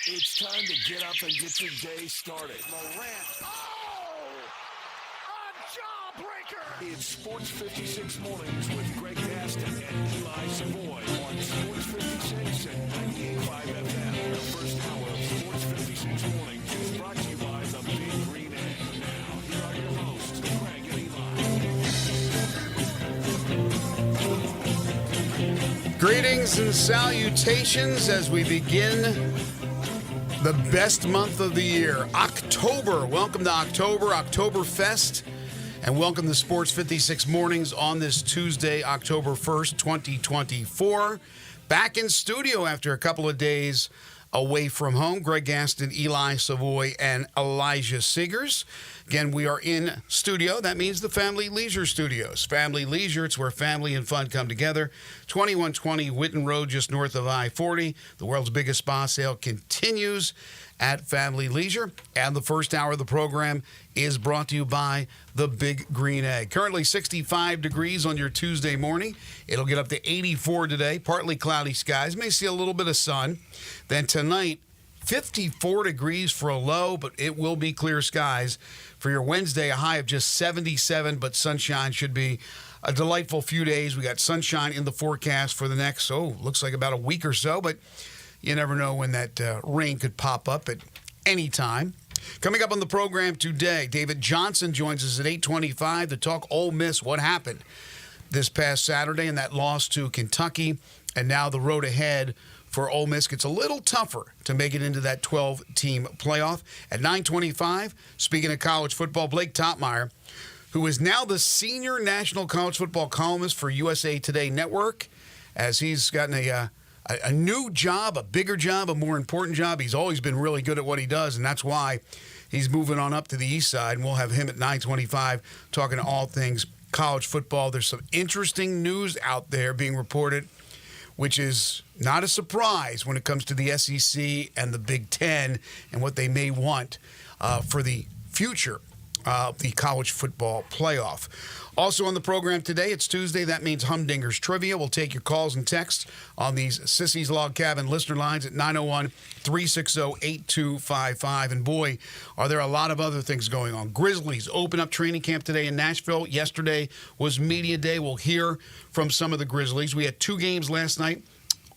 It's time to get up and get your day started. Morant. Oh! A jawbreaker! It's Sports 56 Mornings with Greg Gaston and Eli Savoy on Sports 56 and 98.5 FM. The first hour of Sports 56 Mornings is brought to you by the Big Green Egg. Now, here are your hosts, Greg and Eli. Greetings and salutations as we begin the best month of the year, October. Welcome to October, Oktoberfest, and welcome to Sports 56 Mornings on this Tuesday, October 1st, 2024. Back in studio after a couple of days away from home. Greg Gaston, Eli Savoy, and Elijah Siggers. Again, we are in studio. That means the Family Leisure Studios. Family Leisure, it's where family and fun come together. 2120 Whitten Road, just north of I-40. The world's biggest spa sale continues at Family Leisure. And the first hour of the program is brought to you by the Big Green Egg. Currently 65 degrees on your Tuesday morning. It'll get up to 84 today. Partly cloudy skies. May see a little bit of sun. Then tonight, 54 degrees for a low, but it will be clear skies. For your Wednesday, a high of just 77, but sunshine should be a delightful few days. We got sunshine in the forecast for the next, looks like about a week or so, but you never know when that rain could pop up at any time. Coming up on the program today, David Johnson joins us at 8:25 to talk Ole Miss. What happened this past Saturday in that loss to Kentucky, and now the road ahead for Ole Miss gets a little tougher to make it into that 12-team playoff. At 9:25, speaking of college football, Blake Topmeyer, who is now the senior national college football columnist for USA Today Network, as he's gotten a new job, a bigger job, a more important job. He's always been really good at what he does, and that's why he's moving on up to the east side. And we'll have him at 9:25 talking to all things college football. There's some interesting news out there being reported, which is not a surprise when it comes to the SEC and the Big Ten and what they may want for the future of the college football playoff. Also on the program today, it's Tuesday. That means Humdinger's Trivia. We'll take your calls and texts on these Sissy's Log Cabin listener lines at 901-360-8255. And boy, are there a lot of other things going on. Grizzlies open up training camp today in Nashville. Yesterday was media day. We'll hear from some of the Grizzlies. We had two games last night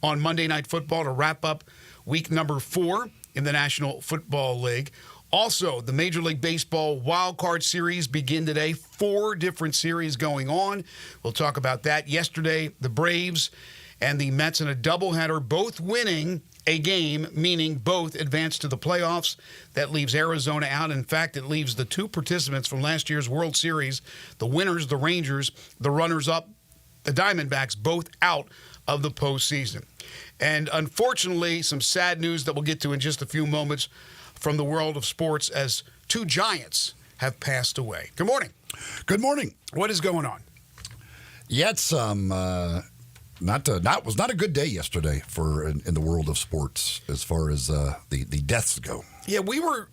on Monday Night Football to wrap up week number 4 in the National Football League. Also, the Major League Baseball Wild Card Series begin today. 4 different series going on. We'll talk about that. Yesterday, the Braves and the Mets in a doubleheader, both winning a game, meaning both advanced to the playoffs. That leaves Arizona out. In fact, it leaves the 2 participants from last year's World Series, the winners, the Rangers, the runners-up, the Diamondbacks, both out of the postseason. And unfortunately, some sad news that we'll get to in just a few moments from the world of sports as 2 giants have passed away. Good morning. Good morning. What is going on? Yeah, it's was not a good day yesterday for in the world of sports as far as the deaths go. Yeah, we were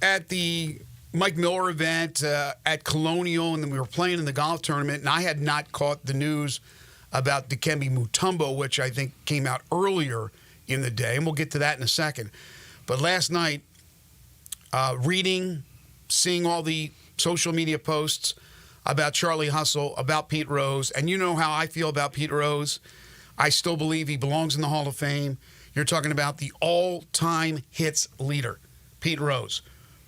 at the Mike Miller event at Colonial, and then we were playing in the golf tournament, and I had not caught the news about Dikembe Mutombo, which I think came out earlier in the day, and we'll get to that in a second. But last night, reading, seeing all the social media posts about Charlie Hustle, about Pete Rose, and you know how I feel about Pete Rose. I still believe he belongs in the Hall of Fame. You're talking about the all-time hits leader, Pete Rose.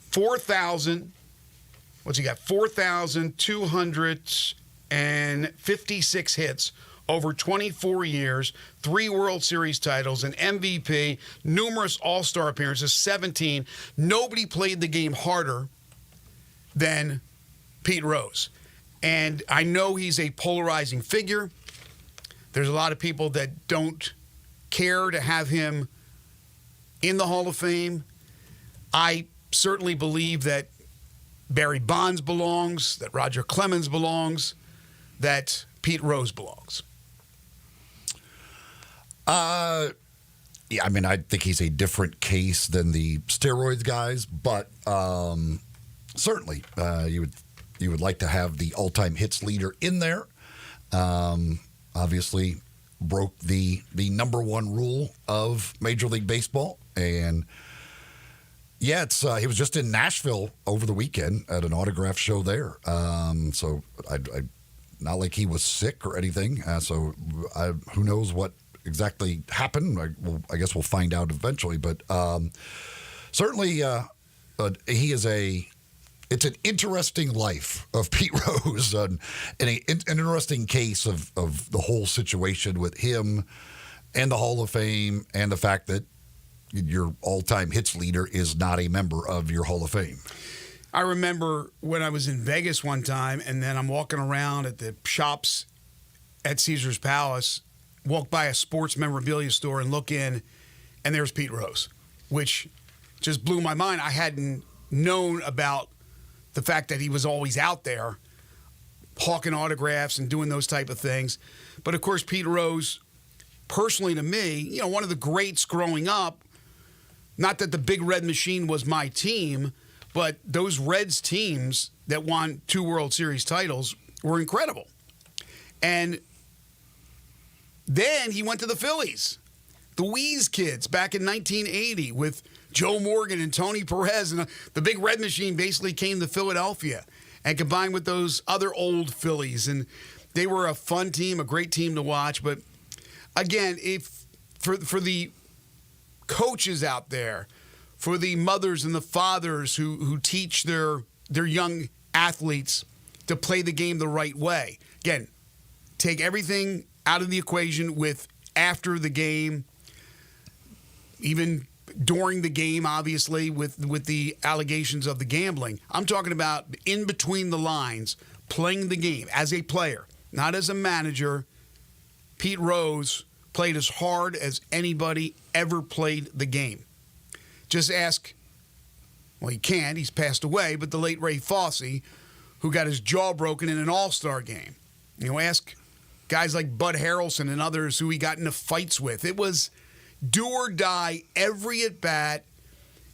4,256 hits over 24 years, 3 World Series titles, an MVP, numerous All-Star appearances, 17. Nobody played the game harder than Pete Rose. And I know he's a polarizing figure. There's a lot of people that don't care to have him in the Hall of Fame. I certainly believe that Barry Bonds belongs, that Roger Clemens belongs, that Pete Rose belongs. Yeah, I mean, I think he's a different case than the steroids guys, but certainly you would like to have the all-time hits leader in there. Obviously, broke the number one rule of Major League Baseball. And yeah, it's he was just in Nashville over the weekend at an autograph show there. So I not like he was sick or anything. So who knows what exactly happened? I guess we'll find out eventually. But certainly, he is it's an interesting life of Pete Rose, and an interesting case of the whole situation with him and the Hall of Fame, and the fact that your all-time hits leader is not a member of your Hall of Fame. I remember when I was in Vegas one time, and then I'm walking around at the shops at Caesar's Palace, walk by a sports memorabilia store and look in, and there's Pete Rose, which just blew my mind. I hadn't known about the fact that he was always out there hawking autographs and doing those type of things. But, of course, Pete Rose, personally to me, one of the greats growing up, not that the Big Red Machine was my team, but those Reds teams that won 2 World Series titles were incredible. And then he went to the Phillies, the Wheeze Kids, back in 1980 with Joe Morgan and Tony Perez, and the Big Red Machine basically came to Philadelphia and combined with those other old Phillies. And they were a fun team, a great team to watch. But again, if for the coaches out there, for the mothers and the fathers who teach their young athletes to play the game the right way, again, take everything out of the equation with after the game, even during the game, obviously, with the allegations of the gambling. I'm talking about in between the lines, playing the game as a player, not as a manager. Pete Rose played as hard as anybody ever played the game. Just ask, well, he can't, he's passed away, but the late Ray Fosse, who got his jaw broken in an all-star game. Ask guys like Bud Harrelson and others who he got into fights with. It was do or die every at-bat,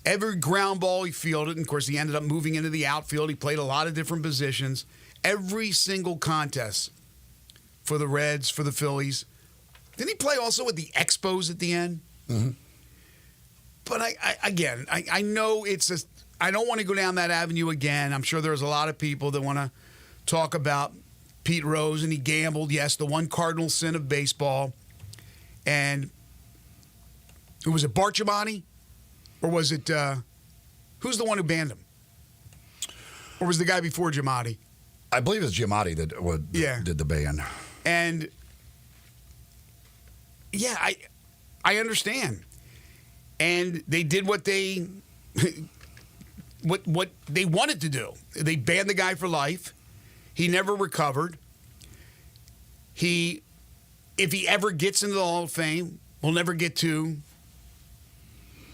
every ground ball he fielded. And, of course, he ended up moving into the outfield. He played a lot of different positions. Every single contest for the Reds, for the Phillies. Didn't he play also with the Expos at the end? Mm-hmm. But, I know I don't want to go down that avenue again. I'm sure there's a lot of people that want to talk about Pete Rose, and he gambled, yes, the one cardinal sin of baseball. And was it Bart Giamatti? Or was it, who's the one who banned him? Or was the guy before Giamatti? I believe it's Giamatti that did the ban. And, yeah, I understand. And they did what they what they wanted to do. They banned the guy for life. He never recovered. If he ever gets into the Hall of Fame, will never get to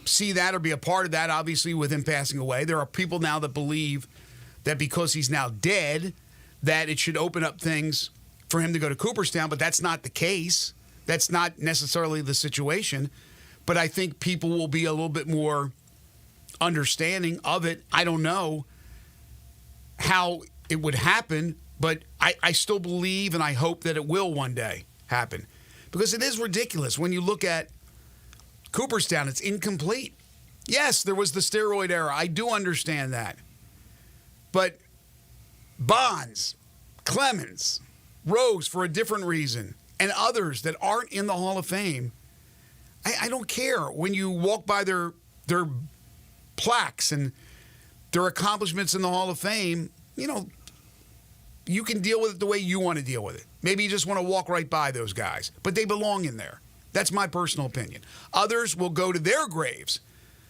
see that or be a part of that, obviously, with him passing away. There are people now that believe that because he's now dead, that it should open up things for him to go to Cooperstown, but that's not the case. That's not necessarily the situation. But I think people will be a little bit more understanding of it. I don't know how it would happen, but I still believe and I hope that it will one day happen. Because it is ridiculous when you look at Cooperstown, it's incomplete. Yes, there was the steroid era. I do understand that. But Bonds, Clemens, Rose for a different reason, and others that aren't in the Hall of Fame, I don't care. When you walk by their plaques and their accomplishments in the Hall of Fame, you can deal with it the way you want to deal with it. Maybe you just want to walk right by those guys, but they belong in there. That's my personal opinion. Others will go to their graves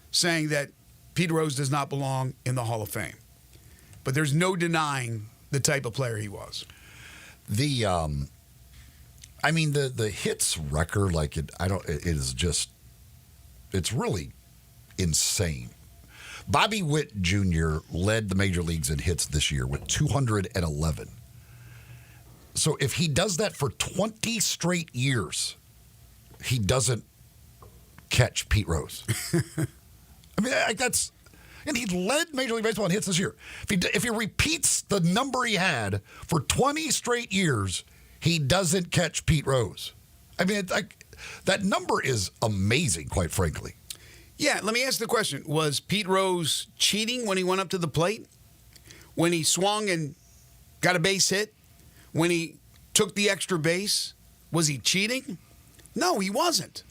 saying that Pete Rose does not belong in the Hall of Fame. But there's no denying the type of player he was. The hits record, it's really insane. Bobby Witt Jr. led the major leagues in hits this year with 211. So if he does that for 20 straight years, he doesn't catch Pete Rose. And he led Major League Baseball in hits this year. If he repeats the number he had for 20 straight years, he doesn't catch Pete Rose. I mean, that number is amazing, quite frankly. Yeah, let me ask the question. Was Pete Rose cheating when he went up to the plate? When he swung and got a base hit? When he took the extra base? Was he cheating? No, he wasn't.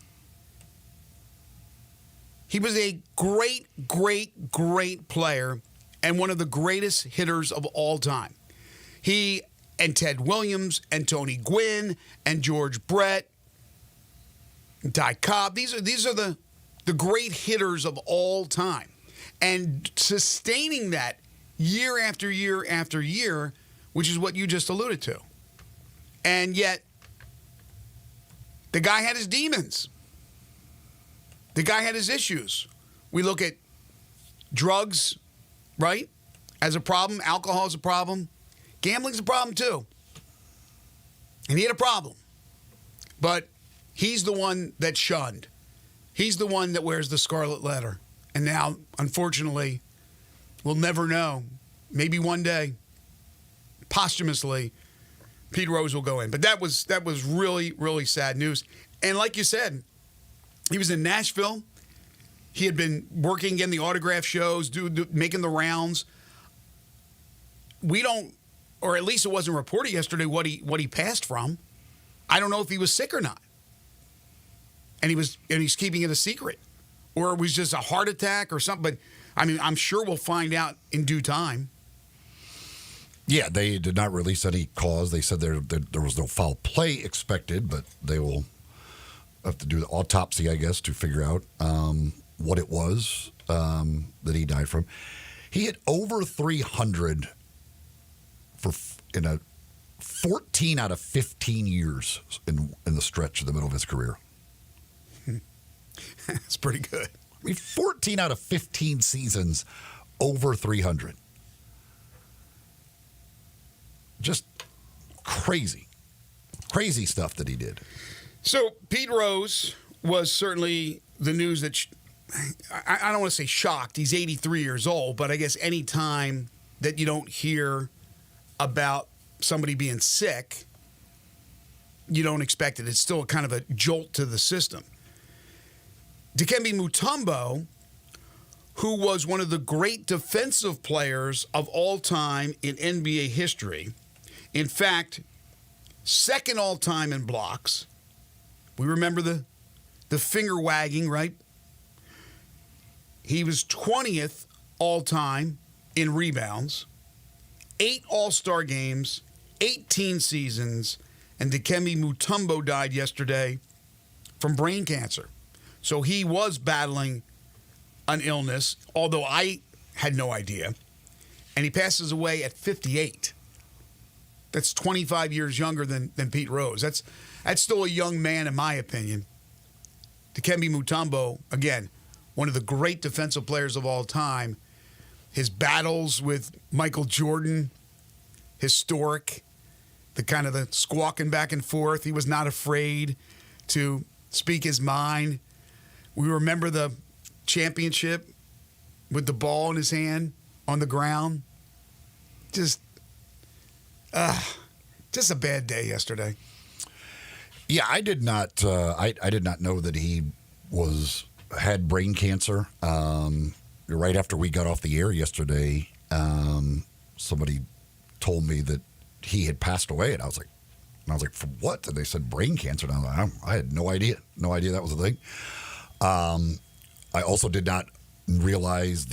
He was a great, great, great player and one of the greatest hitters of all time. He and Ted Williams and Tony Gwynn and George Brett and Ty Cobb, these are the great hitters of all time. And sustaining that year after year after year, which is what you just alluded to. And yet, the guy had his demons. The guy had his issues. We look at drugs, right, as a problem. Alcohol is a problem. Gambling's a problem, too. And he had a problem. But he's the one that's shunned. He's the one that wears the scarlet letter. And now, unfortunately, we'll never know. Maybe one day, posthumously, Pete Rose will go in. But that was really, really sad news. And like you said, he was in Nashville. He had been working in the autograph shows, making the rounds. We don't, or at least it wasn't reported yesterday what he passed from. I don't know if he was sick or not. And he's keeping it a secret. Or it was just a heart attack or something. But, I mean, I'm sure we'll find out in due time. Yeah, they did not release any cause. They said there was no foul play expected, but they will have to do the autopsy, I guess, to figure out what it was that he died from. He hit over 300 in a 14 out of 15 years in the stretch in the middle of his career. That's pretty good. I mean, 14 out of 15 seasons over 300. Just crazy stuff that he did. So Pete Rose was certainly the news that I don't want to say shocked. He's 83 years old, but I guess any time that you don't hear about somebody being sick, you don't expect it. It's still kind of a jolt to the system. Dikembe Mutombo, who was one of the great defensive players of all time in NBA history, in fact, second all time in blocks. We remember the finger wagging, right? He was 20th all time in rebounds, 8 All-Star games, 18 seasons, and Dikembe Mutombo died yesterday from brain cancer. So he was battling an illness, although I had no idea. And he passes away at 58. That's 25 years younger than Pete Rose. That's still a young man, in my opinion. Dikembe Mutombo, again, one of the great defensive players of all time. His battles with Michael Jordan, historic. The kind of the squawking back and forth. He was not afraid to speak his mind. We remember the championship with the ball in his hand on the ground. Just a bad day yesterday. Yeah, I did not. I did not know that he had brain cancer. Right after we got off the air yesterday, somebody told me that he had passed away, and I was like, for what? And they said brain cancer, and I was like, I had no idea that was a thing. I also did not realize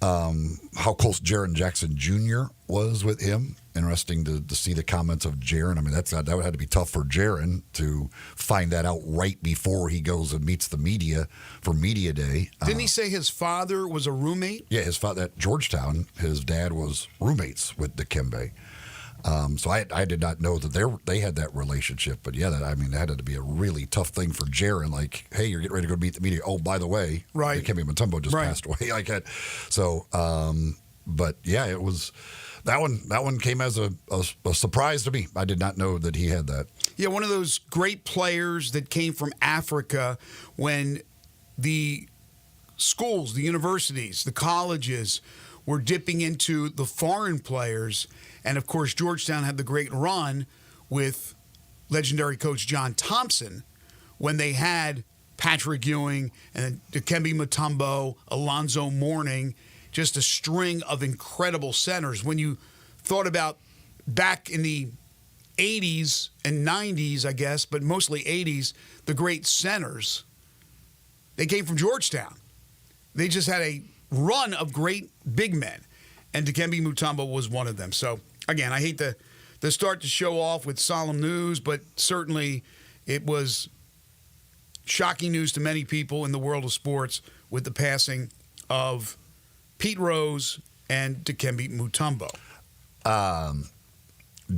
how close Jaren Jackson Jr. was with him. Interesting to see the comments of Jaren. I mean, that would have to be tough for Jaren to find that out right before he goes and meets the media for media day. Didn't he say his father was a roommate? Yeah, his father at Georgetown. His dad was roommates with Dikembe. So I did not know that they had that relationship. But yeah, that had to be a really tough thing for Jaren. Like, hey, you're getting ready to go meet the media. Oh, by the way, right, Dikembe Mutombo just passed away. Like that. So, but yeah, it was that one came as a surprise to me. I did not know that he had that. Yeah, one of those great players that came from Africa when the schools, the universities, the colleges were dipping into the foreign players. And, of course, Georgetown had the great run with legendary coach John Thompson when they had Patrick Ewing and Dikembe Mutombo, Alonzo Mourning, just a string of incredible centers. When you thought about back in the 80s and 90s, I guess, but mostly 80s, the great centers, they came from Georgetown. They just had a run of great big men, and Dikembe Mutombo was one of them. So, again, I hate to start to show off with solemn news, but certainly it was shocking news to many people in the world of sports with the passing of Pete Rose and Dikembe Mutombo.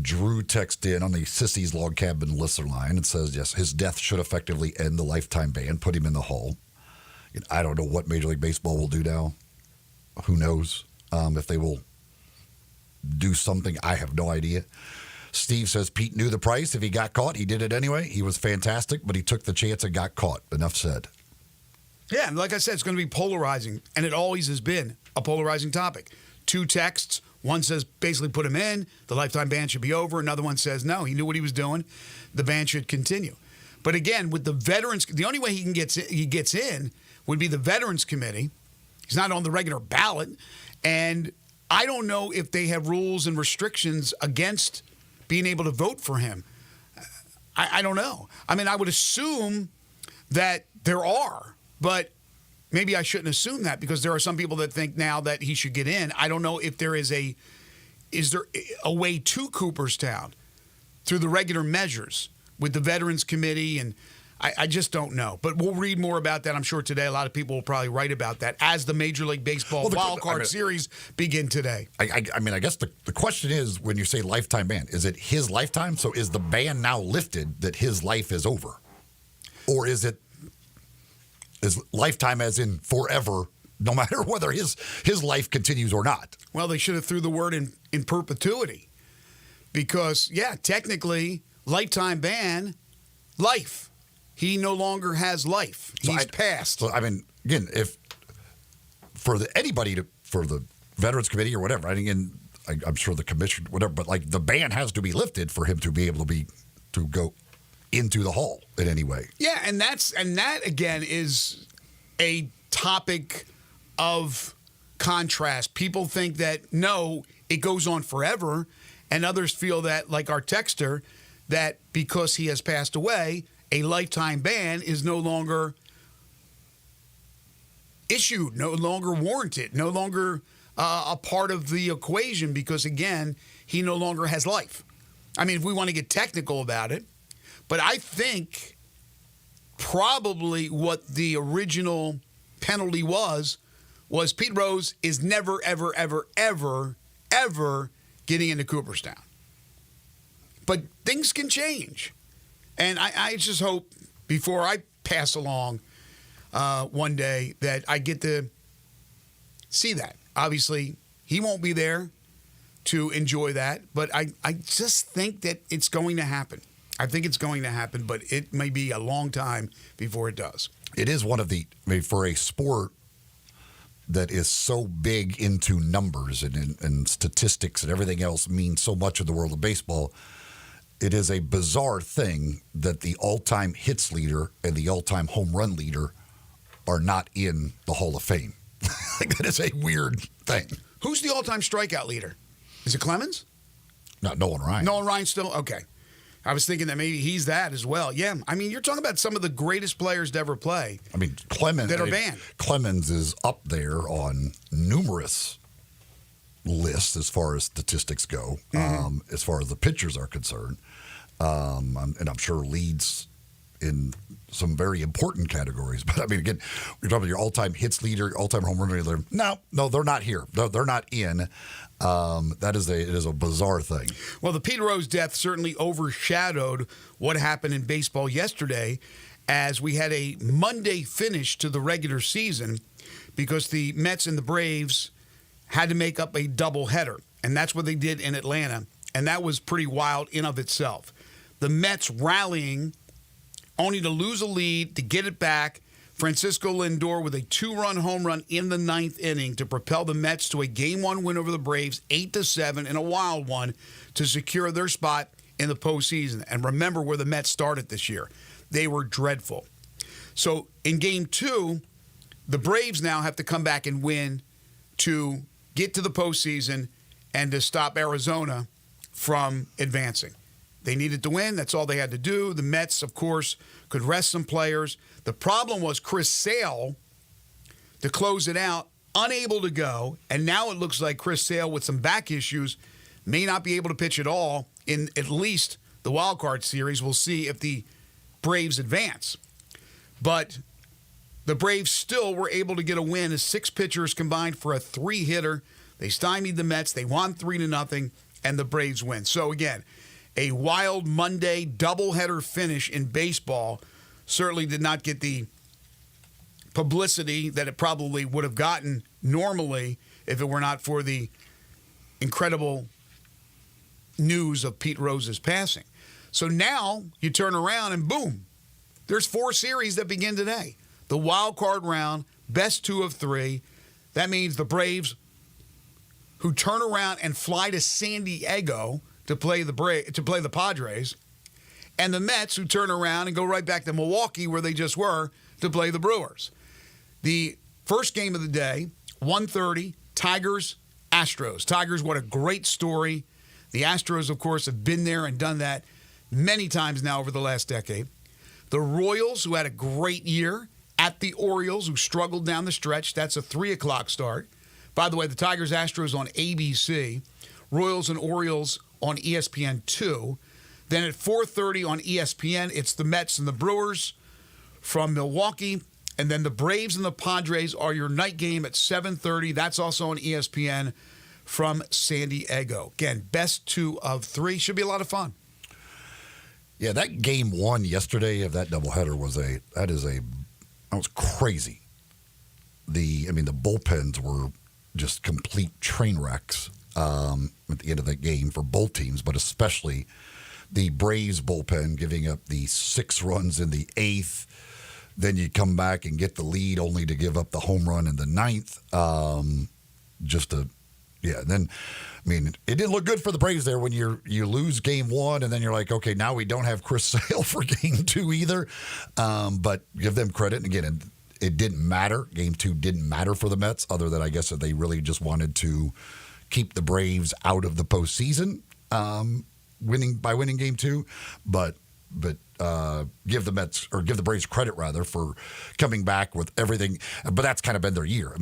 Drew texted in on the Sissy's Log Cabin listener line and says, yes, his death should effectively end the lifetime ban, put him in the hole. I don't know what Major League Baseball will do now. Who knows if they will do something. I have no idea. Steve says Pete knew the price. If he got caught, he did it anyway. He was fantastic, but he took the chance and got caught. Enough said. Yeah, and like I said, it's going to be polarizing, and it always has been a polarizing topic. Two texts. One says basically put him in. The lifetime ban should be over. Another one says no, he knew what he was doing. The ban should continue. But again, with the veterans, the only way he gets in would be the Veterans Committee. He's not on the regular ballot. And I don't know if they have rules and restrictions against being able to vote for him. I don't know. I mean, I would assume that there are, but maybe I shouldn't assume that because there are some people that think now that he should get in. I don't know if there is there a way to Cooperstown through the regular measures with the Veterans Committee, and I just don't know. But we'll read more about that, I'm sure, today. A lot of people will probably write about that as the Major League Baseball wild card series begin today. I mean, I guess the question is, when you say lifetime ban, is it his lifetime? So is the ban now lifted that his life is over? Or is lifetime as in forever, no matter whether his life continues or not? Well, they should have threw the word in perpetuity. Because, yeah, technically, lifetime ban, life. He no longer has life. He's passed. So, I mean, again, if for the Veterans Committee or whatever, I'm sure the commission, whatever, but like the ban has to be lifted for him to be able to go into the hall in any way. Yeah, and that again is a topic of contrast. People think that no, it goes on forever, and others feel that, like our texter, that because he has passed away, a lifetime ban is no longer issued, no longer warranted, no longer a part of the equation because, again, he no longer has life. I mean, if we want to get technical about it, but I think probably what the original penalty was Pete Rose is never, ever, ever, ever, ever getting into Cooperstown. But things can change. And I just hope before I pass along one day that I get to see that. Obviously, he won't be there to enjoy that, but I just think that it's going to happen. I think it's going to happen, but it may be a long time before it does. It is one of for a sport that is so big into numbers and statistics and everything else means so much in the world of baseball. It is a bizarre thing that the all-time hits leader and the all-time home run leader are not in the Hall of Fame. That is a weird thing. Who's the all-time strikeout leader? Is it Clemens? No, Nolan Ryan. Nolan Ryan still? Okay. I was thinking that maybe he's that as well. Yeah, I mean, you're talking about some of the greatest players to ever play. I mean, Clemens that are banned. Clemens is up there on numerous lists as far as statistics go, as far as the pitchers are concerned. And I'm sure leads in some very important categories. But I mean, again, you're talking about your all-time hits leader, all-time home run leader. No, they're not here. They're not in. It is a bizarre thing. Well, the Pete Rose death certainly overshadowed what happened in baseball yesterday, as we had a Monday finish to the regular season because the Mets and the Braves had to make up a doubleheader, and that's what they did in Atlanta, and that was pretty wild in of itself. The Mets rallying only to lose a lead, to get it back. Francisco Lindor with a 2-run home run in the 9th inning to propel the Mets to a Game 1 win over the Braves, 8-7, in a wild one, to secure their spot in the postseason. And remember where the Mets started this year. They were dreadful. So in Game 2, the Braves now have to come back and win to get to the postseason and to stop Arizona from advancing. They needed to win. That's all they had to do. The Mets, of course, could rest some players. The problem was Chris Sale, to close it out, unable to go. And now it looks like Chris Sale, with some back issues, may not be able to pitch at all in at least the wild card series. We'll see if the Braves advance. But the Braves still were able to get a win as 6 pitchers combined for a 3-hitter. They stymied the Mets. They won 3-0, and the Braves win. So, again, a wild Monday doubleheader finish in baseball certainly did not get the publicity that it probably would have gotten normally if it were not for the incredible news of Pete Rose's passing. So now you turn around and boom, there's 4 series that begin today. The wild card round, best 2 of 3. That means the Braves, who turn around and fly to San Diego to play the Padres, and the Mets, who turn around and go right back to Milwaukee, where they just were, to play the Brewers. The first game of the day, 1:30, Tigers-Astros. Tigers, what a great story. The Astros, of course, have been there and done that many times now over the last decade. The Royals, who had a great year, at the Orioles, who struggled down the stretch. That's a 3 o'clock start. By the way, the Tigers-Astros on ABC. Royals and Orioles on ESPN2. Then at 4:30 on ESPN, it's the Mets and the Brewers from Milwaukee. And then the Braves and the Padres are your night game at 7:30. That's also on ESPN from San Diego. Again, best 2 of 3. Should be a lot of fun. Yeah, that Game 1 yesterday of that doubleheader that was crazy. The bullpens were just complete train wrecks at the end of that game for both teams, but especially the Braves bullpen giving up the 6 runs in the 8th. Then you come back and get the lead only to give up the home run in the 9th. Then, it didn't look good for the Braves there when you lose Game 1, and then you're like, okay, now we don't have Chris Sale for Game 2 either. But give them credit. And again, it didn't matter. Game 2 didn't matter for the Mets, other than I guess that they really just wanted to keep the Braves out of the postseason, winning Game 2. But give the Braves credit rather for coming back with everything. But that's kind of been their year.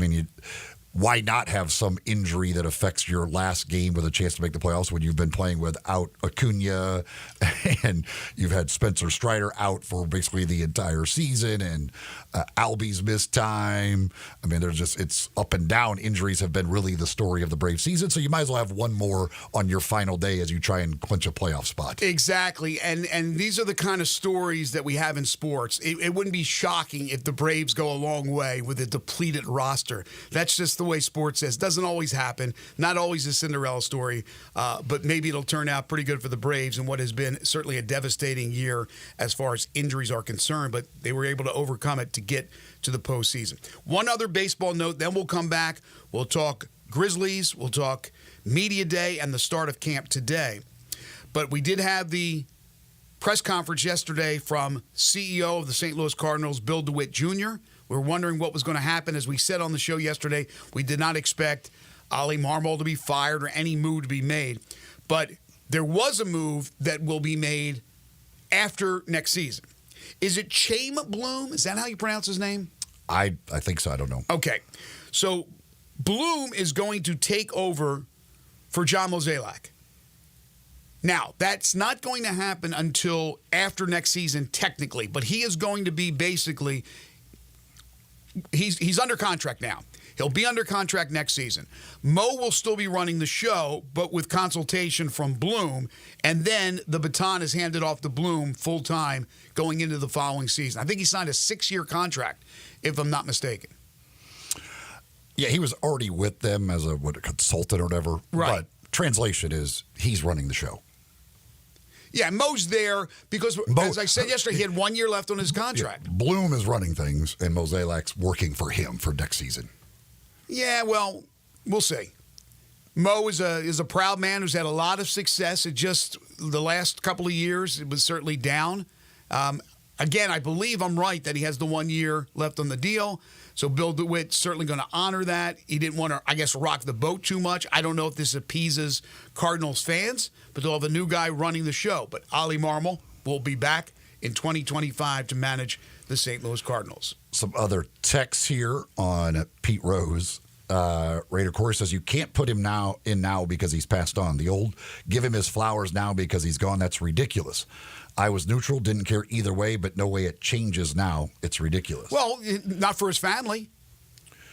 Why not have some injury that affects your last game with a chance to make the playoffs when you've been playing without Acuna and you've had Spencer Strider out for basically the entire season and Albies missed time. It's up and down. Injuries have been really the story of the Braves season, so you might as well have one more on your final day as you try and clinch a playoff spot. Exactly, and these are the kind of stories that we have in sports. It wouldn't be shocking if the Braves go a long way with a depleted roster. That's just the way sports is. Doesn't always happen. Not always a Cinderella story, but maybe it'll turn out pretty good for the Braves in what has been certainly a devastating year as far as injuries are concerned, but they were able to overcome it to get to the postseason. One other baseball note, then we'll come back. We'll talk Grizzlies. We'll talk Media Day and the start of camp today. But we did have the press conference yesterday from CEO of the St. Louis Cardinals, Bill DeWitt Jr. We were wondering what was going to happen. As we said on the show yesterday, we did not expect Oli Marmol to be fired or any move to be made. But there was a move that will be made after next season. Is it Chaim Bloom? Is that how you pronounce his name? I think so. I don't know. Okay. So Bloom is going to take over for John Mozeliak. Now, that's not going to happen until after next season, technically. But he is going to be basically... He's under contract now. He'll be under contract next season. Mo will still be running the show, but with consultation from Bloom, and then the baton is handed off to Bloom full-time going into the following season. I think he signed a 6-year contract, if I'm not mistaken. Yeah, he was already with them as a consultant or whatever. Right. But translation is he's running the show. Yeah, Mo's there because, as I said yesterday, he had 1 year left on his contract. Yeah, Bloom is running things, and Mozeliak's working for him for next season. Yeah, well, we'll see. Mo is a proud man who's had a lot of success. It just the last couple of years, it was certainly down. Again, I believe I'm right that he has the 1 year left on the deal. So Bill DeWitt's certainly going to honor that. He didn't want to, I guess, rock the boat too much. I don't know if this appeases Cardinals fans, but they'll have a new guy running the show. But Ollie Marmol will be back in 2025 to manage the St. Louis Cardinals. Some other texts here on Pete Rose. Raider Corey says you can't put him now because he's passed on. The old give him his flowers now because he's gone. That's ridiculous. I was neutral, didn't care either way, but no way it changes now. It's ridiculous. Well, not for his family.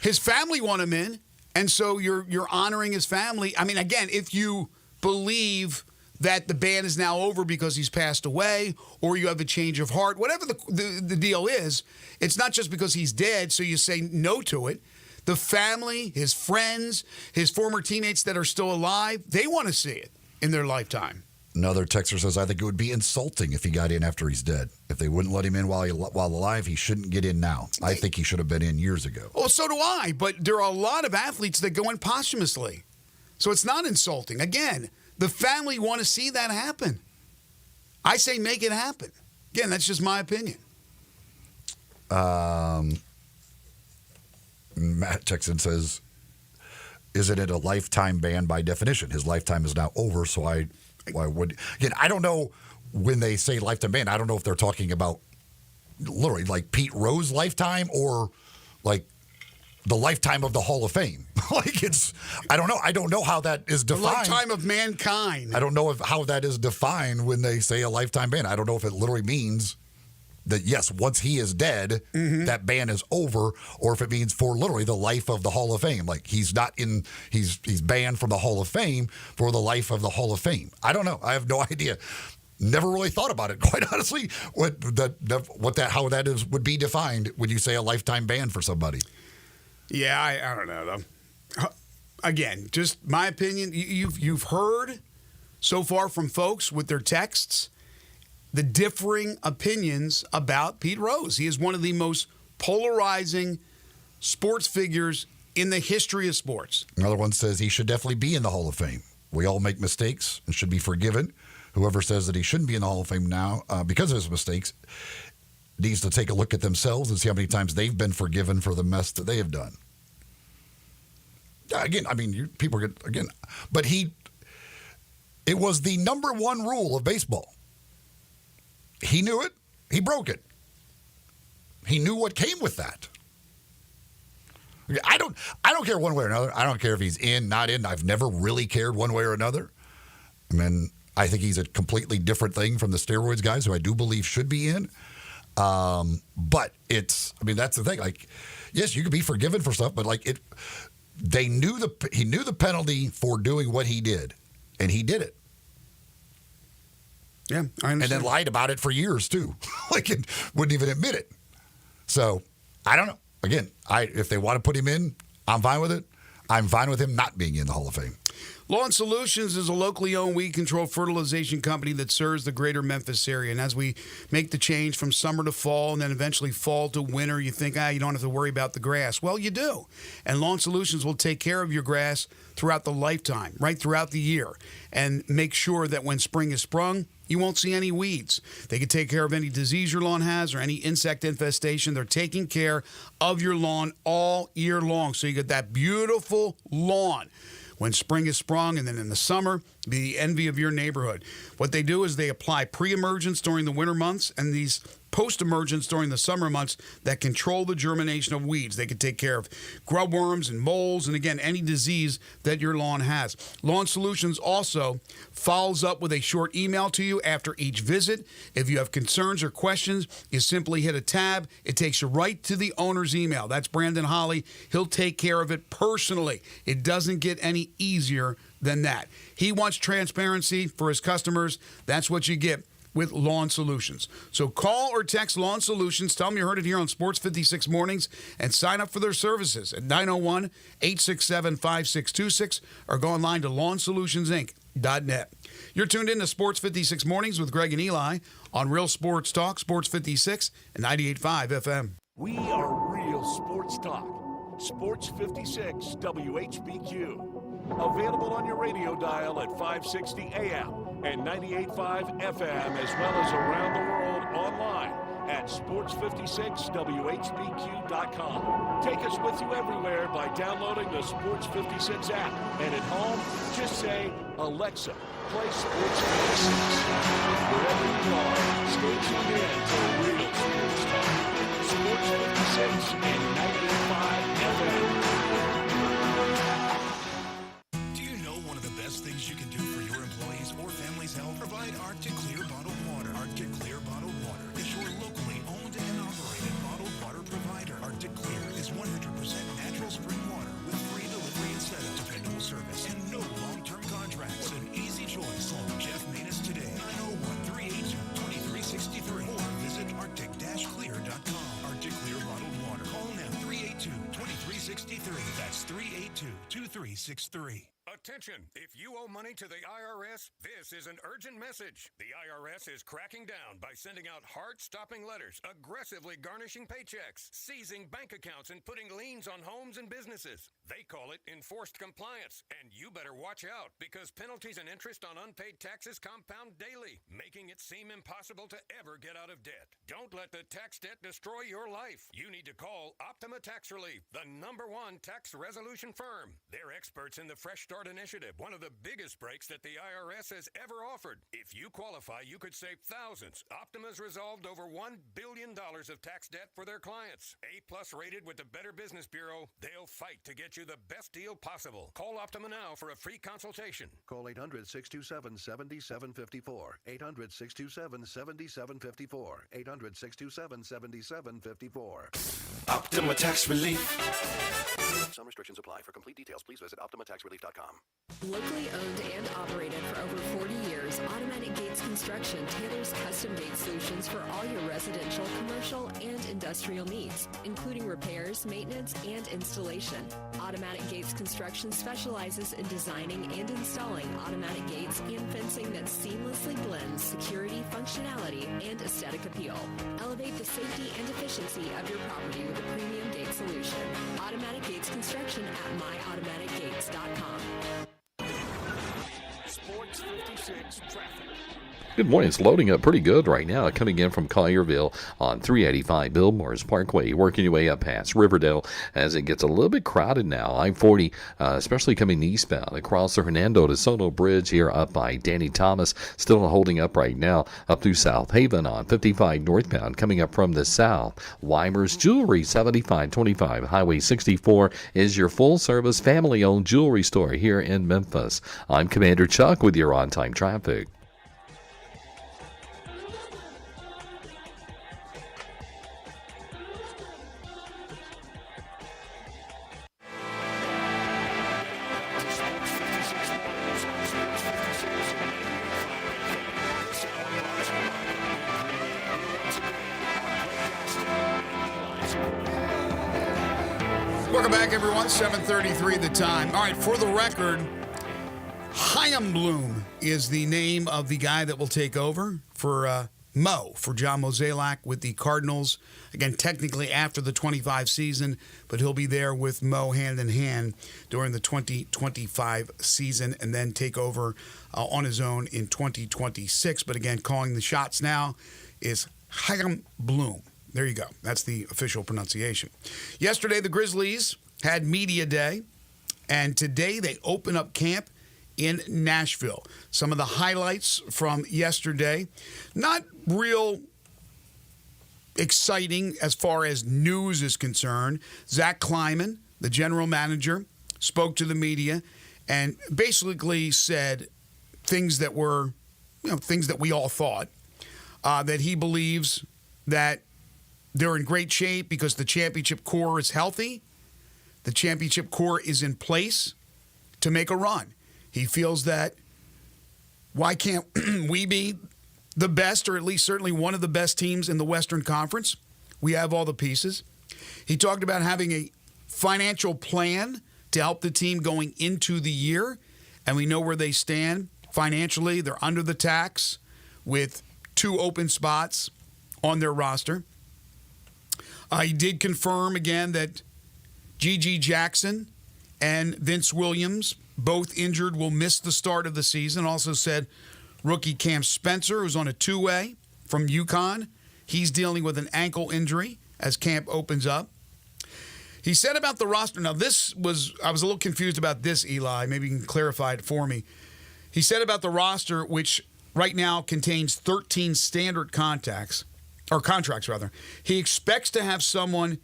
His family want him in, and so you're honoring his family. I mean, again, if you believe that the ban is now over because he's passed away, or you have a change of heart, whatever the deal is, it's not just because he's dead, so you say no to it. The family, his friends, his former teammates that are still alive, they want to see it in their lifetime. Another texter says, I think it would be insulting if he got in after he's dead. If they wouldn't let him in while alive, he shouldn't get in now. I think he should have been in years ago. Well, so do I, but there are a lot of athletes that go in posthumously. So it's not insulting. Again, the family want to see that happen. I say make it happen. Again, that's just my opinion. Matt Texan says, isn't it a lifetime ban by definition? His lifetime is now over, so why would... Again, I don't know when they say lifetime ban, I don't know if they're talking about literally like Pete Rose lifetime or like the lifetime of the Hall of Fame. I don't know. I don't know how that is defined. The lifetime of mankind. I don't know how that is defined when they say a lifetime ban. I don't know if it literally means that, yes, once he is dead, that ban is over, or if it means for literally the life of the Hall of Fame. Like he's banned from the Hall of Fame for the life of the Hall of Fame. I don't know. I have no idea. Never really thought about it, quite honestly, how that would be defined when you say a lifetime ban for somebody. Yeah, I don't know, though. Again, just my opinion. You've heard so far from folks with their texts the differing opinions about Pete Rose. He is one of the most polarizing sports figures in the history of sports. Another one says he should definitely be in the Hall of Fame. We all make mistakes and should be forgiven. Whoever says that he shouldn't be in the Hall of Fame now because of his mistakes needs to take a look at themselves and see how many times they've been forgiven for the mess that they have done. Again, I mean, people get, again, but it was the number one rule of baseball. He knew it. He broke it. He knew what came with that. I don't care one way or another. I don't care if he's in, not in. I've never really cared one way or another. I mean, I think he's a completely different thing from the steroids guys who I do believe should be in. But that's the thing. Like, yes, you could be forgiven for stuff, but like he knew the penalty for doing what he did, and he did it. Yeah, I understand. And then lied about it for years, too. It wouldn't even admit it. So, I don't know. Again, if they want to put him in, I'm fine with it. I'm fine with him not being in the Hall of Fame. Lawn Solutions is a locally owned weed control fertilization company that serves the greater Memphis area. And as we make the change from summer to fall and then eventually fall to winter, you think, you don't have to worry about the grass. Well, you do. And Lawn Solutions will take care of your grass throughout the lifetime, right throughout the year, and make sure that when spring is sprung, you won't see any weeds. They can take care of any disease your lawn has or any insect infestation. They're taking care of your lawn all year long. So you get that beautiful lawn when spring is sprung, and then in the summer, be the envy of your neighborhood. What they do is they apply pre-emergence during the winter months and these post-emergence during the summer months that control the germination of weeds. They can take care of grub worms and moles and, again, any disease that your lawn has. Lawn Solutions also follows up with a short email to you after each visit. If you have concerns or questions, you simply hit a tab. It takes you right to the owner's email. That's Brandon Holly. He'll take care of it personally. It doesn't get any easier than that. He wants transparency for his customers. That's what you get with Lawn Solutions. So call or text Lawn Solutions. Tell them you heard it here on Sports 56 Mornings and sign up for their services at 901-867-5626 or go online to LawnSolutionsInc.net. You're tuned in to Sports 56 Mornings with Greg and Eli on Real Sports Talk, Sports 56 and 98.5 FM. We are Real Sports Talk. Sports 56 WHBQ. Available on your radio dial at 560 AM and 98.5 FM, as well as around the world online at sports56whbq.com. Take us with you everywhere by downloading the Sports 56 app. And at home, just say, Alexa, play Sports 56. Wherever you are, stay tuned in to real sports talk. Sports 56 and 98.5 FM. Do you know one of the best things you can do for your employees or family's health? Provide Arctic Clear bottled water. Arctic Clear bottled water is your locally owned and operated bottled water provider. Arctic Clear is 100% natural spring water with free delivery and setup, dependable service, and no long-term contracts. An easy choice. Call Jeff Manus today, 901-382-2363, or visit arctic-clear.com. Arctic Clear bottled water. Call now, 382-2363. That's 382-2363. Attention! If you owe money to the IRS, this is an urgent message. The IRS is cracking down by sending out heart-stopping letters, aggressively garnishing paychecks, seizing bank accounts, and putting liens on homes and businesses. They call it enforced compliance, and you better watch out because penalties and interest on unpaid taxes compound daily, making it seem impossible to ever get out of debt. Don't let the tax debt destroy your life. You need to call Optima Tax Relief, the #1 tax resolution firm. They're experts in the Fresh Start Initiative, one of the biggest breaks that the IRS has ever offered. If you qualify, you could save thousands. Optima's resolved over $1 billion of tax debt for their clients. A+ rated with the Better Business Bureau, they'll fight to get you the best deal possible. Call Optima now for a free consultation. Call 800-627-7754. 800-627-7754. 800-627-7754. Optima Tax Relief. Some restrictions apply. For complete details, please visit OptimaTaxRelief.com. Locally owned and operated for over 40 years, Automatic Gates Construction tailors custom gate solutions for all your residential, commercial, and industrial needs, including repairs, maintenance, and installation. Automatic Gates Construction specializes in designing and installing automatic gates and fencing that seamlessly blends security, functionality, and aesthetic appeal. Elevate the safety and efficiency of your property with a premium gate solution. Automatic Gates Construction at myautomaticgates.com. Sports 56 traffic. Good morning. It's loading up pretty good right now. Coming in from Collierville on 385 Billmores Parkway, working your way up past Riverdale as it gets a little bit crowded now. I-40, especially coming eastbound across the Hernando de Soto Bridge here up by Danny Thomas, still holding up right now up through South Haven on 55 northbound, coming up from the south. Weimer's Jewelry, 7525 Highway 64 is your full-service family-owned jewelry store here in Memphis. I'm Commander Chuck with your on-time traffic. Welcome back, everyone. 7:33 the time. All right, for the record, Chaim Bloom is the name of the guy that will take over for for John Mozeliak with the Cardinals. Again, technically after the 25 season, but he'll be there with Mo hand in hand during the 2025 season and then take over on his own in 2026. But again, calling the shots now is Chaim Bloom. There you go. That's the official pronunciation. Yesterday, the Grizzlies had media day, and today they open up camp in Nashville. Some of the highlights from yesterday, not real exciting as far as news is concerned. Zach Kleiman, the general manager, spoke to the media and basically said things that were, things that we all thought, that he believes that they're in great shape because the championship core is healthy. The championship core is in place to make a run. He feels that why can't we be the best, or at least certainly one of the best teams in the Western Conference? We have all the pieces. He talked about having a financial plan to help the team going into the year, and we know where they stand financially. They're under the tax with 2 open spots on their roster. He did confirm again that G.G. Jackson and Vince Williams both injured, will miss the start of the season. Also said rookie Cam Spencer, who's on a two-way from UConn, he's dealing with an ankle injury as camp opens up. He said about the roster, now I was a little confused about this, Eli. Maybe you can clarify it for me. He said about the roster, which right now contains 13 standard contracts. He expects to have someone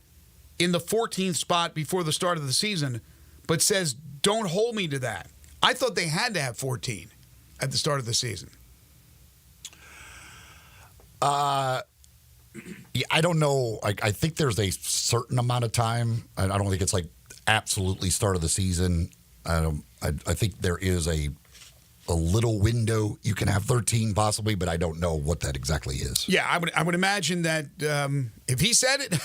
in the 14th spot before the start of the season, but says, don't hold me to that. I thought they had to have 14 at the start of the season. Yeah, I don't know. I think there's a certain amount of time. I don't think it's like absolutely start of the season. I think there is a little window you can have 13 possibly, but I don't know what that exactly is. Yeah, I would imagine that if he said it,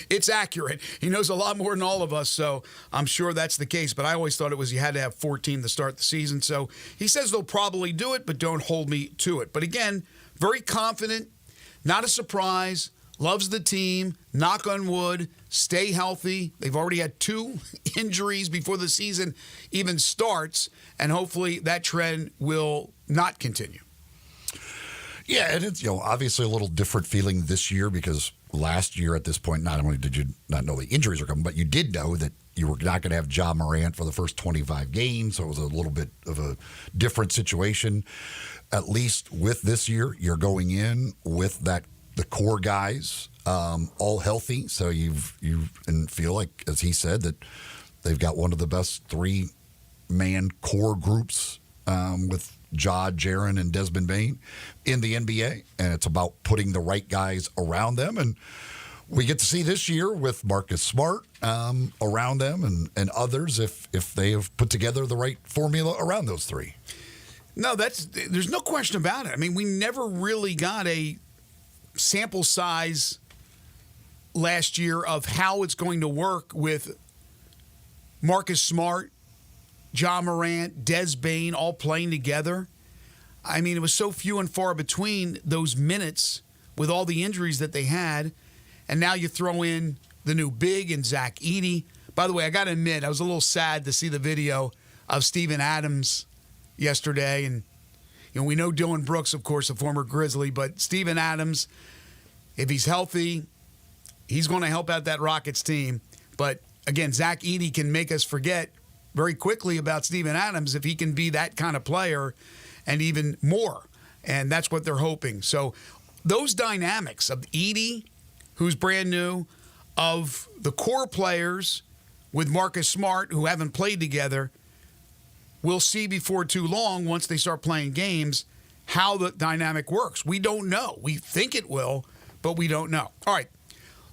it's accurate. He knows a lot more than all of us, so I'm sure that's the case. But I always thought it was you had to have 14 to start the season. So he says they'll probably do it, but don't hold me to it. But again, very confident. Not a surprise. Loves the team. Knock on wood. Stay healthy. They've already had 2 injuries before the season even starts, and hopefully that trend will not continue. Yeah, and it's obviously a little different feeling this year because last year at this point, not only did you not know the injuries were coming, but you did know that you were not going to have Ja Morant for the first 25 games, so it was a little bit of a different situation. At least with this year, you're going in with the core guys all healthy, so you feel like, as he said, that they've got one of the best 3-man core groups with Ja, Jaren, and Desmond Bane in the NBA, and it's about putting the right guys around them. And we get to see this year with Marcus Smart around them and others if they have put together the right formula around those 3. No, there's no question about it. I mean, we never really got a sample size last year of how it's going to work with Marcus Smart, Ja Morant, Des Bane all playing together. I mean, it was so few and far between those minutes with all the injuries that they had. And now you throw in the new big and Zach Edey. By the way, I got to admit, I was a little sad to see the video of Steven Adams yesterday. And, we know Dylan Brooks, of course, a former Grizzly, but Steven Adams, if he's healthy, he's going to help out that Rockets team. But, again, Zach Edey can make us forget very quickly about Steven Adams if he can be that kind of player and even more. And that's what they're hoping. So those dynamics of Edey, who's brand new, of the core players with Marcus Smart, who haven't played together, we'll see before too long, once they start playing games, how the dynamic works. We don't know. We think it will, but we don't know. All right.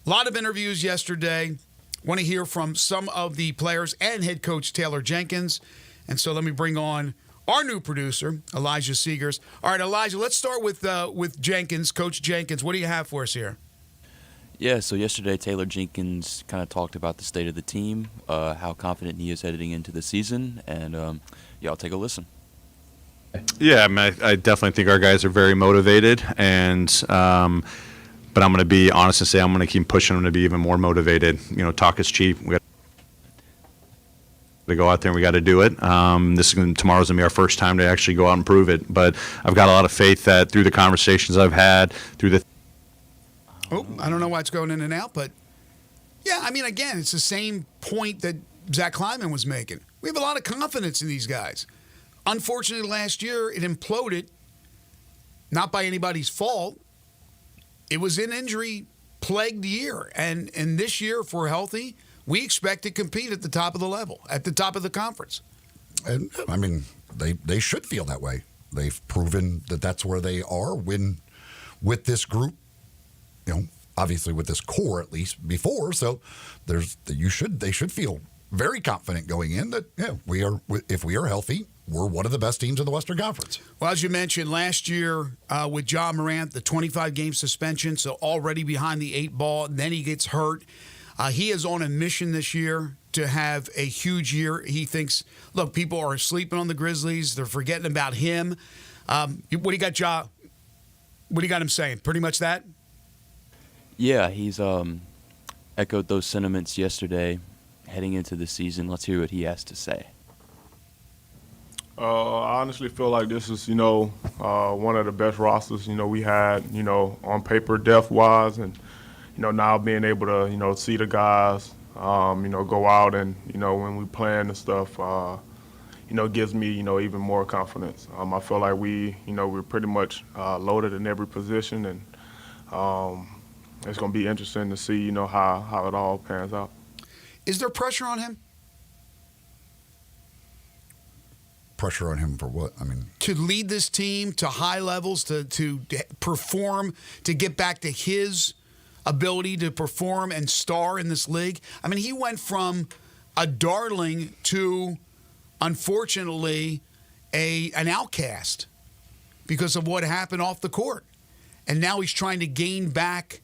A lot of interviews yesterday. Want to hear from some of the players and head coach Taylor Jenkins. And so let me bring on our new producer, Elijah Seegers. All right, Elijah, let's start with Jenkins, Coach Jenkins. What do you have for us here? Yeah, so yesterday Taylor Jenkins kind of talked about the state of the team, how confident he is heading into the season, and y'all take a listen. Yeah, I mean, I definitely think our guys are very motivated, and but I'm going to be honest and say I'm going to keep pushing them to be even more motivated. Talk is cheap. We got to go out there and we got to do it. Tomorrow's going to be our first time to actually go out and prove it. But I've got a lot of faith that through the conversations I've had, through the I don't know why it's going in and out, but yeah, I mean, again, it's the same point that Zach Kleiman was making. We have a lot of confidence in these guys. Unfortunately, last year it imploded, not by anybody's fault. It was an injury-plagued year, and this year, if we're healthy, we expect to compete at the top of the level, at the top of the conference. And I mean, they should feel that way. They've proven that that's where they are when with this group. Obviously with this core at least before. So they should feel very confident going in that if we are healthy, we're one of the best teams in the Western Conference. Well, as you mentioned, last year with Ja Morant, the 25-game suspension, so already behind the 8 ball, and then he gets hurt. He is on a mission this year to have a huge year. He thinks, look, people are sleeping on the Grizzlies. They're forgetting about him. What do you got, Ja? What do you got him saying? Pretty much that? Yeah, he's echoed those sentiments yesterday heading into the season. Let's hear what he has to say. I honestly feel like this is, one of the best rosters, we had, on paper depth-wise, and, now being able to, see the guys, go out and, when we playing and stuff, gives me, even more confidence. I feel like we're pretty much loaded in every position, and it's going to be interesting to see, how it all pans out. Is there pressure on him? Pressure on him for what? I mean, to lead this team to high levels, to perform, to get back to his ability to perform and star in this league. I mean, he went from a darling to, unfortunately, an outcast because of what happened off the court. And now he's trying to gain back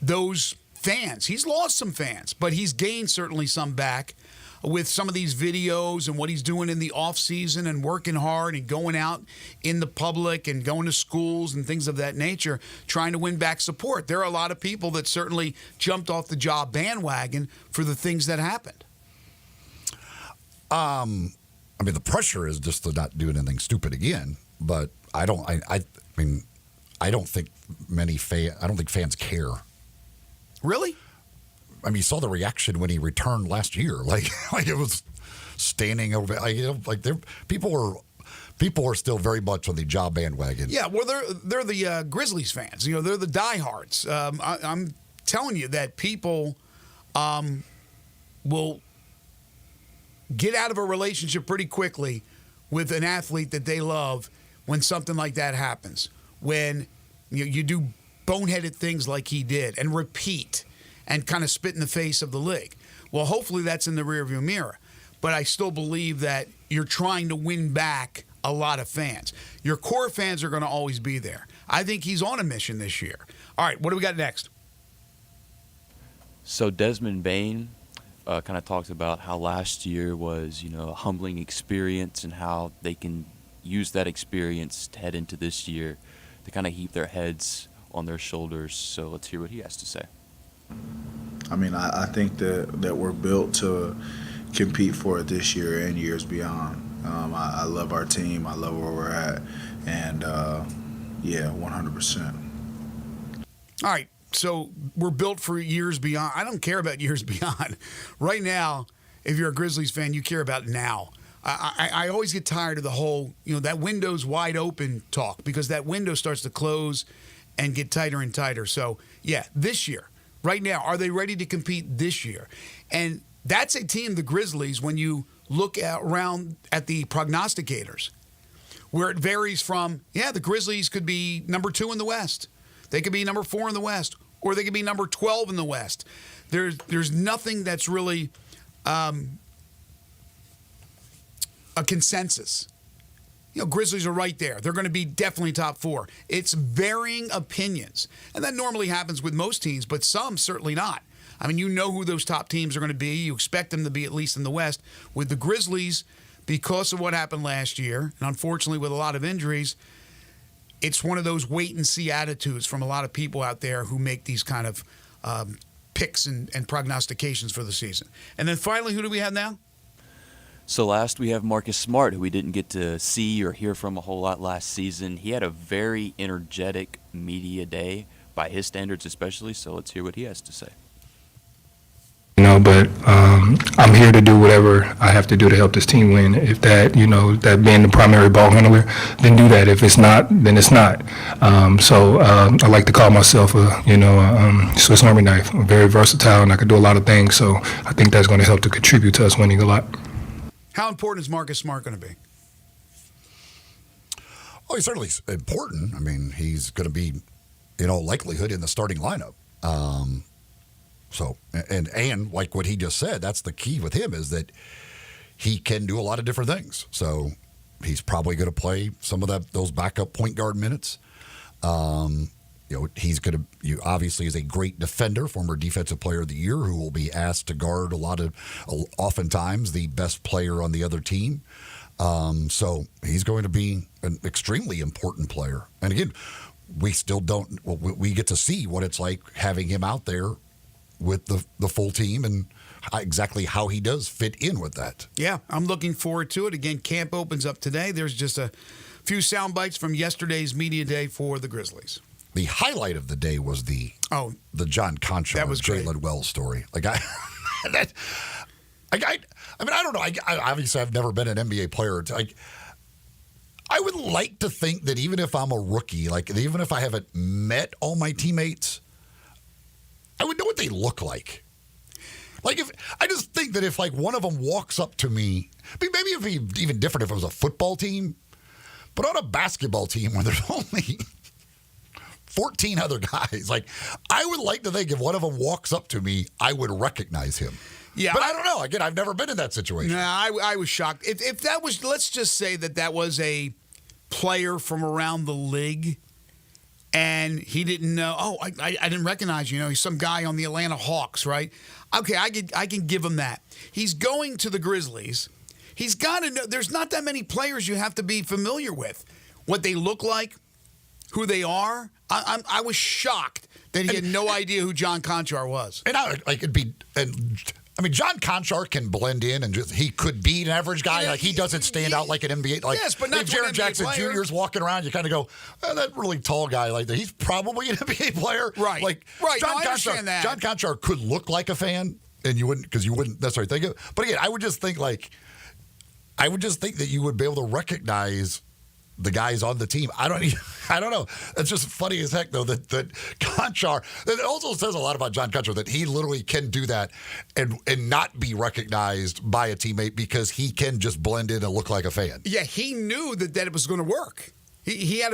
those fans. He's lost some fans, but he's gained certainly some back with some of these videos and what he's doing in the offseason and working hard and going out in the public and going to schools and things of that nature, trying to win back support. There are a lot of people that certainly jumped off the job bandwagon for the things that happened. I mean, the pressure is just to not do anything stupid again, but I don't think fans care. Really? I mean, you saw the reaction when he returned last year. Like it was standing over. People are still very much on the job bandwagon. Yeah, well, they're the Grizzlies fans. They're the diehards. I'm telling you that people will get out of a relationship pretty quickly with an athlete that they love when something like that happens. When you do boneheaded things like he did and repeat and kind of spit in the face of the league. Well, hopefully that's in the rearview mirror. But I still believe that you're trying to win back a lot of fans. Your core fans are going to always be there. I think he's on a mission this year. All right, what do we got next? So Desmond Bain kind of talks about how last year was, a humbling experience and how they can use that experience to head into this year to kind of heap their heads on their shoulders. So let's hear what he has to say. I mean, I think that we're built to compete for it this year and years beyond. I love our team. I love where we're at. And, 100%. All right, so we're built for years beyond. I don't care about years beyond. Right now, if you're a Grizzlies fan, you care about now. I always get tired of the whole, that window's wide open talk because that window starts to close and get tighter and tighter. So, yeah, this year. Right now, are they ready to compete this year? And that's a team, the Grizzlies, when you look around at the prognosticators, where it varies from, the Grizzlies could be number 2 in the West. They could be number 4 in the West, or they could be number 12 in the West. There's nothing that's really a consensus. Grizzlies are right there. They're going to be definitely top 4. It's varying opinions. And that normally happens with most teams, but some certainly not. I mean, who those top teams are going to be. You expect them to be at least in the West. With the Grizzlies, because of what happened last year, and unfortunately with a lot of injuries, it's one of those wait-and-see attitudes from a lot of people out there who make these kind of picks and prognostications for the season. And then finally, who do we have now? So last we have Marcus Smart, who we didn't get to see or hear from a whole lot last season. He had a very energetic media day, by his standards especially, so let's hear what he has to say. But I'm here to do whatever I have to do to help this team win. If that, that being the primary ball handler, then do that. If it's not, then it's not. I like to call myself a Swiss Army knife. I'm very versatile and I can do a lot of things, so I think that's going to help to contribute to us winning a lot. How important is Marcus Smart going to be? Oh, he's certainly important. I mean, he's going to be, in all likelihood, in the starting lineup. And like what he just said, that's the key with him is that he can do a lot of different things. So he's probably going to play some of those backup point guard minutes. He's going to obviously is a great defender, former defensive player of the year, who will be asked to guard oftentimes the best player on the other team. So he's going to be an extremely important player. And again, we still we get to see what it's like having him out there with the full team and exactly how he does fit in with that. Yeah, I'm looking forward to it. Again, camp opens up today. There's just a few sound bites from yesterday's media day for the Grizzlies. The highlight of the day was the John Conchar, that was Jalen Wells story. Like I mean, I don't know. I obviously I've never been an NBA player. I would like to think that even if I'm a rookie, like even if I haven't met all my teammates, I would know what they look like. Like I just think that if like one of them walks up to me, maybe it'd be even different if it was a football team, but on a basketball team where there's only 14 other guys, like I would like to think if one of them walks up to me, I would recognize him. Yeah, but I don't know. Again, I've never been in that situation. No, I was shocked. If that was, let's just say that was a player from around the league, and he didn't know. Oh, I didn't recognize you. He's some guy on the Atlanta Hawks, right? Okay, I can give him that. He's going to the Grizzlies. He's got to know. There's not that many players you have to be familiar with, what they look like, who they are. I was shocked that he had no idea who John Conchar was. And John Conchar can blend in and he could be an average guy. Like he doesn't stand out like an NBA. Like yes, but not if Jaren Jackson player. Jr. is walking around, you kind of go, that really tall guy like that. He's probably an NBA player. Right. Like right. John I understand that. John Conchar could look like a fan, and you wouldn't necessarily think it. But again, I would just think that you would be able to recognize the guys on the team. I don't know. It's just funny as heck, though, that Conchar, it also says a lot about John Conchar that he literally can do that and not be recognized by a teammate because he can just blend in and look like a fan. Yeah, he knew that it was going to work. He had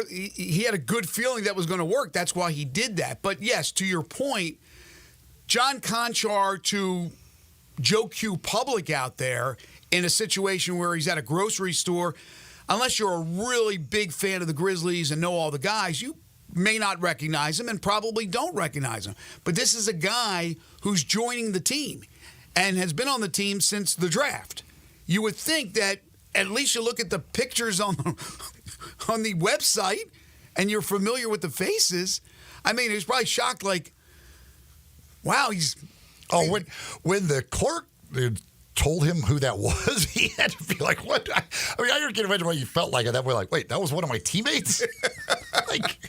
a good feeling that was going to work. That's why he did that. But yes, to your point, John Conchar to Joe Q Public out there in a situation where he's at a grocery store, unless you're a really big fan of the Grizzlies and know all the guys, you may not recognize him and probably don't recognize him. But this is a guy who's joining the team and has been on the team since the draft. You would think that at least you look at the pictures on the website and you're familiar with the faces. I mean, he was probably shocked, like, wow, he's... Oh, when the clerk told him who that was, he had to be like, what? I can't imagine what you felt like at that point. Like, wait, that was one of my teammates? Like,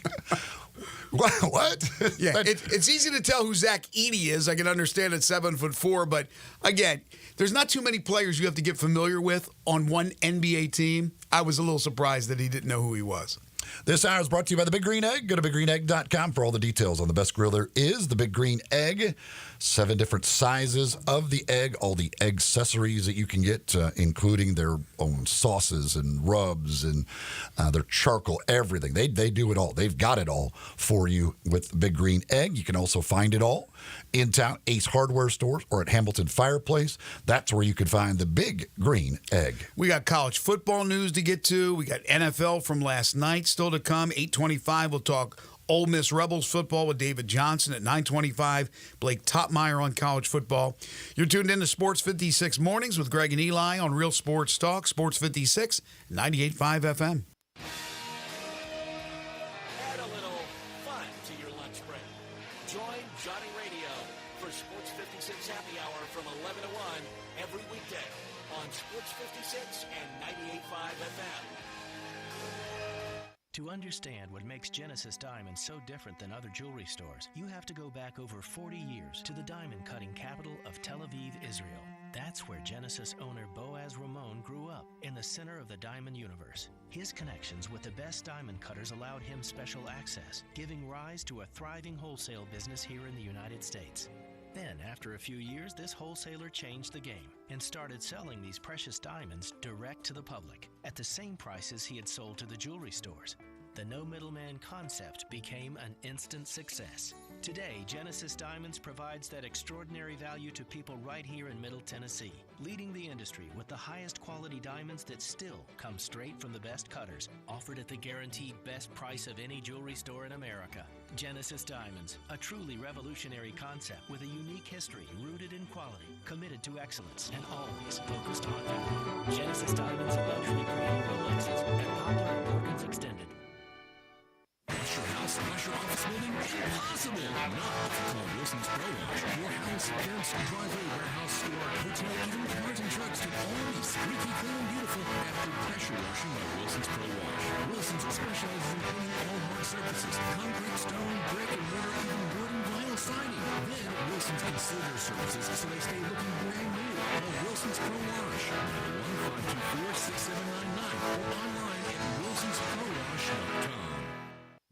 what? Yeah, it's easy to tell who Zach Edey is. I can understand at 7'4", but again, there's not too many players you have to get familiar with on one NBA team. I was a little surprised that he didn't know who he was. This hour is brought to you by the Big Green Egg. Go to biggreenegg.com for all the details on the best grill there is. The Big Green Egg, 7 different sizes of the egg, all the egg accessories that you can get, including their own sauces and rubs and their charcoal, everything. They do it all. They've got it all for you with the Big Green Egg. You can also find it all in town, Ace Hardware stores, or at Hamilton Fireplace. That's where you can find the Big Green Egg. We got college football news to get to. We got NFL from last night still to come. 8:25, we'll talk Ole Miss Rebels football with David Johnson. At 9:25, Blake Topmeyer on college football. You're tuned in to Sports 56 Mornings with Greg and Eli on Real Sports Talk, Sports 56, 98.5 FM. Add a little fun to your lunch break. Join Johnny Radio for Sports 56 Happy Hour from 11 to 1 every weekday on Sports 56 and 98.5 FM. To understand what makes Genesis Diamonds so different than other jewelry stores, you have to go back over 40 years to the diamond cutting capital of Tel Aviv, Israel. That's where Genesis owner Boaz Ramon grew up, in the center of the diamond universe. His connections with the best diamond cutters allowed him special access, giving rise to a thriving wholesale business here in the United States. Then, after a few years, this wholesaler changed the game and started selling these precious diamonds direct to the public at the same prices he had sold to the jewelry stores. The no middleman concept became an instant success. Today, Genesis Diamonds provides that extraordinary value to people right here in Middle Tennessee, leading the industry with the highest quality diamonds that still come straight from the best cutters, offered at the guaranteed best price of any jewelry store in America. Genesis Diamonds, a truly revolutionary concept with a unique history rooted in quality, committed to excellence, and always focused on value. Genesis Diamonds and luxury premium Rolexes and Poplar and Perkins Extended. Wash your house, wash your office building? Impossible! Not if you call Wilson's Pro Wash. Your house, fence, driveway, warehouse, store, hotel, even cars and trucks can all be squeaky clean and beautiful after pressure washing by Wilson's Pro Wash. Wilson's specializes in cleaning all hard surfaces, concrete, stone, brick, and mortar, even wood and vinyl siding. Then Wilson's can seal their surfaces so they stay looking brand new. Call Wilson's Pro Wash, 1-524-6799, or online at wilsonsprowash.com.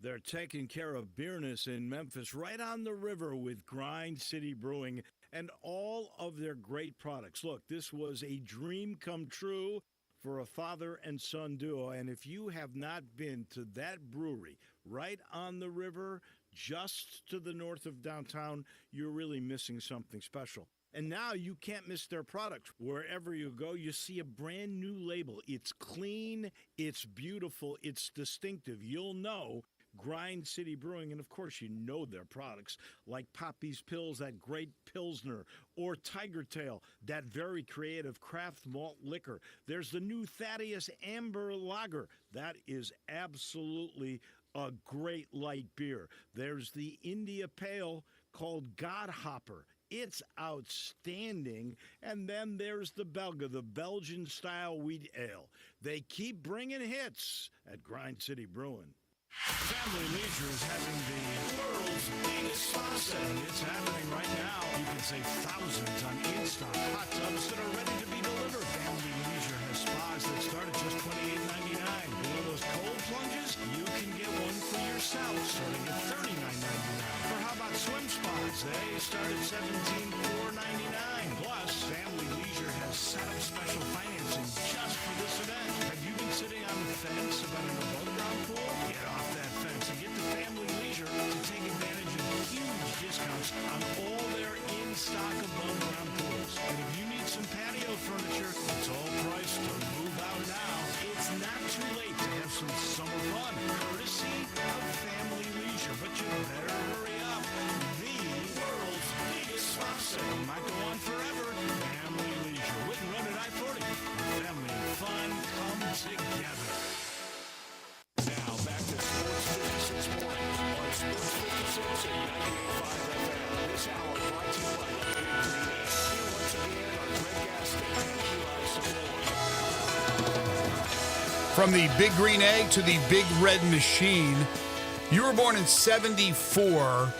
They're taking care of beerness in Memphis right on the river with Grind City Brewing and all of their great products. Look, this was a dream come true for a father and son duo. And if you have not been to that brewery right on the river, just to the north of downtown, you're really missing something special. And now you can't miss their products. Wherever you go, you see a brand new label. It's clean, it's beautiful, it's distinctive. You'll know Grind City Brewing, and of course you know their products like Poppy's Pills, that great Pilsner, or Tiger Tail, that very creative craft malt liquor. There's the new Thaddeus Amber Lager. That is absolutely a great light beer. There's the India Pale called God Hopper. It's outstanding. And then there's the Belga, the Belgian-style wheat ale. They keep bringing hits at Grind City Brewing. Family Leisure is having the world's biggest spa set. It's happening right now. You can save thousands on in-stock hot tubs that are ready to be delivered. Family Leisure has spas that start at just $28.99. You know those cold plunges? You can get one for yourself starting at $39.99. Or how about swim spas? They start at $17,499. Plus, Family Leisure has set up special financing just for this event. Have you been sitting on the fence about an above-ground pool? Get off that fence and get to Family Leisure to take advantage of huge discounts on all their in-stock above-ground pools. And if you need some patio furniture, it's all priced to move out now. It's not too late to have some summer fun, courtesy of Family Leisure. But you better hurry up. The world's biggest spa sale might go on forever. Family Leisure. Wouldn't run at I-40. Family and fun come together. Now back to Sports 56 Morning on Sports 56 and 98.5 FM. This hour brought to you by the Big Green Egg. Here once again are Greg Gaston and Eli Savoy. From the Big Green Egg to the Big Red Machine, you were born in 74.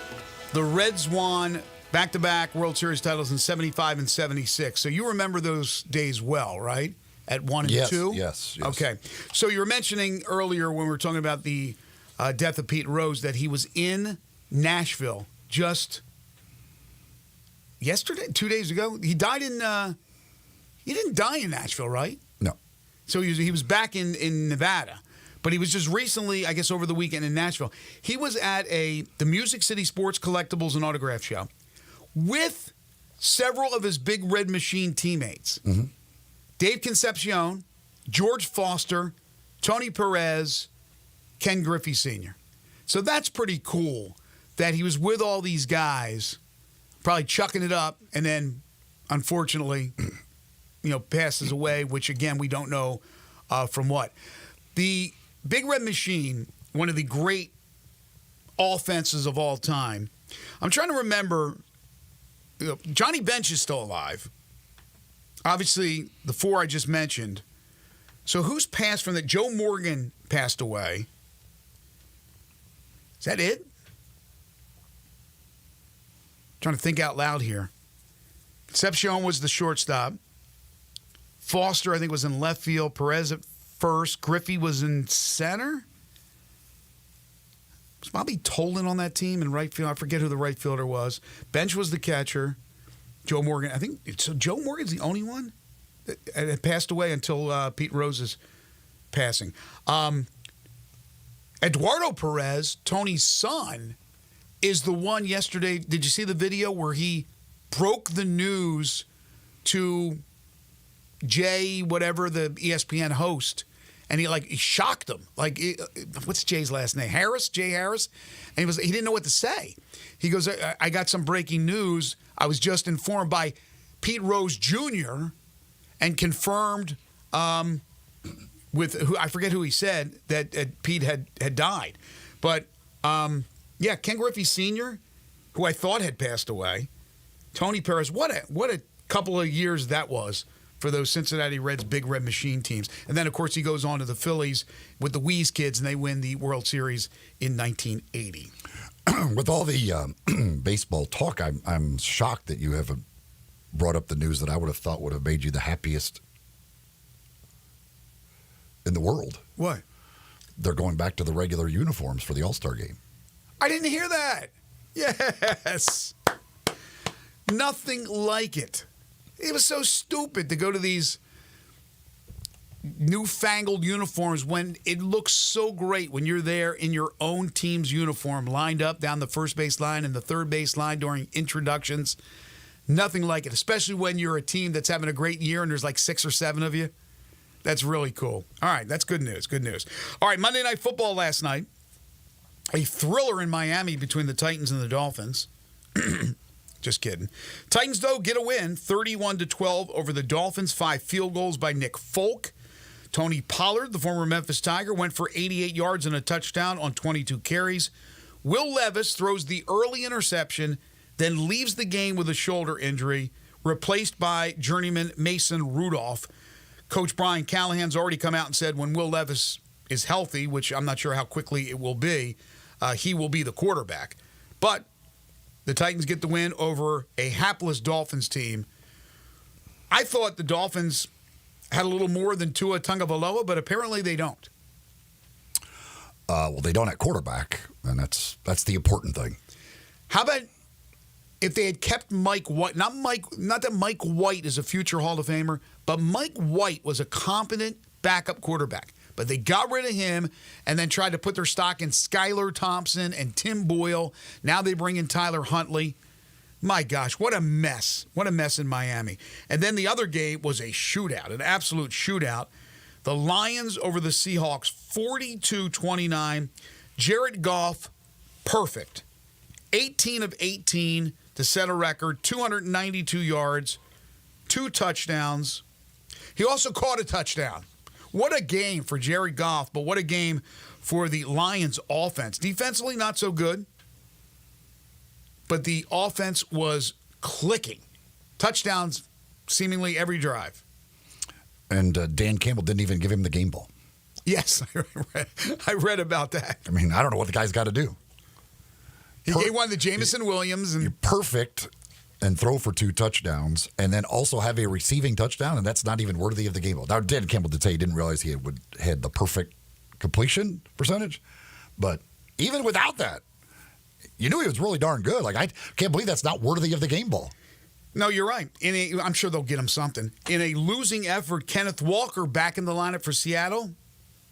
The Reds won back-to-back World Series titles in 75 and 76. So you remember those days well, right? At 1 and 2? Yes. Okay. So you were mentioning earlier when we were talking about the death of Pete Rose that he was in Nashville just yesterday, 2 days ago. He died in he didn't die in Nashville, right? No. So he was back in Nevada. But he was just recently, I guess over the weekend in Nashville. He was at the Music City Sports Collectibles and Autograph Show with several of his Big Red Machine teammates. Mm-hmm. Dave Concepcion, George Foster, Tony Perez, Ken Griffey Sr. So that's pretty cool that he was with all these guys, probably chucking it up, and then, unfortunately, passes away, which, again, we don't know from what. The Big Red Machine, one of the great offenses of all time. I'm trying to remember, Johnny Bench is still alive. Obviously, the four I just mentioned. So who's passed from that? Joe Morgan passed away. Is that it? Trying to think out loud here. Concepcion was the shortstop. Foster, I think, was in left field. Perez at first. Griffey was in center. Was Bobby Tolan on that team in right field? I forget who the right fielder was. Bench was the catcher. Joe Morgan, I think, so Joe Morgan's the only one that had passed away until Pete Rose's passing. Eduardo Perez, Tony's son, is the one yesterday. Did you see the video where he broke the news to Jay, whatever, the ESPN host, and he shocked him. What's Jay's last name? Harris? Jay Harris? And he didn't know what to say. He goes, I got some breaking news. I was just informed by Pete Rose Jr. and confirmed with who I forget who he said that Pete had died. But Yeah, Ken Griffey Sr., who I thought had passed away. Tony Perez, what a couple of years that was for those Cincinnati Reds Big Red Machine teams. And then, of course, he goes on to the Phillies with the Wheeze Kids, and they win the World Series in 1980. With all the baseball talk, I'm shocked that you haven't brought up the news that I would have thought would have made you the happiest in the world. What? They're going back to the regular uniforms for the All-Star game. I didn't hear that. Yes. Nothing like it. It was so stupid to go to these newfangled uniforms when it looks so great when you're there in your own team's uniform, lined up down the first base line and the third base line during introductions. Nothing like it, especially when you're a team that's having a great year and there's like 6 or 7 of you. That's really cool. All right, that's good news. Good news. All right, Monday Night Football last night. A thriller in Miami between the Titans and the Dolphins. Just kidding. Titans, though, get a win, 31-12 over the Dolphins. 5 field goals by Nick Folk. Tony Pollard, the former Memphis Tiger, went for 88 yards and a touchdown on 22 carries. Will Levis throws the early interception, then leaves the game with a shoulder injury, replaced by journeyman Mason Rudolph. Coach Brian Callahan's already come out and said when Will Levis is healthy, which I'm not sure how quickly it will be, he will be the quarterback. But the Titans get the win over a hapless Dolphins team. I thought the Dolphins had a little more than Tua Tagovailoa, but apparently they don't. Well, they don't at quarterback, and that's the important thing. How about if they had kept Mike White? Not that Mike White is a future Hall of Famer, but Mike White was a competent backup quarterback. But they got rid of him and then tried to put their stock in Skylar Thompson and Tim Boyle. Now they bring in Tyler Huntley. My gosh, what a mess. What a mess in Miami. And then the other game was a shootout, an absolute shootout. The Lions over the Seahawks, 42-29. Jared Goff, perfect. 18 of 18 to set a record, 292 yards, 2 touchdowns. He also caught a touchdown. What a game for Jared Goff, but what a game for the Lions offense. Defensively, not so good, but the offense was clicking. Touchdowns seemingly every drive. And Dan Campbell didn't even give him the game ball. Yes, I read about that. I mean, I don't know what the guy's got to do. He gave one to Jamison Williams. And you're perfect and throw for 2 touchdowns, and then also have a receiving touchdown, and that's not even worthy of the game ball. Now, Dan Campbell did say he didn't realize he had the perfect completion percentage, but even without that, you knew he was really darn good. Like, I can't believe that's not worthy of the game ball. No, you're right. I'm sure they'll get him something. In a losing effort, Kenneth Walker back in the lineup for Seattle,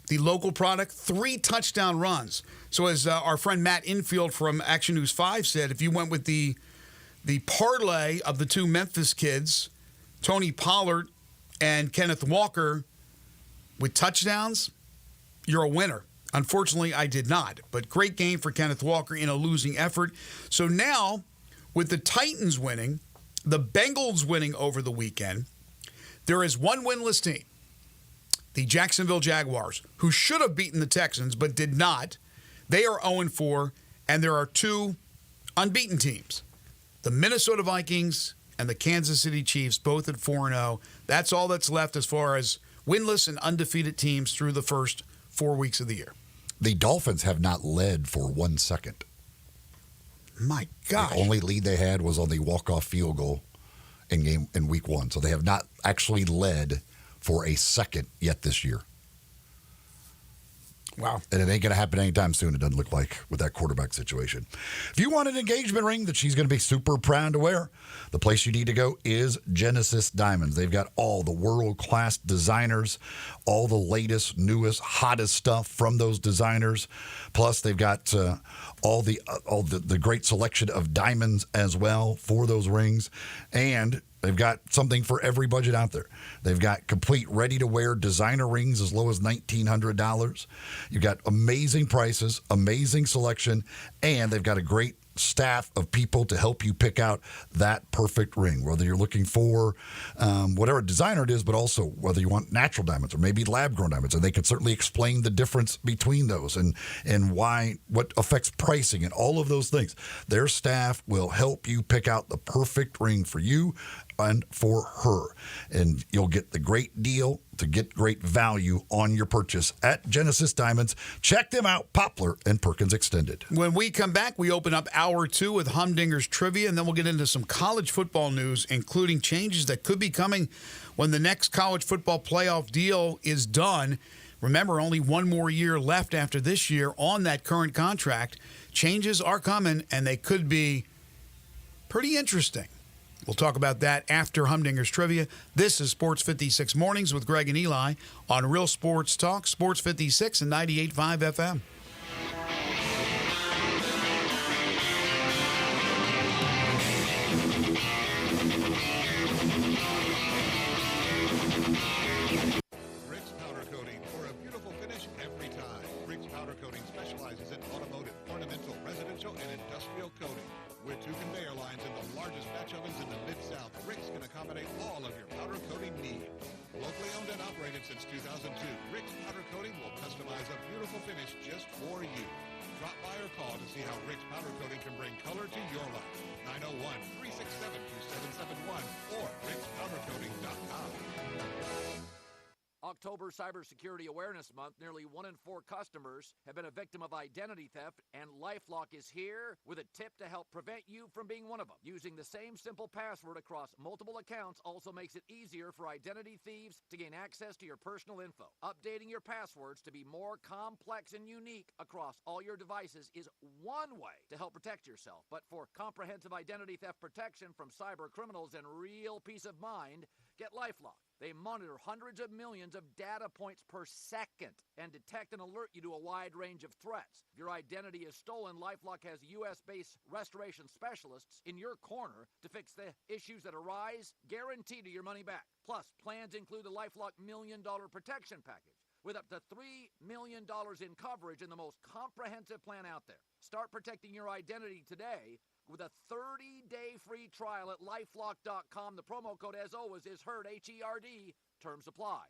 the local product, 3 touchdown runs. So as our friend Matt Infield from Action News 5 said, if you went with the parlay of the 2 Memphis kids, Tony Pollard and Kenneth Walker, with touchdowns, you're a winner. Unfortunately, I did not. But great game for Kenneth Walker in a losing effort. So now, with the Titans winning, the Bengals winning over the weekend, there is one winless team, the Jacksonville Jaguars, who should have beaten the Texans but did not. They are 0-4, and there are 2 unbeaten teams. The Minnesota Vikings and the Kansas City Chiefs, both at 4-0. That's all that's left as far as winless and undefeated teams through the first 4 weeks of the year. The Dolphins have not led for 1 second. My gosh. The only lead they had was on the walk-off field goal in week 1. So they have not actually led for a second yet this year. Wow. And it ain't going to happen anytime soon, it doesn't look like, with that quarterback situation. If you want an engagement ring that she's going to be super proud to wear, the place you need to go is Genesis Diamonds. They've got all the world-class designers, all the latest, newest, hottest stuff from those designers. Plus, they've got all the great selection of diamonds as well for those rings. And they've got something for every budget out there. They've got complete ready-to-wear designer rings as low as $1,900. You've got amazing prices, amazing selection, and they've got a great staff of people to help you pick out that perfect ring, whether you're looking for whatever designer it is, but also whether you want natural diamonds or maybe lab-grown diamonds. And they can certainly explain the difference between those and why, what affects pricing and all of those things. Their staff will help you pick out the perfect ring for you and for her. And you'll get the great deal to get great value on your purchase at Genesis Diamonds. Check them out, Poplar and Perkins Extended. When we come back, we open up hour 2 with Humdinger's Trivia, and then we'll get into some college football news, including changes that could be coming when the next college football playoff deal is done. Remember, only one more year left after this year on that current contract. Changes are coming, and they could be pretty interesting. We'll talk about that after Humdinger's Trivia. This is Sports 56 Mornings with Greg and Eli on Real Sports Talk, Sports 56 and 98.5 FM. Rick's Powder Coating for a beautiful finish every time. Rick's Powder Coating specializes in automotive, ornamental, residential, and industrial coating. With 2 conveyor lines and the largest batch ovens in the Mid-South, Rick's can accommodate all of your powder coating needs. Locally owned and operated since 2002, Rick's Powder Coating will customize a beautiful finish just for you. Drop by or call to see how Rick's Powder Coating can bring color to your life. 901-367-2771 or rickspowdercoating.com. October Cybersecurity Awareness Month, nearly 1 in 4 customers have been a victim of identity theft, and LifeLock is here with a tip to help prevent you from being one of them. Using the same simple password across multiple accounts also makes it easier for identity thieves to gain access to your personal info. Updating your passwords to be more complex and unique across all your devices is one way to help protect yourself. But for comprehensive identity theft protection from cyber criminals and real peace of mind, get LifeLock. They monitor hundreds of millions of data points per second and detect and alert you to a wide range of threats. If your identity is stolen, LifeLock has U.S.-based restoration specialists in your corner to fix the issues that arise, guaranteed your money back. Plus, plans include the LifeLock $1 Million Protection Package with up to $3 million in coverage and the most comprehensive plan out there. Start protecting your identity today with a 30-day free trial at LifeLock.com. The promo code, as always, is HERD, H-E-R-D. Terms apply.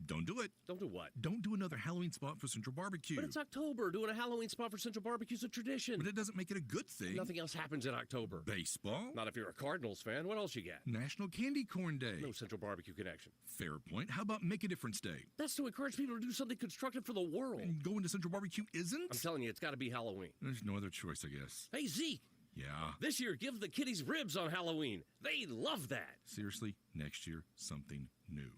Don't do it. Don't do what? Don't do another Halloween spot for Central Barbecue. But it's October. Doing a Halloween spot for Central Barbecue is a tradition. But it doesn't make it a good thing. Nothing else happens in October. Baseball? Not if you're a Cardinals fan. What else you got? National Candy Corn Day. No Central Barbecue connection. Fair point. How about Make a Difference Day? That's to encourage people to do something constructive for the world. And going to Central Barbecue isn't? I'm telling you, it's got to be Halloween. There's no other choice, I guess. Hey, Zeke. Yeah? This year, give the kiddies ribs on Halloween. They love that. Seriously, next year, something new.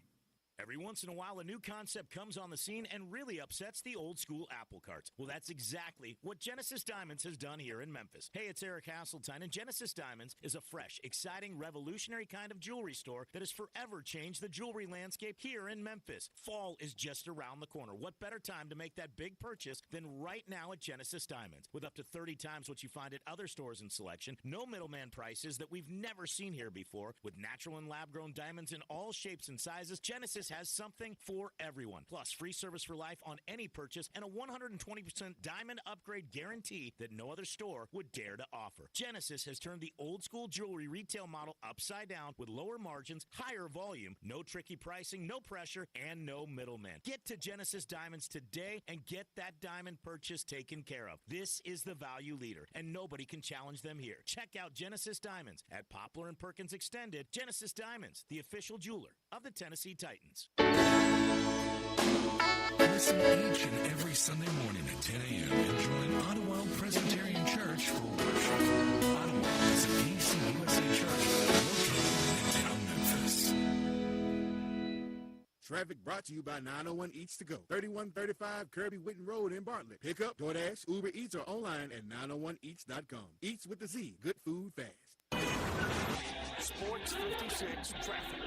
Every once in a while, a new concept comes on the scene and really upsets the old school apple carts. Well, that's exactly what Genesis Diamonds has done here in Memphis. Hey, it's Eric Hasseltine, and Genesis Diamonds is a fresh, exciting, revolutionary kind of jewelry store that has forever changed the jewelry landscape here in Memphis. Fall is just around the corner. What better time to make that big purchase than right now at Genesis Diamonds? With up to 30 times what you find at other stores in selection, no middleman prices that we've never seen here before, with natural and lab-grown diamonds in all shapes and sizes, Genesis has something for everyone. Plus, free service for life on any purchase and a 120% diamond upgrade guarantee that no other store would dare to offer. Genesis has turned the old school jewelry retail model upside down with lower margins, higher volume, no tricky pricing, no pressure, and no middleman. Get to Genesis Diamonds today and get that diamond purchase taken care of. This is the value leader, and nobody can challenge them here. Check out Genesis Diamonds at Poplar and Perkins Extended. Genesis Diamonds, the official jeweler of the Tennessee Titans. Listen each and every Sunday morning at 10 a.m. and join Ottawa Presbyterian Church for worship. Ottawa is a PCUSA church located in town Memphis. Traffic brought to you by 901 Eats to Go, 3135 Kirby Whitten Road in Bartlett. Pick up, DoorDash, Uber Eats, or online at 901eats.com. Eats with the Z. Good food fast. Sports 56 traffic.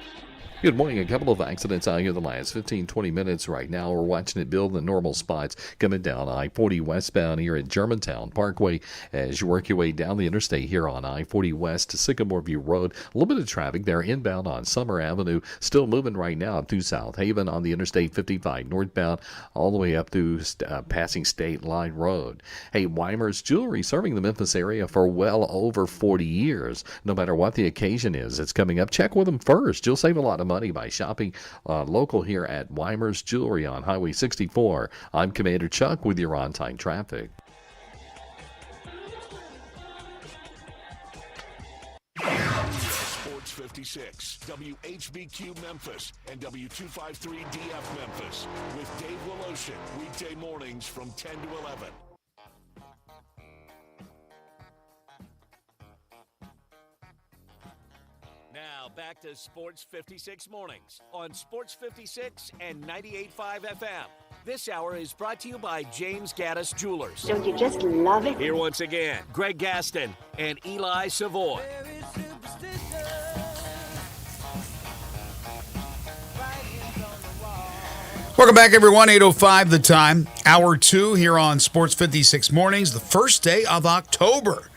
Good morning. A couple of accidents out here the last 15, 20 minutes right now. We're watching it build the normal spots coming down I-40 westbound here at Germantown Parkway as you work your way down the interstate here on I-40 west to Sycamore View Road. A little bit of traffic there inbound on Summer Avenue. Still moving right now to South Haven on the Interstate 55 northbound all the way up to passing State Line Road. Hey, Weimer's Jewelry serving the Memphis area for well over 40 years. No matter what the occasion is, it's coming up. Check with them first. You'll save a lot of money by shopping local here at Weimer's Jewelry on Highway 64. I'm Commander Chuck with your on-time traffic. Sports 56, WHBQ Memphis, and W253DF Memphis with Dave Woloshin, weekday mornings from 10 to 11. Now back to Sports 56 mornings on Sports 56 and 98.5 FM. This hour is brought to you by James Gaddis Jewelers. Don't you just love it? Here once again, Greg Gaston and Eli Savoy. Welcome back, everyone. 8:05 the time. Hour 2 here on Sports 56 Mornings, the first day of October.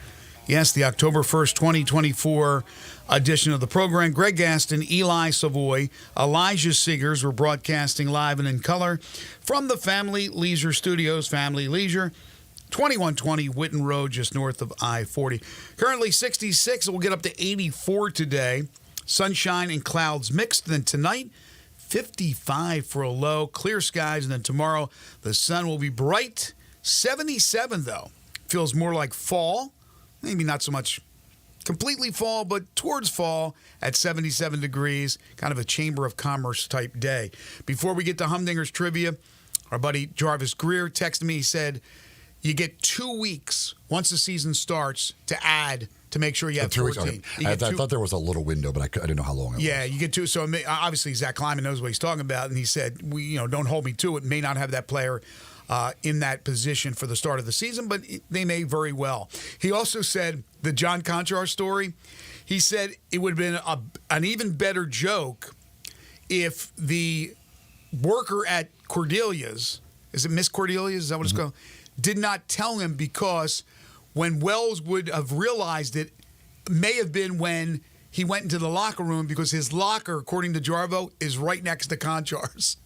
Yes, the October 1st, 2024 edition of the program. Greg Gaston, Eli Savoy, Elijah Seegers. We're broadcasting live and in color from the Family Leisure Studios. Family Leisure, 2120 Whitten Road, just north of I-40. Currently 66. We'll get up to 84 today. Sunshine and clouds mixed. Then tonight, 55 for a low. Clear skies. And then tomorrow, the sun will be bright. 77, though. Feels more like fall. Maybe not so much completely fall, but towards fall at 77 degrees. Kind of a Chamber of Commerce type day. Before we get to Humdinger's trivia, our buddy Jarvis Greer texted me. He said, you get 2 weeks once the season starts to add to make sure you have 14. I thought there was a little window, but I didn't know how long it was. Yeah, you get 2. So obviously Zach Kleiman knows what he's talking about, and he said, don't hold me to it. May not have that player in that position for the start of the season, but they may very well. He also said the John Conchar story, he said it would have been an even better joke if the worker at Cordelia's, is it Miss Cordelia's, is that what it's called, did not tell him, because when Wells would have realized it may have been when he went into the locker room, because his locker, according to Jarvo, is right next to Conchar's.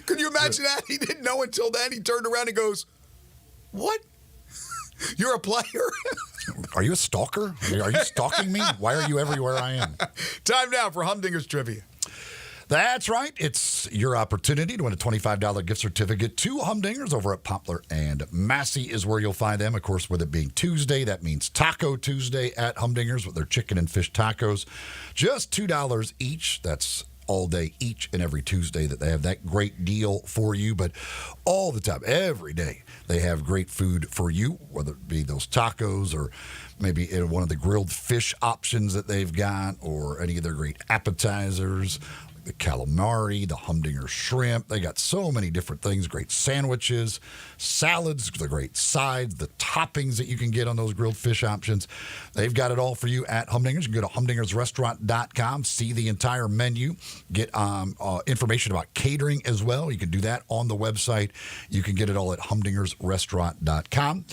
Could you imagine that? He didn't know until then. He turned around and goes, what? You're a player? Are you a stalker? Are you stalking me? Why are you everywhere I am? Time now for Humdinger's Trivia. That's right. It's your opportunity to win a $25 gift certificate to Humdingers over at Poplar and Massey is where you'll find them. Of course, with it being Tuesday, that means Taco Tuesday at Humdingers with their chicken and fish tacos. Just $2 each. That's all day, each and every Tuesday that they have that great deal for you. But all the time, every day, they have great food for you, whether it be those tacos or maybe one of the grilled fish options that they've got, or any of their great appetizers, the calamari, the Humdinger shrimp. They got so many different things, great sandwiches, salads, the great sides, the toppings that you can get on those grilled fish options. They've got it all for you at Humdingers. You can go to humdingersrestaurant.com, see the entire menu, get information about catering as well. You can do that on the website. You can get it all at humdingersrestaurant.com.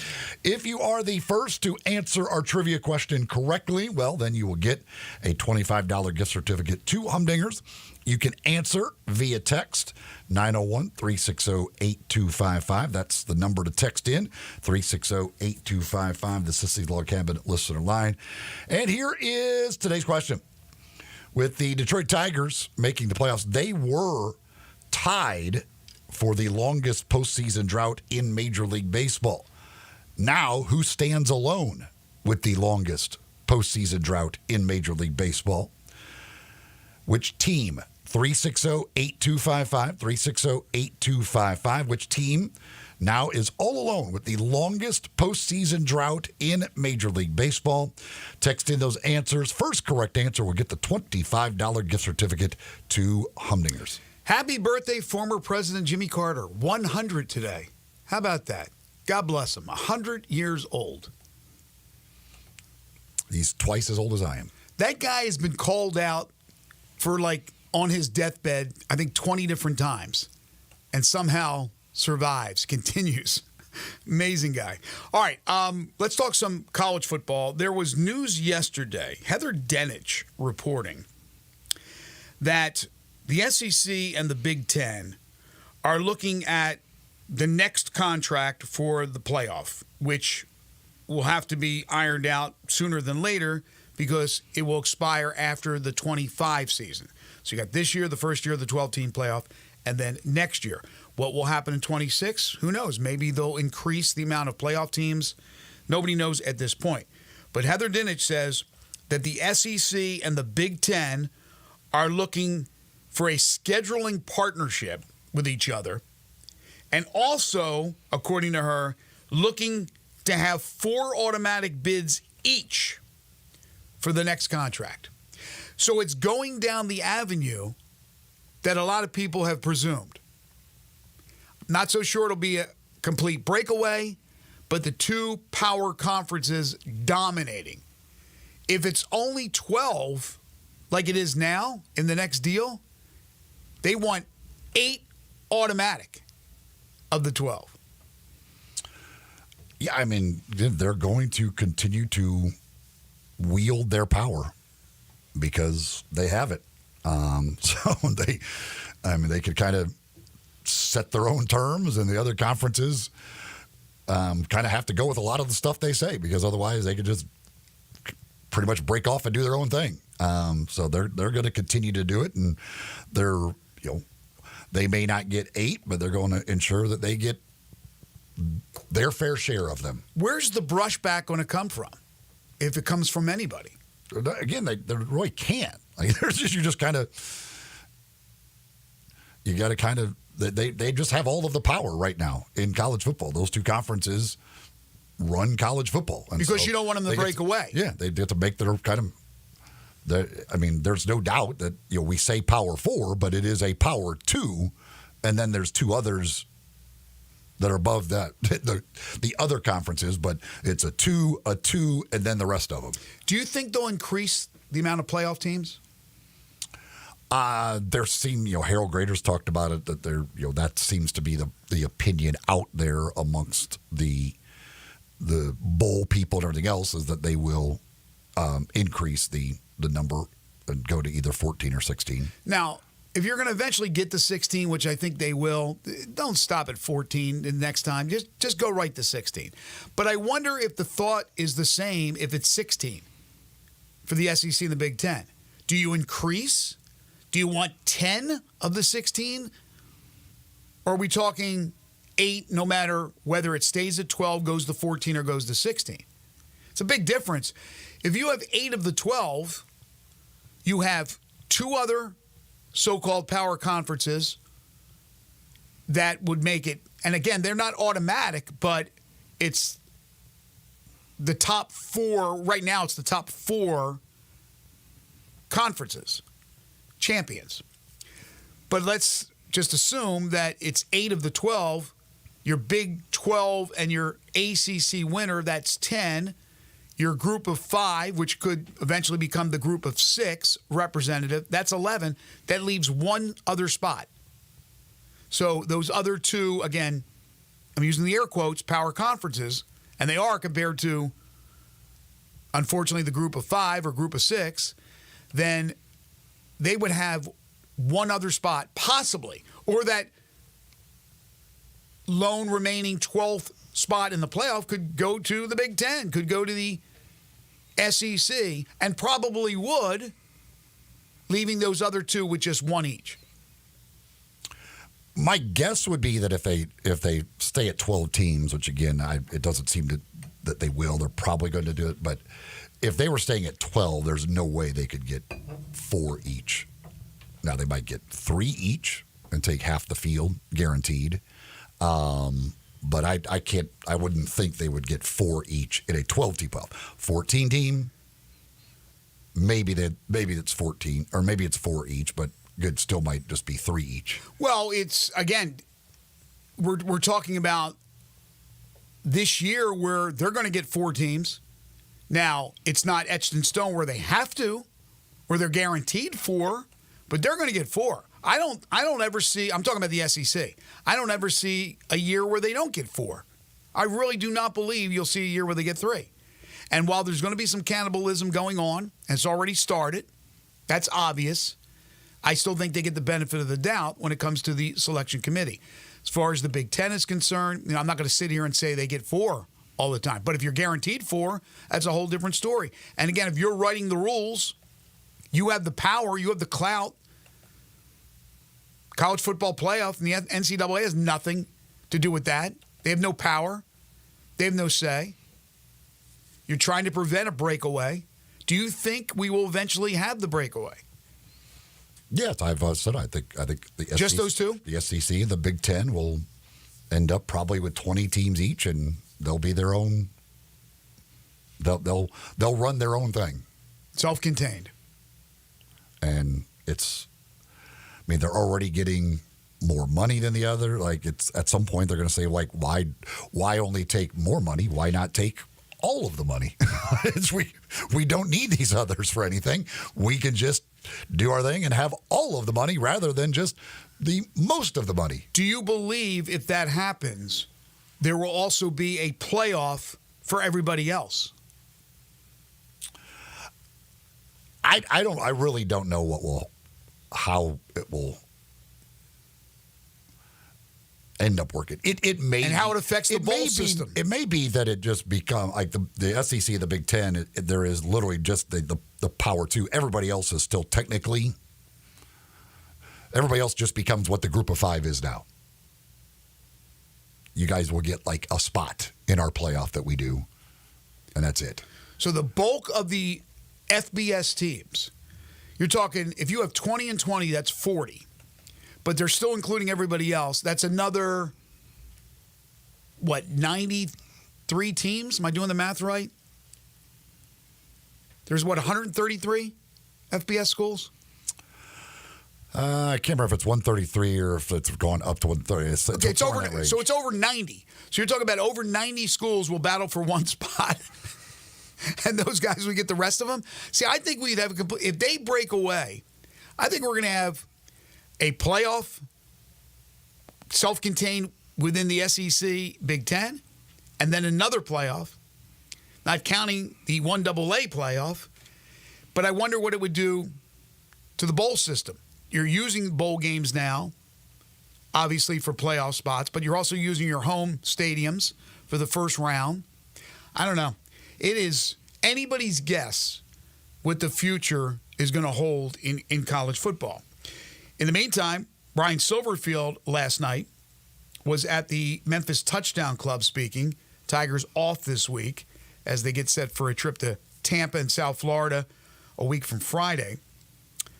If you are the first to answer our trivia question correctly, well, then you will get a $25 gift certificate to Humdingers. You can answer via text, 901-360-8255. That's the number to text in, 360-8255, the Sissy's Log Cabin listener line. And here is today's question. With the Detroit Tigers making the playoffs, they were tied for the longest postseason drought in Major League Baseball. Now, who stands alone with the longest postseason drought in Major League Baseball? Which team? 360-8255, 360-8255. Which team now is all alone with the longest postseason drought in Major League Baseball? Text in those answers. First correct answer will get the $25 gift certificate to Humdingers. Happy birthday, former President Jimmy Carter. 100 today. How about that? God bless him. 100 years old. He's twice as old as I am. That guy has been called out for like on his deathbed, I think 20 different times, and somehow survives, continues. Amazing guy. All right, let's talk some college football. There was news yesterday, Heather Dinich reporting that the SEC and the Big Ten are looking at the next contract for the playoff, which will have to be ironed out sooner than later because it will expire after the 25 season. So you got this year, the first year of the 12-team playoff, and then next year. What will happen in 26? Who knows? Maybe they'll increase the amount of playoff teams. Nobody knows at this point. But Heather Dinich says that the SEC and the Big Ten are looking for a scheduling partnership with each other, and also, according to her, looking to have 4 automatic bids each for the next contract. So it's going down the avenue that a lot of people have presumed. Not so sure it'll be a complete breakaway, but the 2 power conferences dominating. If it's only 12, like it is now in the next deal, they want 8 automatic of the 12. Yeah, I mean, they're going to continue to wield their power because they have it. So they could kind of set their own terms, and the other conferences kind of have to go with a lot of the stuff they say because otherwise they could just pretty much break off and do their own thing. So they're going to continue to do it, and they may not get 8, but they're going to ensure that they get their fair share of them. Where's the brushback going to come from if it comes from anybody? Again, they really can't. Like, you got to kind of, they just have all of the power right now in college football. Those 2 conferences run college football. And because so you don't want them to break away. Yeah, they get to make their kind of, there's no doubt that we say power 4, but it is a power 2, and then there's 2 others that are above that, the other conferences, but it's a 2, and then the rest of them. Do you think they'll increase the amount of playoff teams? Harold Grader's talked about it, that that seems to be the opinion out there amongst the bowl people and everything else, is that they will increase the number and go to either 14 or 16. Now, if you're going to eventually get to 16, which I think they will, don't stop at 14 the next time. Just go right to 16. But I wonder if the thought is the same if it's 16 for the SEC and the Big Ten. Do you increase? Do you want 10 of the 16? Or are we talking 8 no matter whether it stays at 12, goes to 14, or goes to 16? It's a big difference. If you have 8 of the 12, you have 2 other so-called power conferences that would make it, and again, they're not automatic, but it's the top 4, right now it's the top 4 conferences, champions. But let's just assume that it's 8 of the 12, your Big 12 and your ACC winner, that's 10, your group of 5, which could eventually become the group of 6 representative, that's 11. That leaves 1 other spot. So those other 2, again, I'm using the air quotes, power conferences, and they are compared to, unfortunately, the group of 5 or group of 6, then they would have 1 other spot, possibly, or that lone remaining 12th spot in the playoff could go to the Big Ten, could go to the SEC, and probably would, leaving those other 2 with just 1 each. My guess would be that if they stay at 12 teams, which again, it doesn't seem that they will, they're probably going to do it, but if they were staying at 12, there's no way they could get 4 each. Now, they might get 3 each and take half the field, guaranteed. But I wouldn't think they would get 4 each in a 12-team playoff. 14 team, maybe it's 14, or maybe it's 4 each, but it still might just be 3 each. Well, it's, again, we're talking about this year where they're going to get 4 teams. Now, it's not etched in stone where they have to, where they're guaranteed 4, but they're going to get 4. I don't ever see. I'm talking about the SEC. I don't ever see a year where they don't get 4. I really do not believe you'll see a year where they get 3. And while there's going to be some cannibalism going on, and it's already started, that's obvious. I still think they get the benefit of the doubt when it comes to the selection committee. As far as the Big Ten is concerned, I'm not going to sit here and say they get 4 all the time. But if you're guaranteed 4, that's a whole different story. And again, if you're writing the rules, you have the power, you have the clout. College football playoff and the NCAA has nothing to do with that. They have no power. They have no say. You're trying to prevent a breakaway. Do you think we will eventually have the breakaway? Yes, I've said I think the just SEC, those two? The SEC and the Big Ten will end up probably with 20 teams each, and they'll be their own. They'll run their own thing, self-contained. And they're already getting more money than the other. Like, it's at some point they're going to say, like, why only take more money? Why not take all of the money? we don't need these others for anything. We can just do our thing and have all of the money rather than just the most of the money. Do you believe if that happens, there will also be a playoff for everybody else? I really don't know how it will end up working. It may and how it affects the bowl system. It may be that it just become like the SEC, the Big Ten. There is literally just the power to. Everybody else is still technically. Everybody else just becomes what the Group of 5 is now. You guys will get like a spot in our playoff that we do, and that's it. So the bulk of the FBS teams, you're talking, if you have 20 and 20, that's 40. But they're still including everybody else. That's another, 93 teams? Am I doing the math right? There's, 133 FBS schools? I can't remember if it's 133 or if it's gone up to 130. It's over. So it's over 90. So you're talking about over 90 schools will battle for one spot. And those guys will get the rest of them. See, I think we'd have a complete. If they break away, I think we're going to have a playoff, self-contained within the SEC Big Ten, and then another playoff, not counting the 1AA playoff. But I wonder what it would do to the bowl system. You're using bowl games now, obviously for playoff spots, but you're also using your home stadiums for the first round. I don't know. It is anybody's guess what the future is going to hold in college football. In the meantime, Brian Silverfield last night was at the Memphis Touchdown Club speaking. Tigers off this week as they get set for a trip to Tampa and South Florida a week from Friday.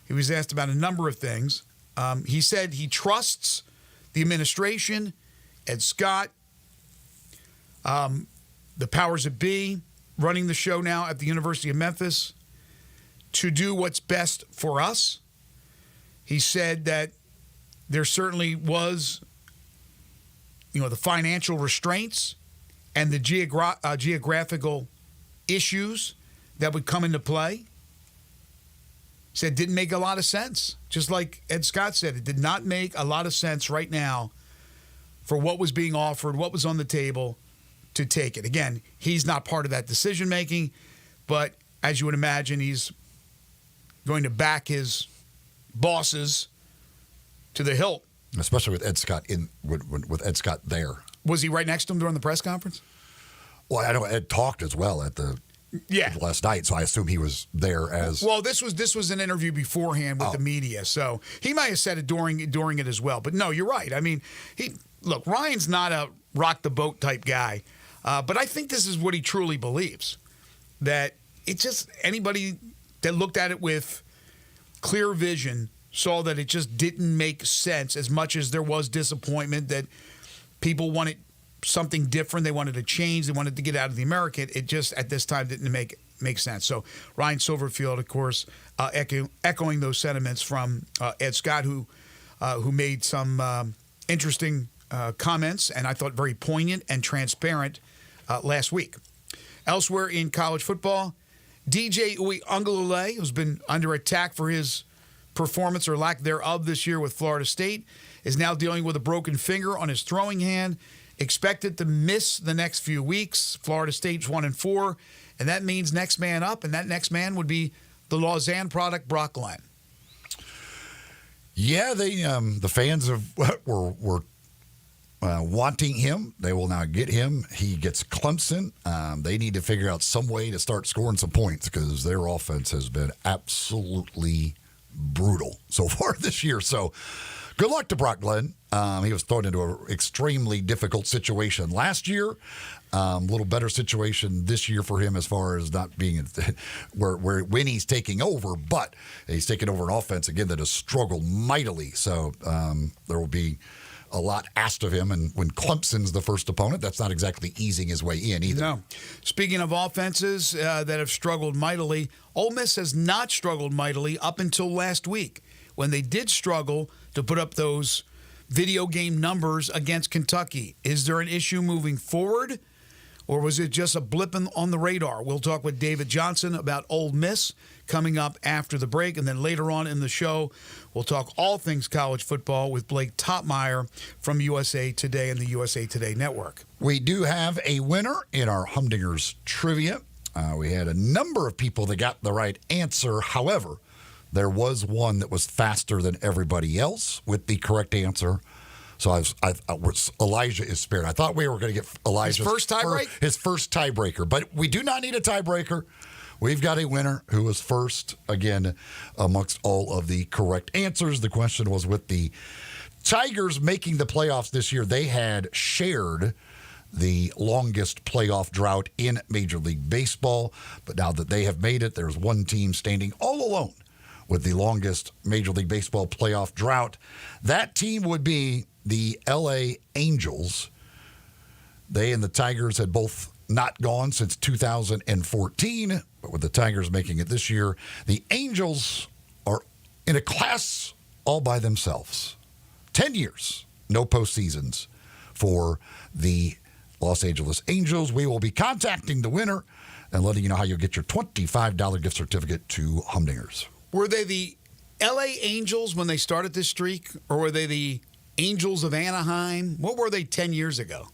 He was asked about a number of things. He said he trusts the administration, Ed Scott, the powers that be, running the show now at the University of Memphis, to do what's best for us. He said that there certainly was, the financial restraints and the geographical issues that would come into play. Said didn't make a lot of sense. Just like Ed Scott said, it did not make a lot of sense right now for what was being offered, what was on the table to take it. Again, he's not part of that decision-making, but as you would imagine, he's going to back his bosses to the hilt. Especially with Ed Scott with Ed Scott there. Was he right next to him during the press conference? Well, I know Ed talked as well at the last night, so I assume he was there as. Well, this was an interview beforehand with the media, so he might have said it during it as well. But no, you're right. I mean, Ryan's not a rock the boat type guy, but I think this is what he truly believes. That it's just anybody that looked at it with clear vision saw that it just didn't make sense, as much as there was disappointment that people wanted something different. They wanted to change. They wanted to get out of the American. It just, at this time, didn't make sense. So Ryan Silverfield, of course, echoing those sentiments from Ed Scott, who made some interesting comments, and I thought very poignant and transparent last week. Elsewhere in college football, DJ Uiagalelei, who's been under attack for his performance or lack thereof this year with Florida State, is now dealing with a broken finger on his throwing hand. Expected to miss the next few weeks. Florida State's 1-4, and that means next man up, and that next man would be the Lausanne product, Brock Glenn. Yeah, the fans were wanting him. They will now get him. He gets Clemson. They need to figure out some way to start scoring some points because their offense has been absolutely brutal so far this year. So good luck to Brock Glenn. He was thrown into an extremely difficult situation last year. A little better situation this year for him as far as not being when he's taking over, but he's taking over an offense again that has struggled mightily. So there will be a lot asked of him, and when Clemson's the first opponent, that's not exactly easing his way in either. No. Speaking of offenses that have struggled mightily, Ole Miss has not struggled mightily up until last week when they did struggle to put up those video game numbers against Kentucky. Is there an issue moving forward, or was it just a blip on the radar? We'll talk with David Johnson about Ole Miss coming up after the break, and then later on in the show, we'll talk all things college football with Blake Topmeyer from USA Today and the USA Today Network. We do have a winner in our Humdingers trivia. We had a number of people that got the right answer. However, there was one that was faster than everybody else with the correct answer. So Elijah is spared. I thought we were going to get Elijah's his first tiebreaker, but we do not need a tiebreaker. We've got a winner who was first, again, amongst all of the correct answers. The question was with the Tigers making the playoffs this year, they had shared the longest playoff drought in Major League Baseball. But now that they have made it, there's one team standing all alone with the longest Major League Baseball playoff drought. That team would be the L.A. Angels. They and the Tigers had both not gone since 2014, but with the Tigers making it this year, the Angels are in a class all by themselves. 10 years, no postseasons for the Los Angeles Angels. We will be contacting the winner and letting you know how you'll get your $25 gift certificate to Humdingers. Were they the L.A. Angels when they started this streak, or were they the Angels of Anaheim? What were they 10 years ago?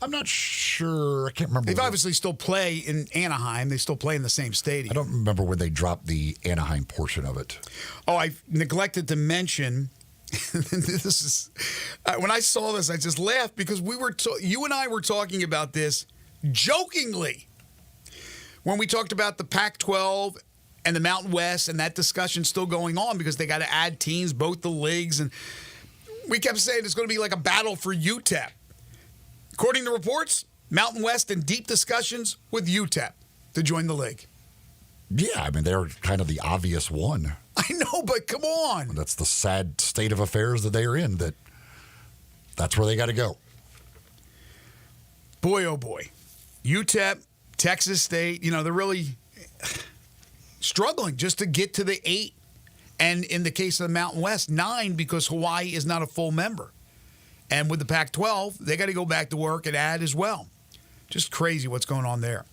I'm not sure. I can't remember. They obviously still play in Anaheim. They still play in the same stadium. I don't remember when they dropped the Anaheim portion of it. Oh, I neglected to mention, this is when I saw this, I just laughed because you and I were talking about this jokingly when we talked about the Pac-12 and the Mountain West, and that discussion's still going on because they got to add teams, both the leagues, and we kept saying it's going to be like a battle for UTEP. According to reports, Mountain West in deep discussions with UTEP to join the league. Yeah, I mean, they're kind of the obvious one. I know, but come on. That's the sad state of affairs that they are in, that's where they got to go. Boy, oh boy. UTEP, Texas State, they're really struggling just to get to the 8. And in the case of the Mountain West, 9 because Hawaii is not a full member. And with the Pac-12, they got to go back to work and add as well. Just crazy what's going on there.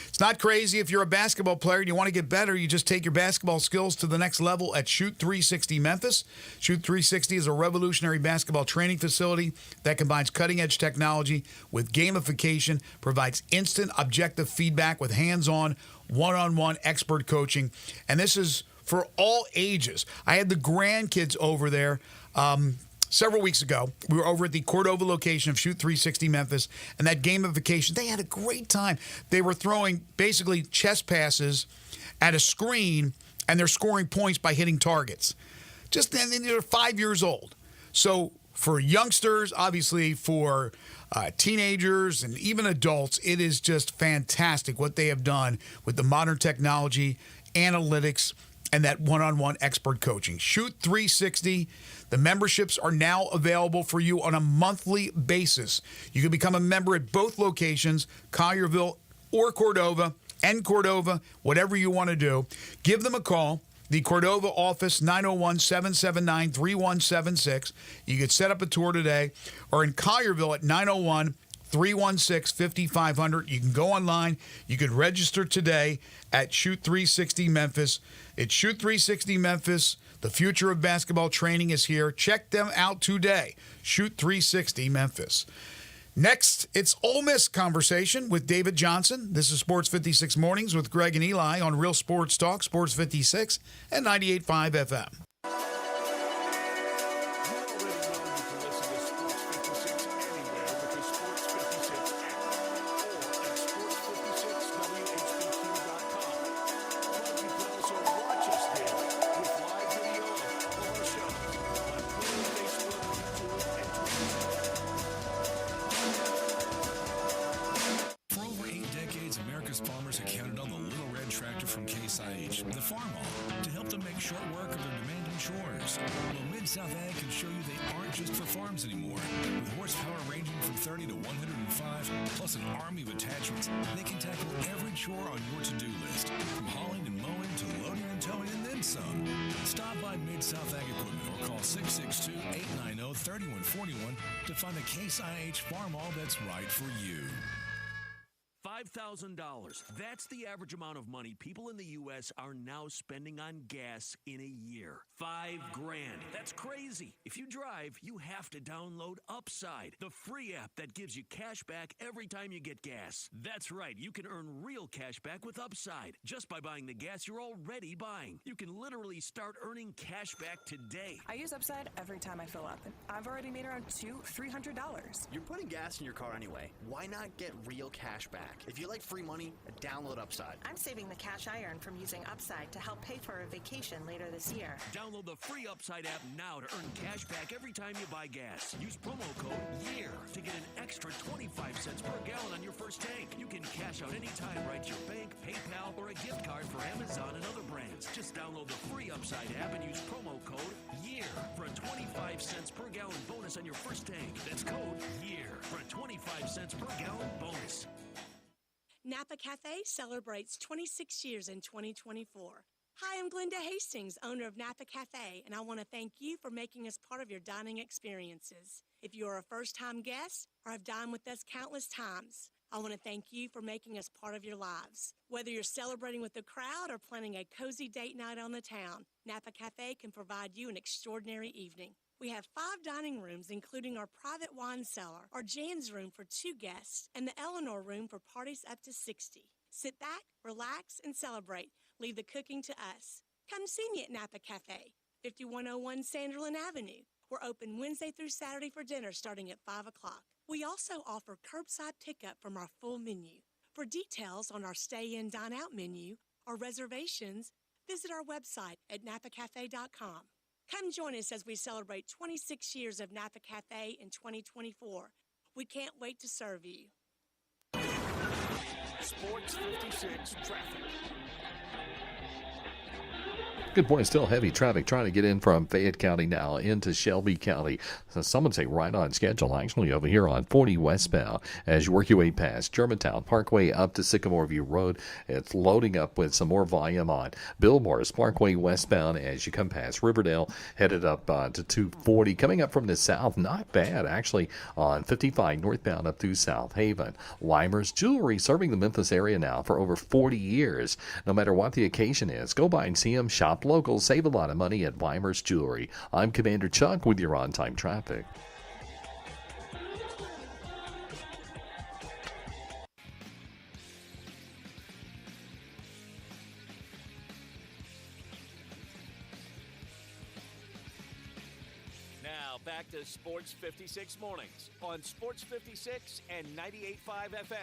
It's not crazy if you're a basketball player and you want to get better. You just take your basketball skills to the next level at Shoot 360 Memphis. Shoot 360 is a revolutionary basketball training facility that combines cutting-edge technology with gamification, provides instant objective feedback with hands-on, one-on-one expert coaching. And this is for all ages. I had the grandkids over there several weeks ago. We were over at the Cordova location of Shoot 360 Memphis, and that gamification, they had a great time. They were throwing basically chess passes at a screen, and they're scoring points by hitting targets. And they're 5 years old. So for youngsters, obviously for teenagers and even adults, it is just fantastic what they have done with the modern technology, analytics, and that one-on-one expert coaching. Shoot 360. The memberships are now available for you on a monthly basis. You can become a member at both locations, Collierville or Cordova, and Cordova, whatever you want to do. Give them a call. The Cordova office, 901-779-3176. You can set up a tour today, or in Collierville at 316-5500. You can go online. You can register today at Shoot 360 Memphis. It's Shoot 360 Memphis. The future of basketball training is here. Check them out today. Shoot 360 Memphis. Next, it's Ole Miss Conversation with David Johnson. This is Sports 56 Mornings with Greg and Eli on Real Sports Talk, Sports 56 and 98.5 FM. To find a Case IH Farm All that's right for you. $5,000. That's the average amount of money people in the U.S. are now spending on gas in a year. $5,000. That's crazy. If you drive, you have to download Upside, the free app that gives you cash back every time you get gas. That's right. You can earn real cash back with Upside just by buying the gas you're already buying. You can literally start earning cash back today. I use Upside every time I fill up, and I've already made around $300. You're putting gas in your car anyway. Why not get real cash back? If you like free money, download Upside. I'm saving the cash I earn from using Upside to help pay for a vacation later this year. Download the free Upside app now to earn cash back every time you buy gas. Use promo code YEAR to get an extra 25 cents per gallon on your first tank. You can cash out anytime right to your bank, PayPal, or a gift card for Amazon and other brands. Just download the free Upside app and use promo code YEAR for a 25 cents per gallon bonus on your first tank. That's code YEAR for a 25 cents per gallon bonus. Napa Cafe celebrates 26 years in 2024. Hi, I'm Glenda Hastings, owner of Napa Cafe, and I want to thank you for making us part of your dining experiences. If you are a first-time guest or have dined with us countless times, I want to thank you for making us part of your lives. Whether you're celebrating with the crowd or planning a cozy date night on the town, Napa Cafe can provide you an extraordinary evening. We have 5 dining rooms, including our private wine cellar, our Jan's room for 2 guests, and the Eleanor room for parties up to 60. Sit back, relax, and celebrate. Leave the cooking to us. Come see me at Napa Cafe, 5101 Sanderlin Avenue. We're open Wednesday through Saturday for dinner starting at 5 o'clock. We also offer curbside pickup from our full menu. For details on our stay-in, dine-out menu or reservations, visit our website at napacafe.com. Come join us as we celebrate 26 years of Napa Cafe in 2024. We can't wait to serve you. Sports 56 traffic. Good morning. Still heavy traffic trying to get in from Fayette County now into Shelby County. So some would say right on schedule, actually, over here on 40 westbound. As you work your way past Germantown Parkway up to Sycamore View Road, it's loading up with some more volume on Billmore's Parkway westbound as you come past Riverdale, headed up to 240. Coming up from the south, not bad, actually, on 55 northbound up through South Haven. Weimer's Jewelry, serving the Memphis area now for over 40 years. No matter what the occasion is, go by and see them, shop local, save a lot of money at Weimer's Jewelry. I'm Commander Chuck with your on-time traffic. Now back to Sports 56 Mornings on Sports 56 and 98.5 FM.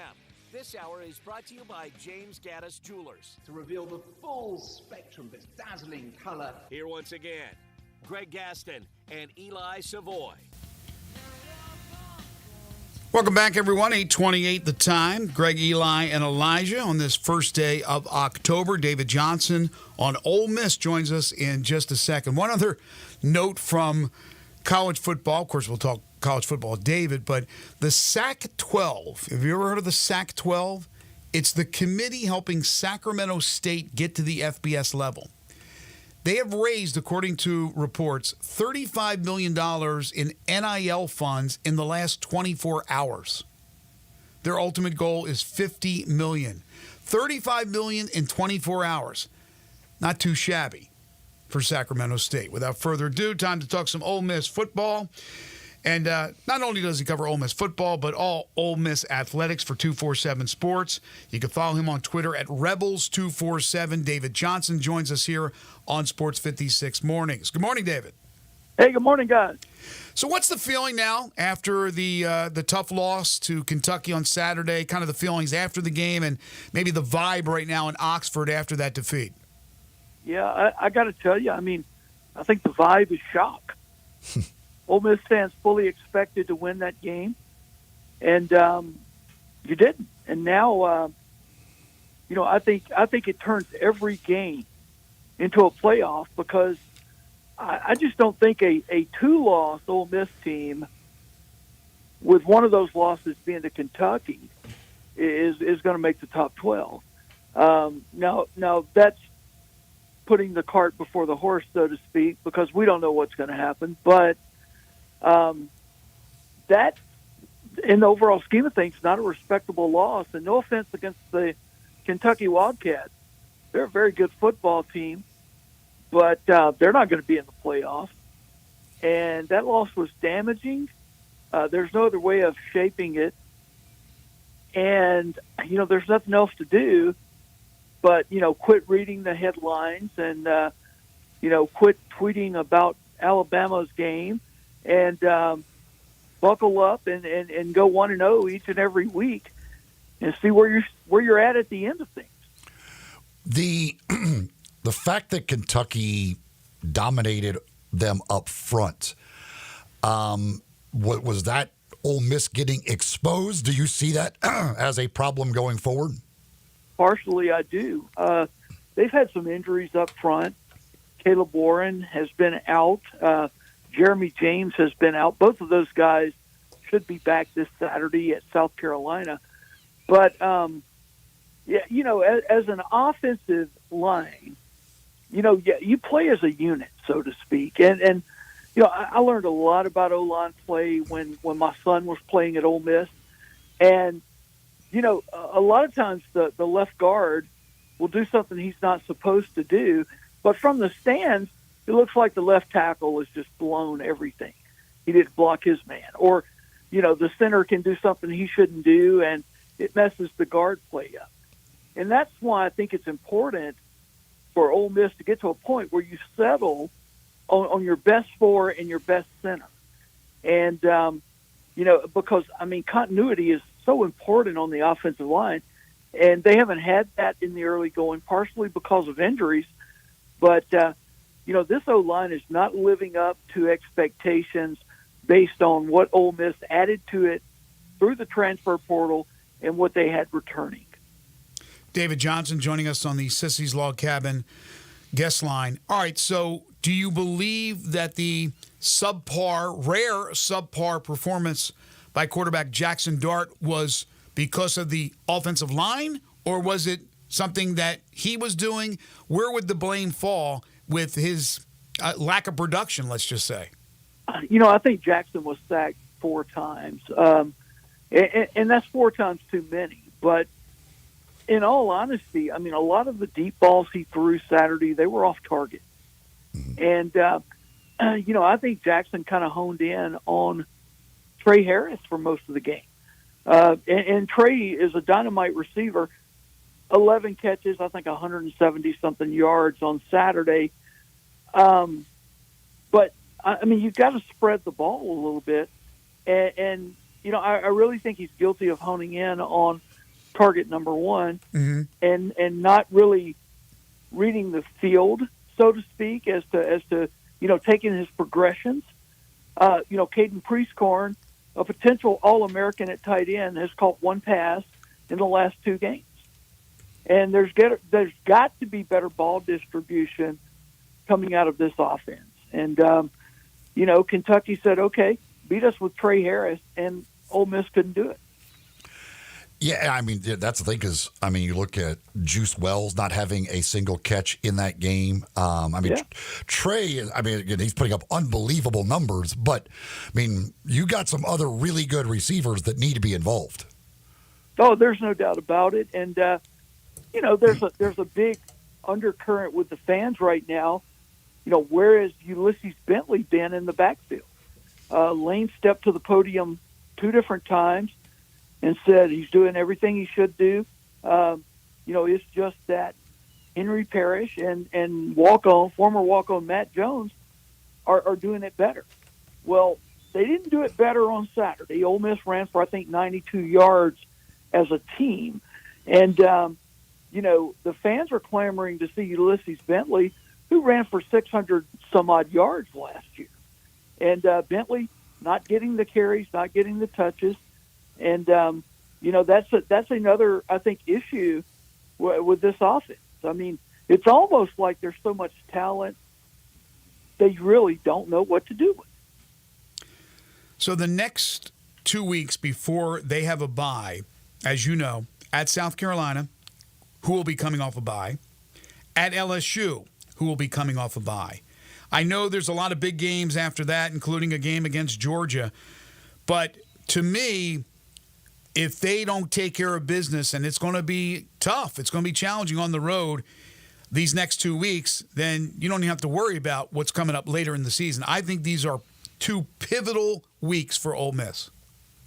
This hour is brought to you by James Gaddis Jewelers. To reveal the full spectrum of its dazzling color. Here once again, Greg Gaston and Eli Savoy. Welcome back, everyone. 8:28 the time. Greg, Eli, and Elijah on this first day of October. David Johnson on Ole Miss joins us in just a second. One other note from college football. Of course, we'll talk college football with David, but the SAC-12. Have you ever heard of the SAC-12? It's the committee helping Sacramento State get to the FBS level. They have raised, according to reports, $35 million in NIL funds in the last 24 hours. Their ultimate goal is $50 million. $35 million in 24 hours. Not too shabby for Sacramento State. Without further ado, time to talk some Ole Miss football. And not only does he cover Ole Miss football, but all Ole Miss athletics for 247 Sports. You can follow him on Twitter at Rebels247. David Johnson joins us here on Sports 56 Mornings. Good morning, David. Hey, good morning, guys. So what's the feeling now after the tough loss to Kentucky on Saturday, kind of the feelings after the game and maybe the vibe right now in Oxford after that defeat? Yeah, I got to tell you, I mean, I think the vibe is shock. Ole Miss fans fully expected to win that game, and you didn't. And now, I think it turns every game into a playoff because I just don't think a two-loss Ole Miss team with one of those losses being to Kentucky is going to make the top 12. Now that's putting the cart before the horse, so to speak, because we don't know what's going to happen. But that, in the overall scheme of things, not a respectable loss. And no offense against the Kentucky Wildcats. They're a very good football team, but they're not going to be in the playoffs. And that loss was damaging. There's no other way of shaping it. And, there's nothing else to do but, quit reading the headlines and, quit tweeting about Alabama's game and buckle up and go 1-0 each and every week and see where you're at the end of things. The fact that Kentucky dominated them up front, was that Ole Miss getting exposed? Do you see that as a problem going forward? Partially, I do. They've had some injuries up front. Caleb Warren has been out. Jeremy James has been out. Both of those guys should be back this Saturday at South Carolina. But, as an offensive line, you play as a unit, so to speak. And I learned a lot about O-line play when my son was playing at Ole Miss. And, a lot of times the left guard will do something he's not supposed to do. But from the stands, it looks like the left tackle has just blown everything. He didn't block his man. Or, the center can do something he shouldn't do, and it messes the guard play up. And that's why I think it's important for Ole Miss to get to a point where you settle on your best four and your best center. And, because, continuity is so important on the offensive line, and they haven't had that in the early going, partially because of injuries. But, this O-line is not living up to expectations based on what Ole Miss added to it through the transfer portal and what they had returning. David Johnson joining us on the Sissy's Log Cabin guest line. All right, so do you believe that the rare subpar performance by quarterback Jackson Dart was because of the offensive line, or was it something that he was doing? Where would the blame fall with his lack of production, let's just say? I think Jackson was sacked 4 times, and that's 4 times too many. But in all honesty, a lot of the deep balls he threw Saturday, they were off target. And, I think Jackson kind of honed in on Trey Harris for most of the game. And Trey is a dynamite receiver, 11 catches, I think 170-something yards on Saturday. But, you've got to spread the ball a little bit. And I really think he's guilty of honing in on target number 1 and not really reading the field, so to speak, as to taking his progressions. Caden Priestcorn, a potential All-American at tight end, has caught 1 pass in the last 2 games. And there's got to be better ball distribution coming out of this offense. And, Kentucky said, okay, beat us with Trey Harris, and Ole Miss couldn't do it. Yeah, that's the thing because, you look at Juice Wells not having a single catch in that game. Trey, again, he's putting up unbelievable numbers, but, you got some other really good receivers that need to be involved. Oh, there's no doubt about it. And, there's a big undercurrent with the fans right now. Where has Ulysses Bentley been in the backfield? Lane stepped to the podium 2 different times and said he's doing everything he should do. It's just that Henry Parrish and former walk-on Matt Jones are doing it better. Well, they didn't do it better on Saturday. Ole Miss ran for, I think, 92 yards as a team. And, the fans are clamoring to see Ulysses Bentley, who ran for 600-some-odd yards last year. And Bentley not getting the carries, not getting the touches. And, that's another, I think, issue with this offense. I mean, it's almost like there's so much talent, they really don't know what to do with. So the next 2 weeks before they have a bye, as you know, at South Carolina, who will be coming off a bye, at LSU, who will be coming off a bye. I know there's a lot of big games after that, including a game against Georgia. But to me, if they don't take care of business, and it's going to be tough, it's going to be challenging on the road these next 2 weeks, then you don't even have to worry about what's coming up later in the season. I think these are 2 pivotal weeks for Ole Miss.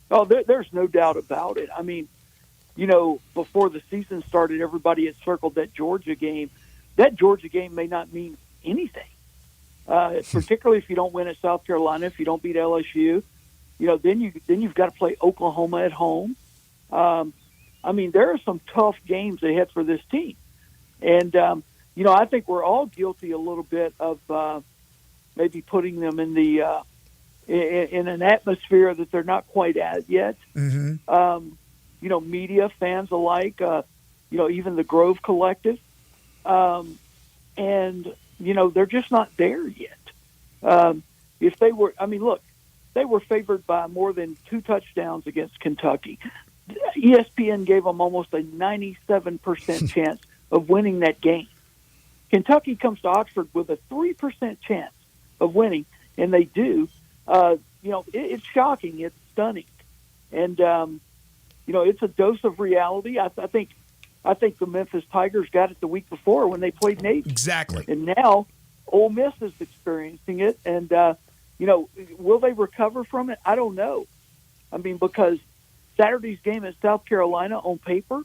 Oh, there's no doubt about it. I mean, before the season started, everybody had circled that Georgia game. That Georgia game may not mean anything, particularly if you don't win at South Carolina, if you don't beat LSU. Then you've got to play Oklahoma at home. There are some tough games ahead for this team. And, I think we're all guilty a little bit of maybe putting them in the in an atmosphere that they're not quite at yet. Mm-hmm. Media, fans alike, even the Grove Collective. They're just not there yet. If they were, look, they were favored by more than 2 touchdowns against Kentucky. ESPN gave them almost a 97% chance of winning that game. Kentucky comes to Oxford with a 3% chance of winning, and they do. It's shocking. It's stunning. And, it's a dose of reality. I think the Memphis Tigers got it the week before when they played Navy. Exactly. And now Ole Miss is experiencing it. And, will they recover from it? I don't know. Because Saturday's game at South Carolina on paper,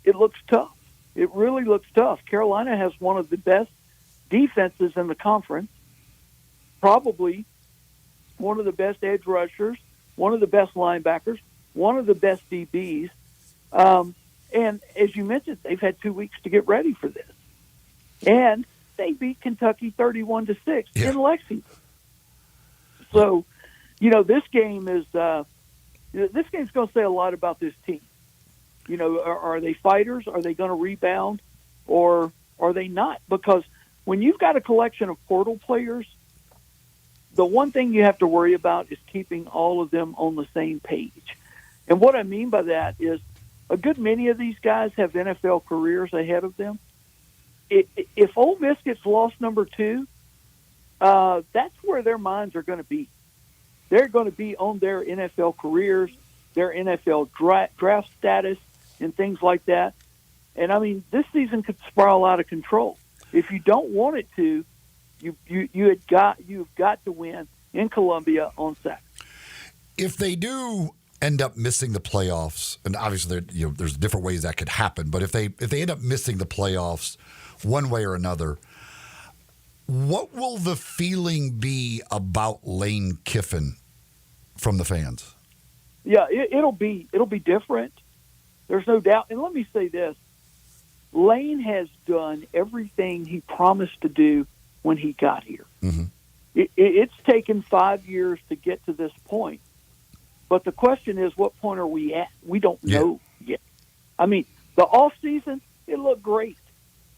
it looks tough. It really looks tough. Carolina has one of the best defenses in the conference, probably one of the best edge rushers, one of the best linebackers, one of the best DBs. And as you mentioned, they've had 2 weeks to get ready for this. And they beat Kentucky 31-6 in Lexington. So, this game is this game's going to say a lot about this team. Are they fighters? Are they going to rebound? Or are they not? Because when you've got a collection of portal players, the one thing you have to worry about is keeping all of them on the same page. And what I mean by that is a good many of these guys have NFL careers ahead of them. If Ole Miss gets lost number 2, that's where their minds are going to be. They're going to be on their NFL careers, their NFL draft status, and things like that. And, this season could spiral out of control. If you don't want it to, you've got to win in Columbia on Saturday. If they do end up missing the playoffs, and obviously there's different ways that could happen, but if they end up missing the playoffs one way or another, what will the feeling be about Lane Kiffin from the fans? Yeah, it'll be different. There's no doubt. And let me say this. Lane has done everything he promised to do when he got here. Mm-hmm. It's taken 5 years to get to this point. But the question is, what point are we at? We don't know yet. The offseason, it looked great.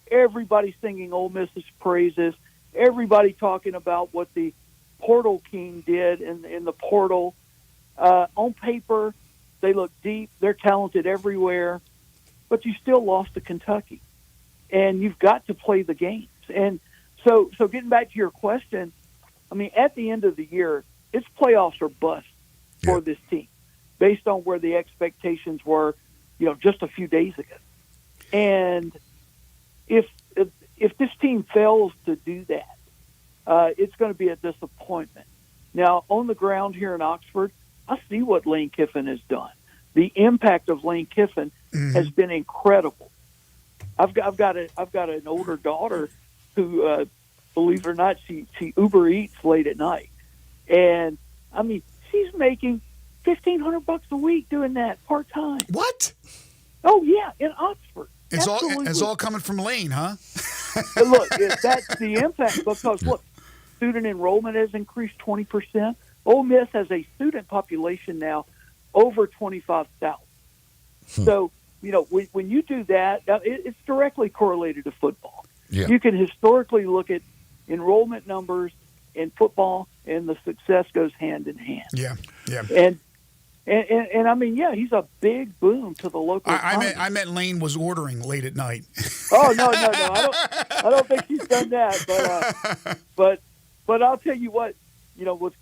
Everybody singing Ole Miss's praises. Everybody talking about what the portal king did in the portal. On paper, they look deep. They're talented everywhere. But you still lost to Kentucky. And you've got to play the games. And so getting back to your question, at the end of the year, it's playoffs or bust for this team. based on where the expectations were, just a few days ago. And if this team fails to do that, it's going to be a disappointment. Now, on the ground here in Oxford, I see what Lane Kiffin has done. The impact of Lane Kiffin has been incredible. I've got an older daughter who, believe it or not, she Uber Eats late at night, and I mean she's making $1,500 a week doing that part time. What? Oh yeah, in Oxford. It's Absolutely. all coming from Lane, huh? But look, that's the impact because look, student enrollment has increased 20%. Ole Miss has a student population now over 25,000. So, when you do that, it's directly correlated to football. Yeah. You can historically look at enrollment numbers in football, and the success goes hand in hand. Yeah. And I mean, yeah, he's a big boom to the local economy. I meant Lane was ordering late at night. Oh no! I don't think he's done that. But I'll tell you what,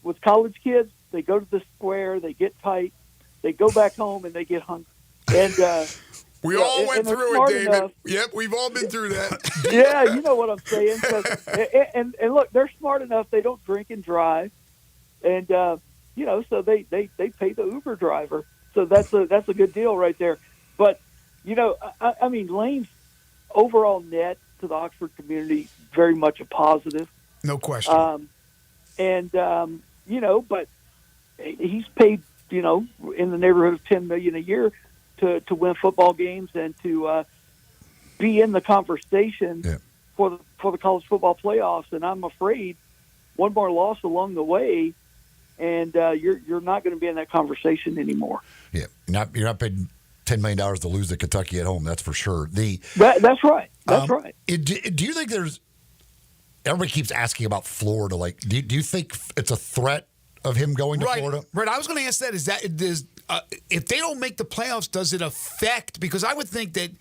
with college kids, they go to the square, they get tight, they go back home, and they get hungry. And we all went through it, David. Enough. Yep, we've all been through that. Yeah, you know what I'm saying. And look, they're smart enough; they don't drink and drive, and so they pay the Uber driver. So that's a good deal right there. But I mean, Lane's overall net to the Oxford community very much a positive. No question. But he's paid in the neighborhood of $10 million a year to win football games and to be in the conversation for the college football playoffs. And I'm afraid one more loss along the way, and you're not going to be in that conversation anymore. Yeah, you're not paid $10 million to lose to Kentucky at home. That's for sure. That's right. That's right. Do you think there's? Everybody keeps asking about Florida. Like, do you think it's a threat of him going to Florida? Right. I was going to ask that. If they don't make the playoffs, does it affect? Because I would think that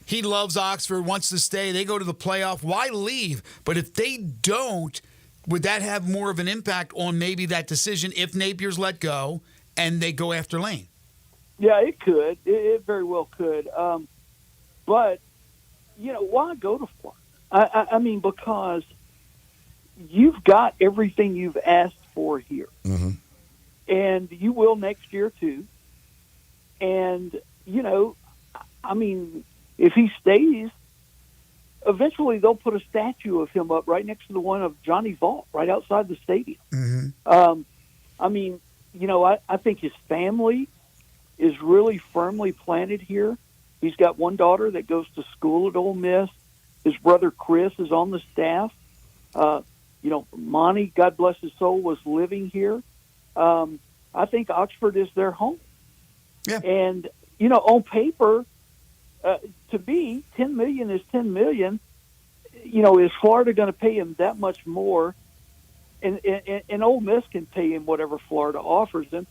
he loves Oxford, wants to stay. They go to the playoff. Why leave? But if they don't, would that have more of an impact on maybe that decision if Napier's let go and they go after Lane? Yeah, it could. It very well could. But why go to Florida? I mean, because you've got everything you've asked for here. Mm-hmm. And you will next year, too. And, I mean, if he stays, eventually they'll put a statue of him up right next to the one of Johnny Vault right outside the stadium. Mm-hmm. I mean, I think his family is really firmly planted here. He's got one daughter that goes to school at Ole Miss. His brother Chris is on the staff. Monty, God bless his soul, was living here. I think Oxford is their home. Yeah. And, on paper, to me, $10 million is $10 million. Is Florida going to pay him that much more? And Ole Miss can pay him whatever Florida offers him.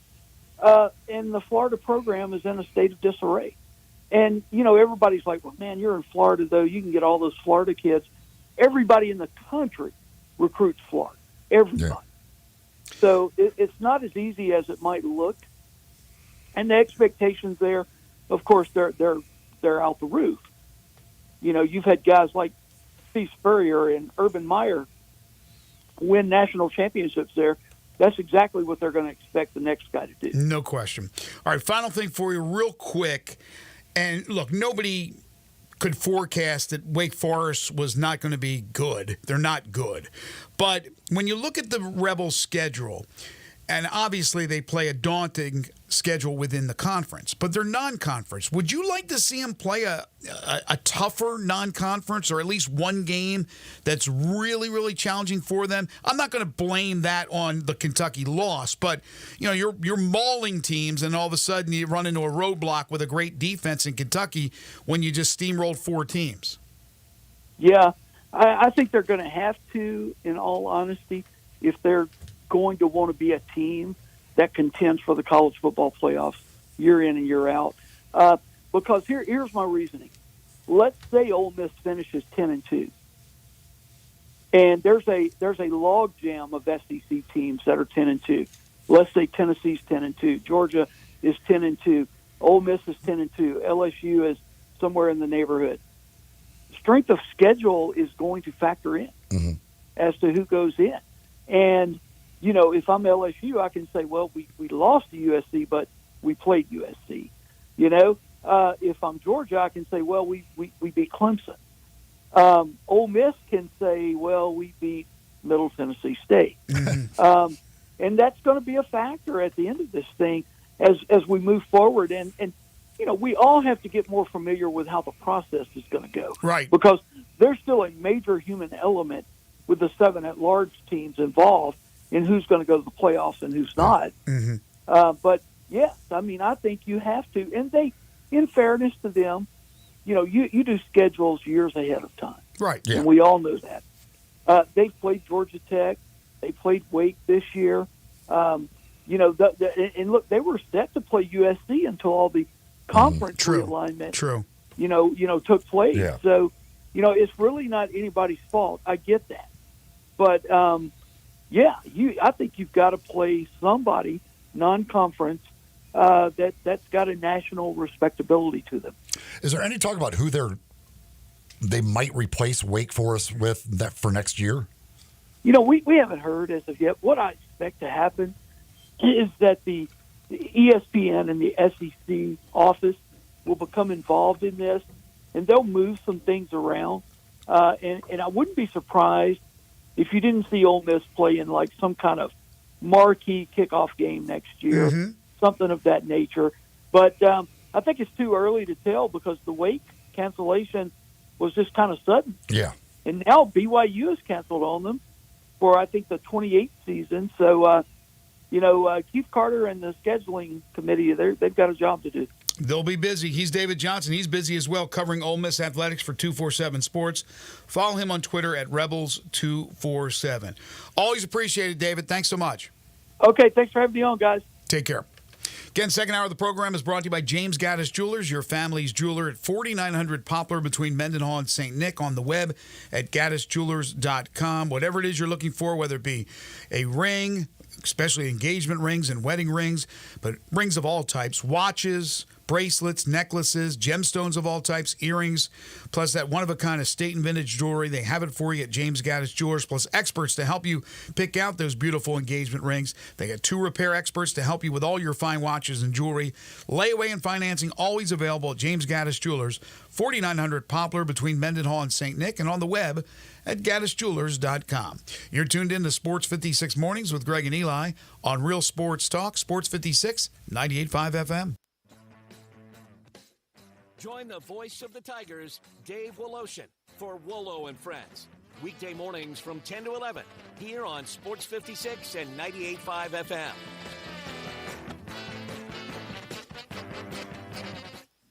And the Florida program is in a state of disarray. And, everybody's like, well, man, you're in Florida, though. You can get all those Florida kids. Everybody in the country recruits Florida. Everybody. Yeah. So it's not as easy as it might look. And the expectations there, of course, they're out the roof. You've had guys like Steve Spurrier and Urban Meyer win national championships there. That's exactly what they're going to expect the next guy to do. No question. All right, final thing for you real quick. And look, nobody could forecast that Wake Forest was not going to be good. They're not good. But when you look at the Rebels' schedule, and obviously they play a daunting schedule within the conference, but they're non-conference. Would you like to see them play a tougher non-conference, or at least one game that's really, really challenging for them? I'm not going to blame that on the Kentucky loss, but you're mauling teams, and all of a sudden you run into a roadblock with a great defense in Kentucky when you just steamrolled 4 teams. Yeah, I think they're going to have to, in all honesty, if they're going to want to be a team that contends for the college football playoffs year in and year out. Because here's my reasoning. Let's say Ole Miss finishes 10-2, and there's a log jam of SEC teams that are 10-2. Let's say Tennessee's 10-2, Georgia is 10-2. Ole Miss is 10-2. LSU is somewhere in the neighborhood. Strength of schedule is going to factor in as to who goes in. And, you know, if I'm LSU, I can say, well, we lost to USC, but we played USC. You know, if I'm Georgia, I can say, well, we beat Clemson. Ole Miss can say, well, we beat Middle Tennessee State. And that's going to be a factor at the end of this thing as we move forward. And, you know, we all have to get more familiar with how the process is going to go. Right. Because there's still a major human element with the 7 at-large teams involved in who's going to go to the playoffs and who's not. But, yes, I mean, I think you have to. And they, in fairness to them, you know, you do schedules years ahead of time. Right. Yeah. And we all know that. They've played Georgia Tech. They played Wake this year. You know, and look, they were set to play USC until all the conference realignment, you know, took place. Yeah. So, you know, it's really not anybody's fault. I get that. But, yeah, I think you've got to play somebody non-conference that's got a national respectability to them. Is there any talk about who they might replace Wake Forest with that for next year? You know, we haven't heard as of yet. What I expect to happen is that the ESPN and the SEC office will become involved in this, and they'll move some things around. And I wouldn't be surprised if you didn't see Ole Miss play in like some kind of marquee kickoff game next year, something of that nature. But I think it's too early to tell because the Wake cancellation was just kind of sudden. Yeah. And now BYU has canceled on them for, I think, the 28th season. So, you know, Keith Carter and the scheduling committee, they've got a job to do. They'll be busy. He's David Johnson. He's busy as well covering Ole Miss athletics for 247 Sports. Follow him on Twitter at Rebels247. Always appreciated, David. Thanks so much. Okay, thanks for having me on, guys. Take care. Again, second hour of the program is brought to you by James Gaddis Jewelers, your family's jeweler at 4900 Poplar between Mendenhall and St. Nick, on the web at gaddisjewelers.com. Whatever it is you're looking for, whether it be a ring, especially engagement rings and wedding rings, but rings of all types, watches, bracelets, necklaces, gemstones of all types, earrings, plus that one-of-a-kind estate and vintage jewelry. They have it for you at James Gaddis Jewelers, plus experts to help you pick out those beautiful engagement rings. They got 2 repair experts to help you with all your fine watches and jewelry. Layaway and financing always available at James Gaddis Jewelers, 4900 Poplar between Mendenhall and St. Nick, and on the web at gaddisjewelers.com. You're tuned in to Sports 56 Mornings with Greg and Eli on Real Sports Talk, Sports 56, 98.5 FM. Join the voice of the Tigers, Dave Woloshin, for Wolo and Friends. Weekday mornings from 10 to 11, here on Sports 56 and 98.5 FM.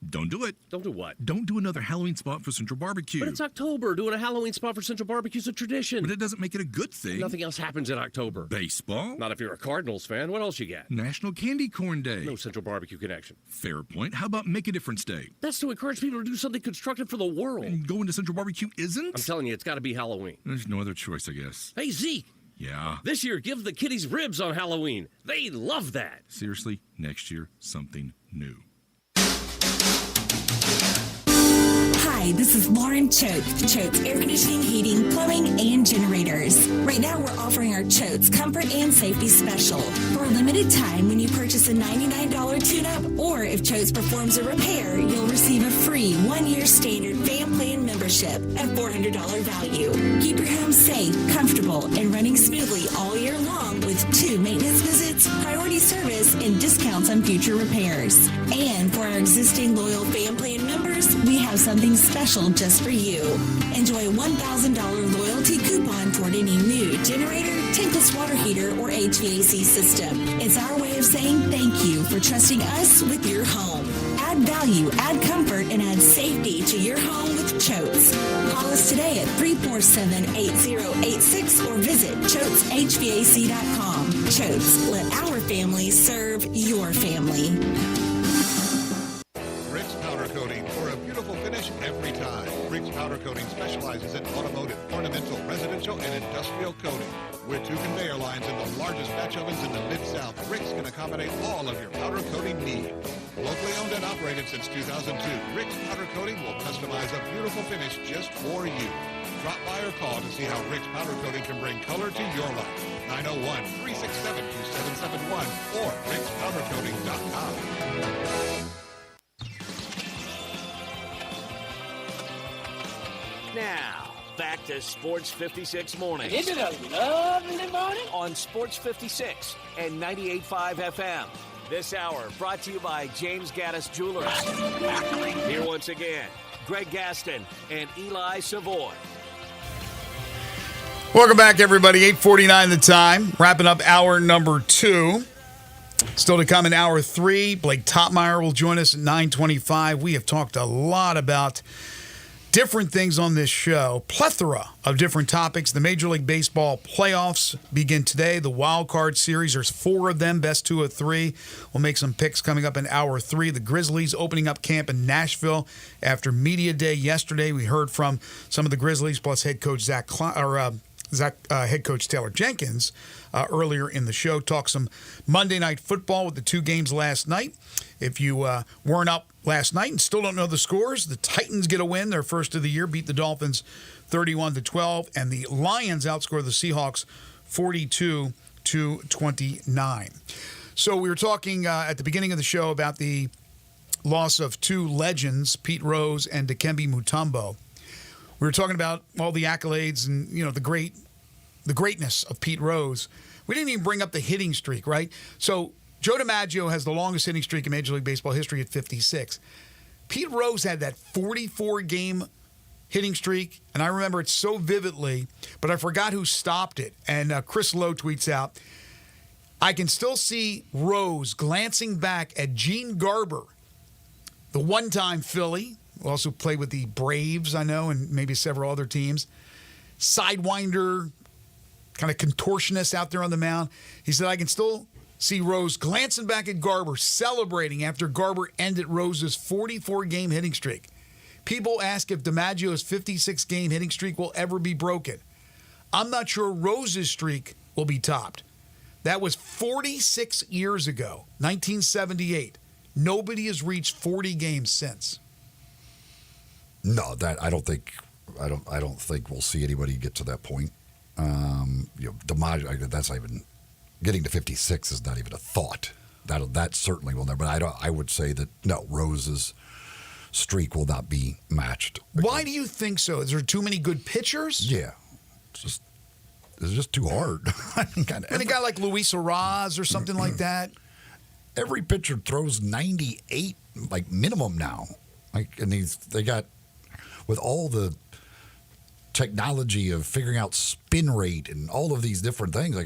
Don't do it. Don't do what? Don't do another Halloween spot for Central Barbecue. But it's October. Doing a Halloween spot for Central Barbecue is a tradition. But it doesn't make it a good thing. Nothing else happens in October. Baseball? Not if you're a Cardinals fan. What else you got? National Candy Corn Day. No Central Barbecue connection. Fair point. How about Make a Difference Day? That's to encourage people to do something constructive for the world. And going to Central Barbecue isn't? I'm telling you, it's got to be Halloween. There's no other choice, I guess. Hey, Zeke. Yeah? This year, give the kiddies ribs on Halloween. They love that. Seriously, next year, something new. Hi, this is Lauren Choate, Choate's Air Conditioning, Heating, Plumbing, and Generators. Right now, we're offering our Choate's Comfort and Safety Special. For a limited time, when you purchase a $99 tune-up, or if Choate's performs a repair, you'll receive a free 1-year standard fan plan membership at $400 value. Keep your home safe, comfortable, and running smoothly all year long with 2 maintenance visits, priority service, and discounts on future repairs. And for our existing loyal fan plan members, we have something special just for you. Enjoy a $1,000 loyalty coupon toward any new generator, tankless water heater, or HVAC system. It's our way of saying thank you for trusting us with your home. Add value, add comfort, and add safety to your home with Choates. Call us today at 347-8086 or visit ChoatesHVAC.com. Choates, let our family serve your family. Bricks Powder Coating for a beautiful finish every time. Bricks Powder Coating specializes in automotive, ornamental, residential, and industrial coating. With 2 conveyor lines and the largest batch ovens in the Mid-South, Bricks can accommodate all of your powder coating needs. Locally owned and operated since 2002, Rick's Powder Coating will customize a beautiful finish just for you. Drop by or call to see how Rick's Powder Coating can bring color to your life. 901-367-2771 or rickspowdercoating.com. Now, back to Sports 56 Mornings. Isn't it a lovely morning? On Sports 56 and 98.5 FM. This hour brought to you by James Gaddis Jewelers. Here once again, Greg Gaston and Eli Savoy. Welcome back, everybody. 8:49 the time. Wrapping up hour number 2. Still to come in hour 3. Blake Topmeyer will join us at 9:25. We have talked a lot about different things on this show. Plethora of different topics. The Major League Baseball playoffs begin today. The wild card series, there's 4 of them, best 2 of 3. We'll make some picks coming up in hour 3. The Grizzlies opening up camp in Nashville after media day yesterday. We heard from some of the Grizzlies plus head coach head coach Taylor Jenkins earlier in the show. Talk some Monday Night Football with the 2 games last night. If you weren't up last night and still don't know the scores, the Titans get a win, their first of the year, beat the Dolphins 31-12, and the Lions outscore the Seahawks 42-29. So we were talking at the beginning of the show about the loss of 2 legends, Pete Rose and Dikembe Mutombo. We were talking about all the accolades and, the greatness of Pete Rose. We didn't even bring up the hitting streak, right? So Joe DiMaggio has the longest hitting streak in Major League Baseball history at 56. Pete Rose had that 44-game hitting streak, and I remember it so vividly, but I forgot who stopped it. And Chris Lowe tweets out, I can still see Rose glancing back at Gene Garber, the one-time Philly, who also played with the Braves, I know, and maybe several other teams. Sidewinder, kind of contortionist out there on the mound. He said, I can still see Rose glancing back at Garber, celebrating after Garber ended Rose's 44-game hitting streak. People ask if DiMaggio's 56-game hitting streak will ever be broken. I'm not sure Rose's streak will be topped. That was 46 years ago, 1978. Nobody has reached 40 games since. No, that I don't think we'll see anybody get to that point. DiMaggio, that's not even getting to 56 is not even a thought. That certainly will never. But I would say that no, Rose's streak will not be matched. Why do you think so? Is there too many good pitchers? Yeah, it's just too hard. And a guy like Luis Arraez or something like that. Every pitcher throws 98, like minimum now. And they got with all the technology of figuring out spin rate and all of these different things.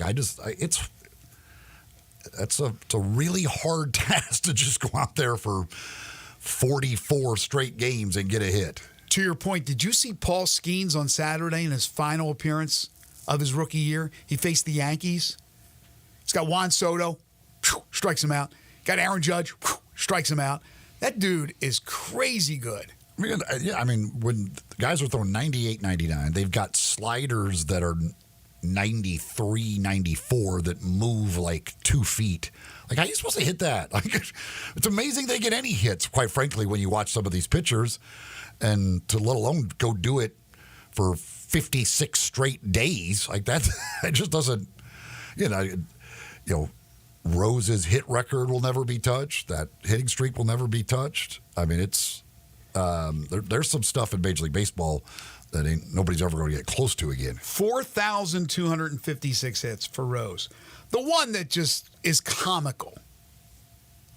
It's a really hard task to just go out there for 44 straight games and get a hit. To your point, did you see Paul Skeens on Saturday in his final appearance of his rookie year? He faced the Yankees. He's got Juan Soto, strikes him out. Got Aaron Judge, strikes him out. That dude is crazy good. I mean, when guys are throwing 98, 99, they've got sliders that are 93, 94 that move like 2 feet. Like, how are you supposed to hit that? It's amazing they get any hits, quite frankly, when you watch some of these pitchers, and to let alone go do it for 56 straight days. Like that, it just doesn't, Rose's hit record will never be touched. That hitting streak will never be touched. I mean, it's there's some stuff in Major League Baseball that nobody's ever going to get close to again. 4,256 hits for Rose. The one that just is comical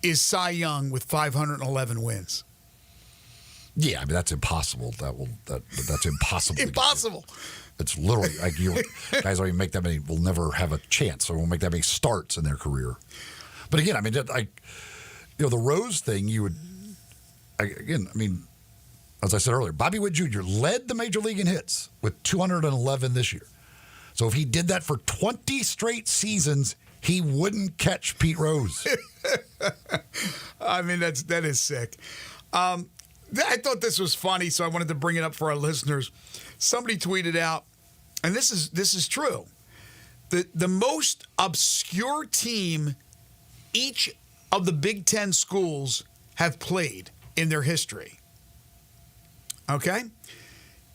is Cy Young with 511 wins. Yeah, I mean, that's impossible. That's impossible. Impossible. It's literally like guys don't even make that many. Will never have a chance, or won't make that many starts in their career. But again, I mean, the Rose thing. As I said earlier, Bobby Witt Jr. led the major league in hits with 211 this year. So if he did that for 20 straight seasons, he wouldn't catch Pete Rose. I mean, that is sick. I thought this was funny, so I wanted to bring it up for our listeners. Somebody tweeted out, and this is true, the most obscure team each of the Big Ten schools have played in their history. Okay?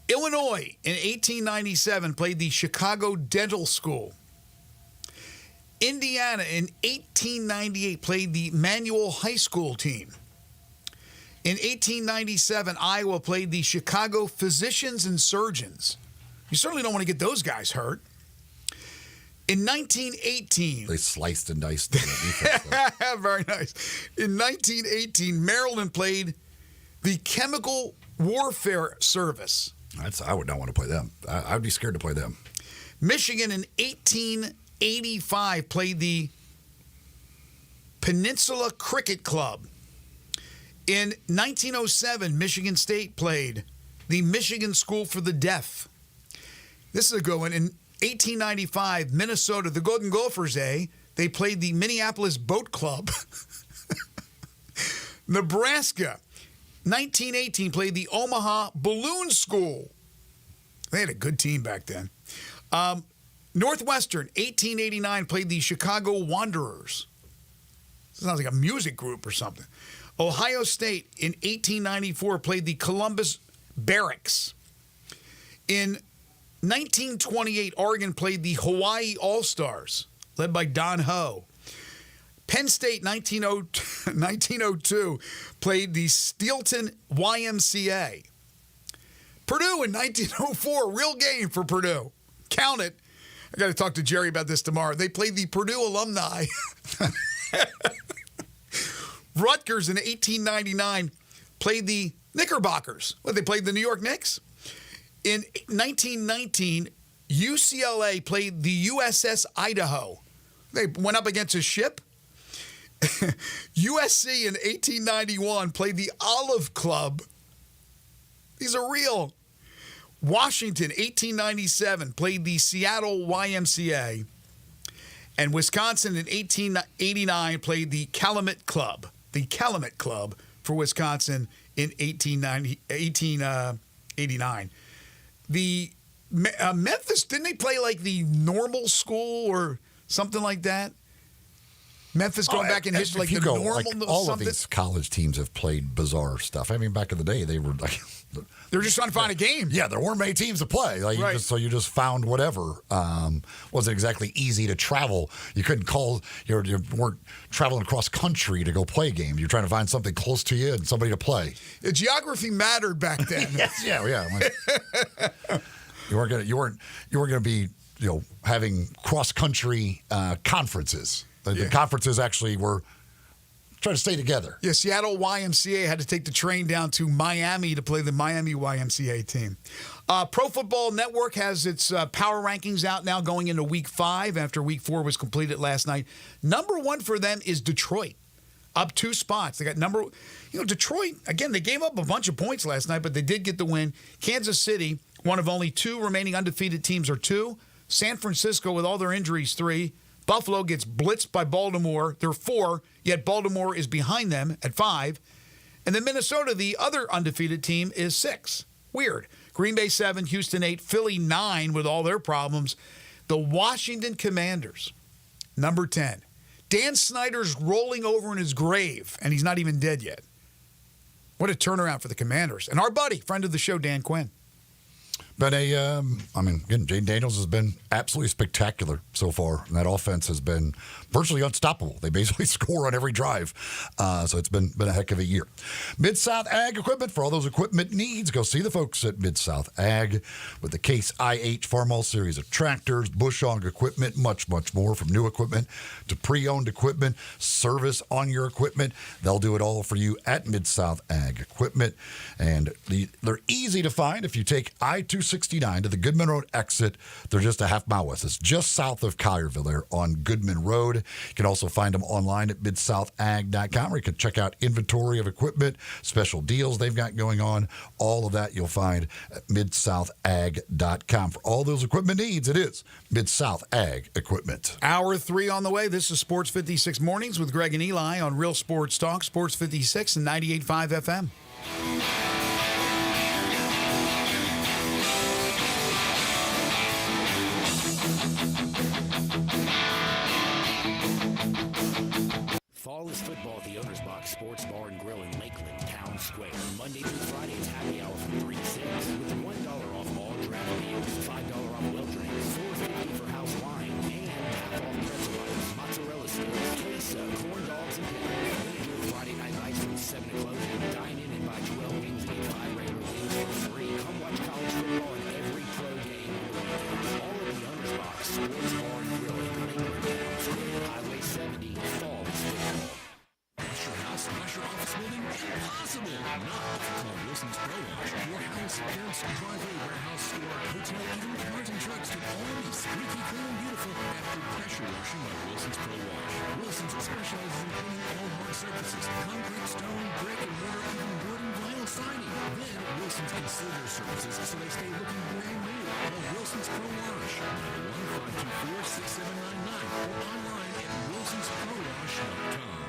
Illinois in 1897 played the Chicago Dental School. Indiana in 1898 played the Manual High School team. In 1897, Iowa played the Chicago Physicians and Surgeons. You certainly don't want to get those guys hurt. In 1918... They sliced and diced the defense. Very nice. In 1918, Maryland played the Chemical Warfare Service. I would not want to play them. I'd be scared to play them. Michigan in 1885 played the Peninsula Cricket Club. In 1907, Michigan State played the Michigan School for the Deaf. This is a good one. In 1895, Minnesota, the Golden Gophers, they played the Minneapolis Boat Club. Nebraska, 1918, played the Omaha Balloon School. They had a good team back then. Northwestern, 1889, played the Chicago Wanderers. Sounds like a music group or something. Ohio State, in 1894, played the Columbus Barracks. In 1928, Oregon played the Hawaii All-Stars, led by Don Ho. Penn State, 1902, played the Steelton YMCA. Purdue in 1904, real game for Purdue. Count it. I got to talk to Jerry about this tomorrow. They played the Purdue alumni. Rutgers in 1899 played the Knickerbockers. Well, they played the New York Knicks. In 1919, UCLA played the USS Idaho. They went up against a ship. USC in 1891 played the Olive Club. These are real. Washington, 1897, played the Seattle YMCA. And Wisconsin in 1889 played the Calumet Club. The Calumet Club for Wisconsin in 1889. The Memphis, didn't they play like the normal school or something like that? Memphis going back in history, like the normal all something. of these college teams have played bizarre stuff. I mean, back in the day, they were like... They were just trying to find a game. Yeah, there weren't many teams to play. Like Right. you just found whatever. Wasn't exactly easy to travel. You couldn't call, you weren't traveling across country to go play a game. You're trying to find something close to you and somebody to play. The geography mattered back then. Yes, yeah. Like, you weren't gonna be having cross country conferences. The conferences actually were trying to stay together. Yeah, Seattle YMCA had to take the train down to Miami to play the Miami YMCA team. Pro Football Network has its power rankings out now going into Week 5 after Week 4 was completed last night. Number 1 for them is Detroit, up 2 spots. They got Detroit, again, they gave up a bunch of points last night, but they did get the win. Kansas City, one of only 2 remaining undefeated teams, are 2. San Francisco, with all their injuries, 3. Buffalo gets blitzed by Baltimore. They're 4, yet Baltimore is behind them at 5. And then Minnesota, the other undefeated team, is 6. Weird. Green Bay 7, Houston 8, Philly 9 with all their problems. The Washington Commanders, number 10. Dan Snyder's rolling over in his grave, and he's not even dead yet. What a turnaround for the Commanders. And our buddy, friend of the show, Dan Quinn. But again, Jane Daniels has been absolutely spectacular so far. And that offense has been virtually unstoppable. They basically score on every drive. So it's been a heck of a year. Mid-South Ag Equipment, for all those equipment needs, go see the folks at Mid-South Ag with the Case IH Farm All series of tractors, bush hog equipment, much, much more, from new equipment to pre-owned equipment, service on your equipment. They'll do it all for you at Mid-South Ag Equipment. And they're easy to find if you take I-269 to the Goodman Road exit. They're just a half mile west. It's just south of Collierville there on Goodman Road. You can also find them online at midsouthag.com, where you can check out inventory of equipment, special deals they've got going on. All of that you'll find at midsouthag.com. For all those equipment needs, it is Mid-South Ag Equipment. Hour 3 on the way. This is Sports 56 Mornings with Greg and Eli on Real Sports Talk, Sports 56 and 98.5 FM. Sports Bar and Grill in Lakeland, Town Square. Monday through Friday is happy hour from 3 to 6 with $1 off all draft meals, $5 off well drinks, $4.50 for house wine, and half off pretzel bites, mozzarella sticks, queso, corn dogs, and pickles. Monday through Friday night lights from 7 to closing. Dine in and buy 12 wings and get 5 regular wings for free. Come watch college football and every pro game on the weekends. All of the Owner's Box Sports Bar and Grill in Lakeland, Town Square. Highway 70, Falls Football. Wash your house and wash your office building? Impossible! Not if you call Wilson's Pro Wash. Your house, fence, driveway, warehouse, store, hotel, even cars and trucks can all be squeaky clean and beautiful after pressure washing by Wilson's Pro Wash. Wilson's specializes in cleaning all hard surfaces, concrete, stone, brick, and mortar, even wood and vinyl siding. Then Wilson's can seal their surfaces so they stay looking brand new. Call Wilson's Pro Wash, 901-524-6799, or online at wilsonsprowash.com.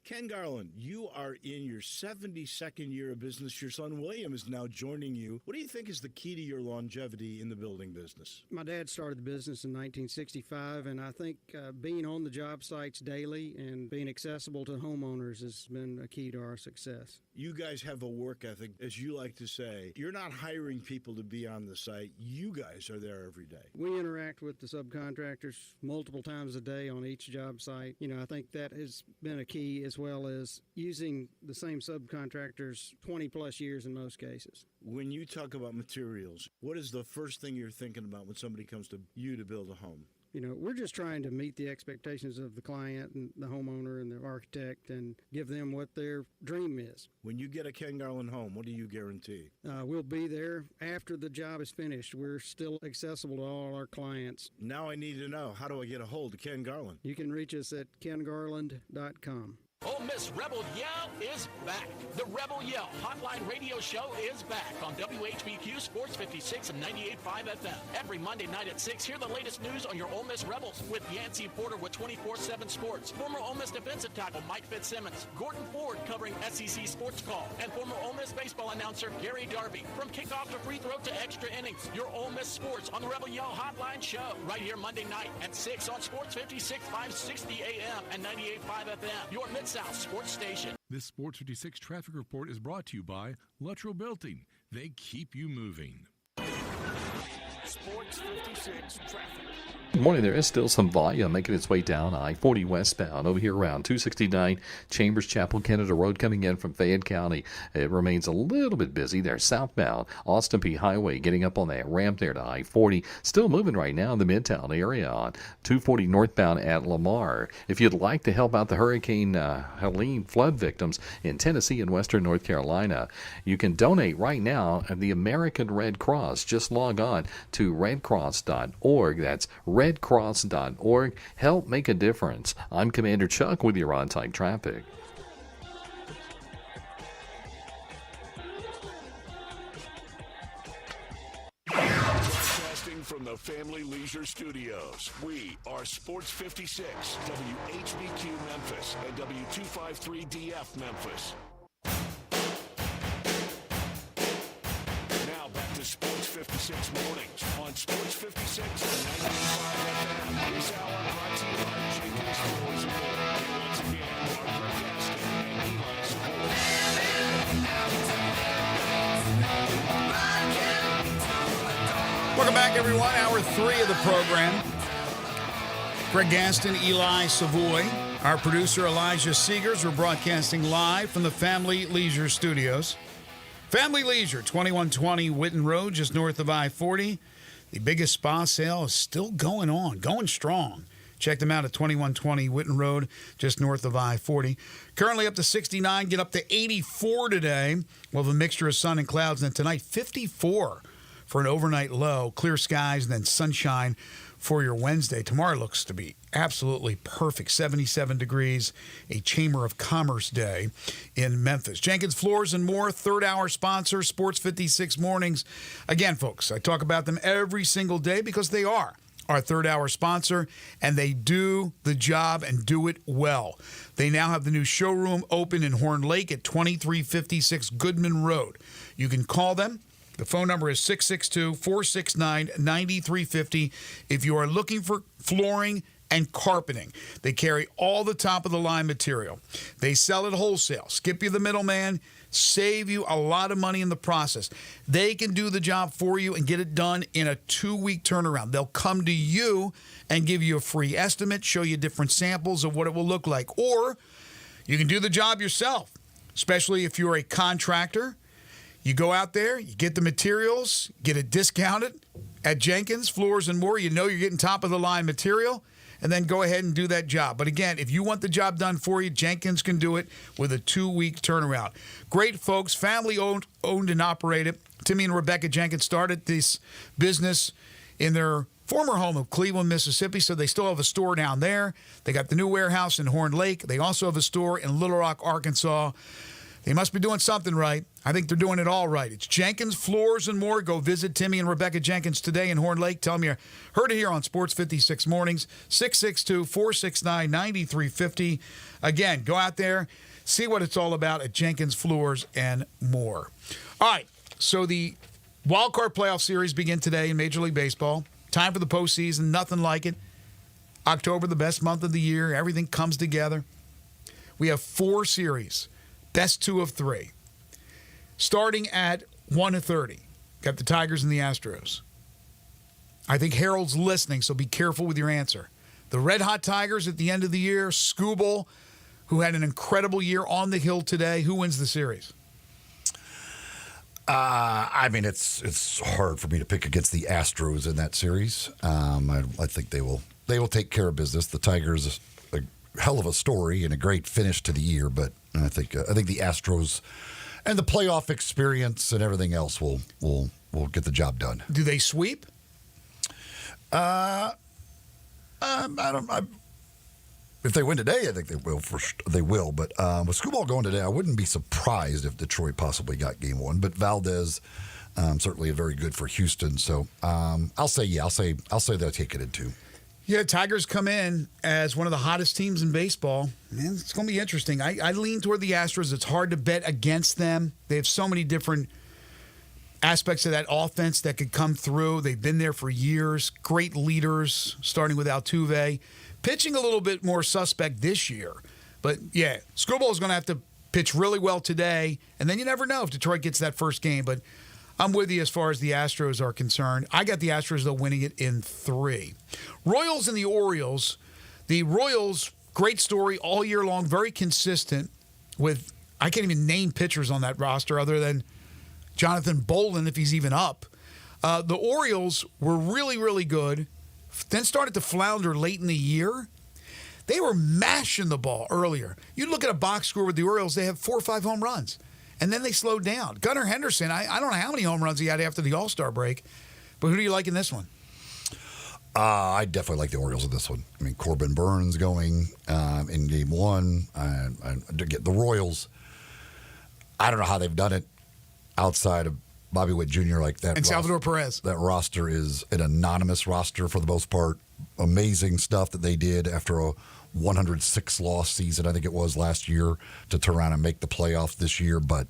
Ken Garland, you are in your 72nd year of business. Your son William is now joining you. What do you think is the key to your longevity in the building business? My dad started the business in 1965, and I think being on the job sites daily and being accessible to homeowners has been a key to our success. You guys have a work ethic, as you like to say. You're not hiring people to be on the site. You guys are there every day. We interact with the subcontractors multiple times a day on each job site. I think that has been a key, as well as using the same subcontractors 20 plus years in most cases. When you talk about materials, what is the first thing you're thinking about when somebody comes to you to build a home? We're just trying to meet the expectations of the client and the homeowner and the architect and give them what their dream is. When you get a Ken Garland home, what do you guarantee? We'll be there after the job is finished. We're still accessible to all our clients. Now I need to know, how do I get a hold of Ken Garland? You can reach us at kengarland.com. Ole Miss Rebel Yell is back. The Rebel Yell Hotline Radio Show is back on WHBQ Sports 56 and 98.5 FM. Every Monday night at 6, hear the latest news on your Ole Miss Rebels with Yancey Porter with 24/7 Sports, former Ole Miss defensive tackle Mike Fitzsimmons, Gordon Ford covering SEC Sports Call, and former Ole Miss baseball announcer Gary Darby. From kickoff to free throw to extra innings, your Ole Miss Sports on the Rebel Yell Hotline Show right here Monday night at 6 on Sports 56, 560 AM and 98.5 FM. Your Mid-South Sports Station. This Sports 56 traffic report is brought to you by Luttrell Belting. They keep you moving. Sports 56 traffic. Good morning. There is still some volume making its way down I-40 westbound over here around 269 Chambers Chapel, Canada Road coming in from Fayette County. It remains a little bit busy there southbound. Austin P Highway getting up on that ramp there to I-40. Still moving right now in the Midtown area on 240 northbound at Lamar. If you'd like to help out the Hurricane Helene flood victims in Tennessee and western North Carolina, you can donate right now at the American Red Cross. Just log on to redcross.org. That's redcross.org. Help make a difference. I'm Commander Chuck with your on-time traffic. Broadcasting from the Family Leisure Studios, we are Sports 56, WHBQ Memphis, and W253DF Memphis. Now back to Sports 56 mornings on Sports 56 and 95 FM. This hour brought to you by Jenkins Floors and More. And once again, Barbara Gaston and Eli Welcome back, everyone. Hour 3 of the program. Greg Gaston, Eli Savoy, our producer Elijah Seegers. We're broadcasting live from the Family Leisure Studios. Family Leisure, 2120 Whitten Road, just north of I-40. The biggest spa sale is still going on, going strong. Check them out at 2120 Whitten Road, just north of I-40. Currently up to 69, get up to 84 today. We'll have a mixture of sun and clouds. And tonight, 54 for an overnight low. Clear skies and then sunshine for your Wednesday. Tomorrow looks to be absolutely perfect. 77 degrees, a Chamber of Commerce day in Memphis. Jenkins Floors and More, third hour sponsor, Sports 56 Mornings. Again, folks, I talk about them every single day because they are our third hour sponsor, and they do the job and do it well. They now have the new showroom open in Horn Lake at 2356 Goodman Road. You can call them. The phone number is 662-469-9350. If you are looking for flooring and carpeting. They carry all the top-of-the-line material. They sell it wholesale. Skip you the middleman, save you a lot of money in the process. They can do the job for you and get it done in a 2-week turnaround. They'll come to you and give you a free estimate, show you different samples of what it will look like. Or you can do the job yourself, especially if you're a contractor. You go out there, you get the materials, get it discounted at Jenkins Floors and More. You know you're getting top-of-the-line material, and then go ahead and do that job. But again, if you want the job done for you, Jenkins can do it with a 2-week turnaround. Great folks, family-owned and operated. Timmy and Rebecca Jenkins started this business in their former home of Cleveland, Mississippi, so they still have a store down there. They got the new warehouse in Horn Lake. They also have a store in Little Rock, Arkansas. They must be doing something right. I think they're doing it all right. It's Jenkins Floors and More. Go visit Timmy and Rebecca Jenkins today in Horn Lake. Tell them you heard it here on Sports 56 Mornings, 662-469-9350. Again, go out there, see what it's all about at Jenkins Floors and More. All right, so the Wild Card Playoff Series begin today in Major League Baseball. Time for the postseason, nothing like it. October, the best month of the year. Everything comes together. We have 4 series. Best 2 of 3. Starting at 1:30. Got the Tigers and the Astros. I think Harold's listening, so be careful with your answer. The Red Hot Tigers at the end of the year. Skubal, who had an incredible year on the hill today. Who wins the series? I mean, it's hard for me to pick against the Astros in that series. I think they will take care of business. The Tigers, a hell of a story and a great finish to the year, but I think the Astros and the playoff experience and everything else will get the job done. Do they sweep? If they win today, I think they will. They will. But with Skubal going today, I wouldn't be surprised if Detroit possibly got Game 1. But Valdez certainly very good for Houston. So I'll say they'll take it in 2. Yeah, Tigers come in as one of the hottest teams in baseball. Man, it's going to be interesting. I lean toward the Astros. It's hard to bet against them. They have so many different aspects of that offense that could come through. They've been there for years. Great leaders, starting with Altuve. Pitching a little bit more suspect this year. But, yeah, Skubal is going to have to pitch really well today, and then you never know if Detroit gets that first game. But I'm with you as far as the Astros are concerned. I got the Astros, though, winning it in 3. Royals and the Orioles. The Royals, great story all year long, very consistent with, I can't even name pitchers on that roster other than Jonathan Bolin, if he's even up. The Orioles were really, really good, then started to flounder late in the year. They were mashing the ball earlier. You look at a box score with the Orioles, they have 4 or 5 home runs. And then they slowed down. Gunnar Henderson, I don't know how many home runs he had after the All-Star break, but who do you like in this one? I definitely like the Orioles in this one. I mean, Corbin Burns going in Game 1. The Royals, I don't know how they've done it outside of Bobby Witt Jr. like that. And Salvador Perez. That roster is an anonymous roster for the most part. Amazing stuff that they did after a 106-loss season, I think it was last year, to turn around and make the playoffs this year. But,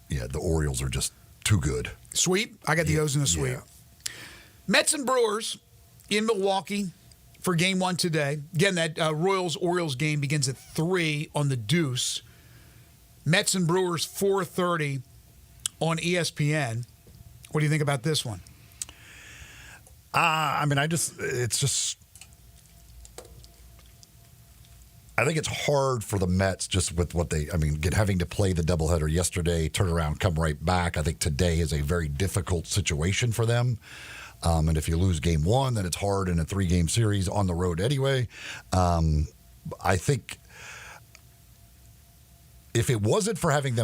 yeah, the Orioles are just too good. Sweep? I got the O's in a sweep. Yeah. Mets and Brewers in Milwaukee for Game 1 today. Again, that Royals-Orioles game begins at 3 on the Deuce. Mets and Brewers, 4:30 on ESPN. What do you think about this one? I think it's hard for the Mets just with what having to play the doubleheader yesterday, turn around, come right back. I think today is a very difficult situation for them. And if you lose Game 1, then it's hard in a 3-game series on the road anyway. I think if it wasn't for having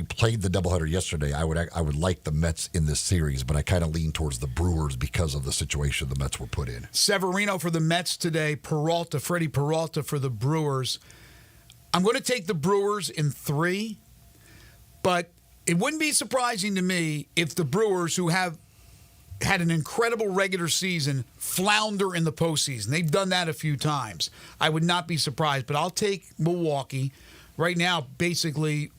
played the doubleheader yesterday, I would like the Mets in this series, but I kind of lean towards the Brewers because of the situation the Mets were put in. Severino for the Mets today, Freddie Peralta for the Brewers. I'm going to take the Brewers in 3, but it wouldn't be surprising to me if the Brewers, who have had an incredible regular season, flounder in the postseason. They've done that a few times. I would not be surprised, but I'll take Milwaukee. Right now, basically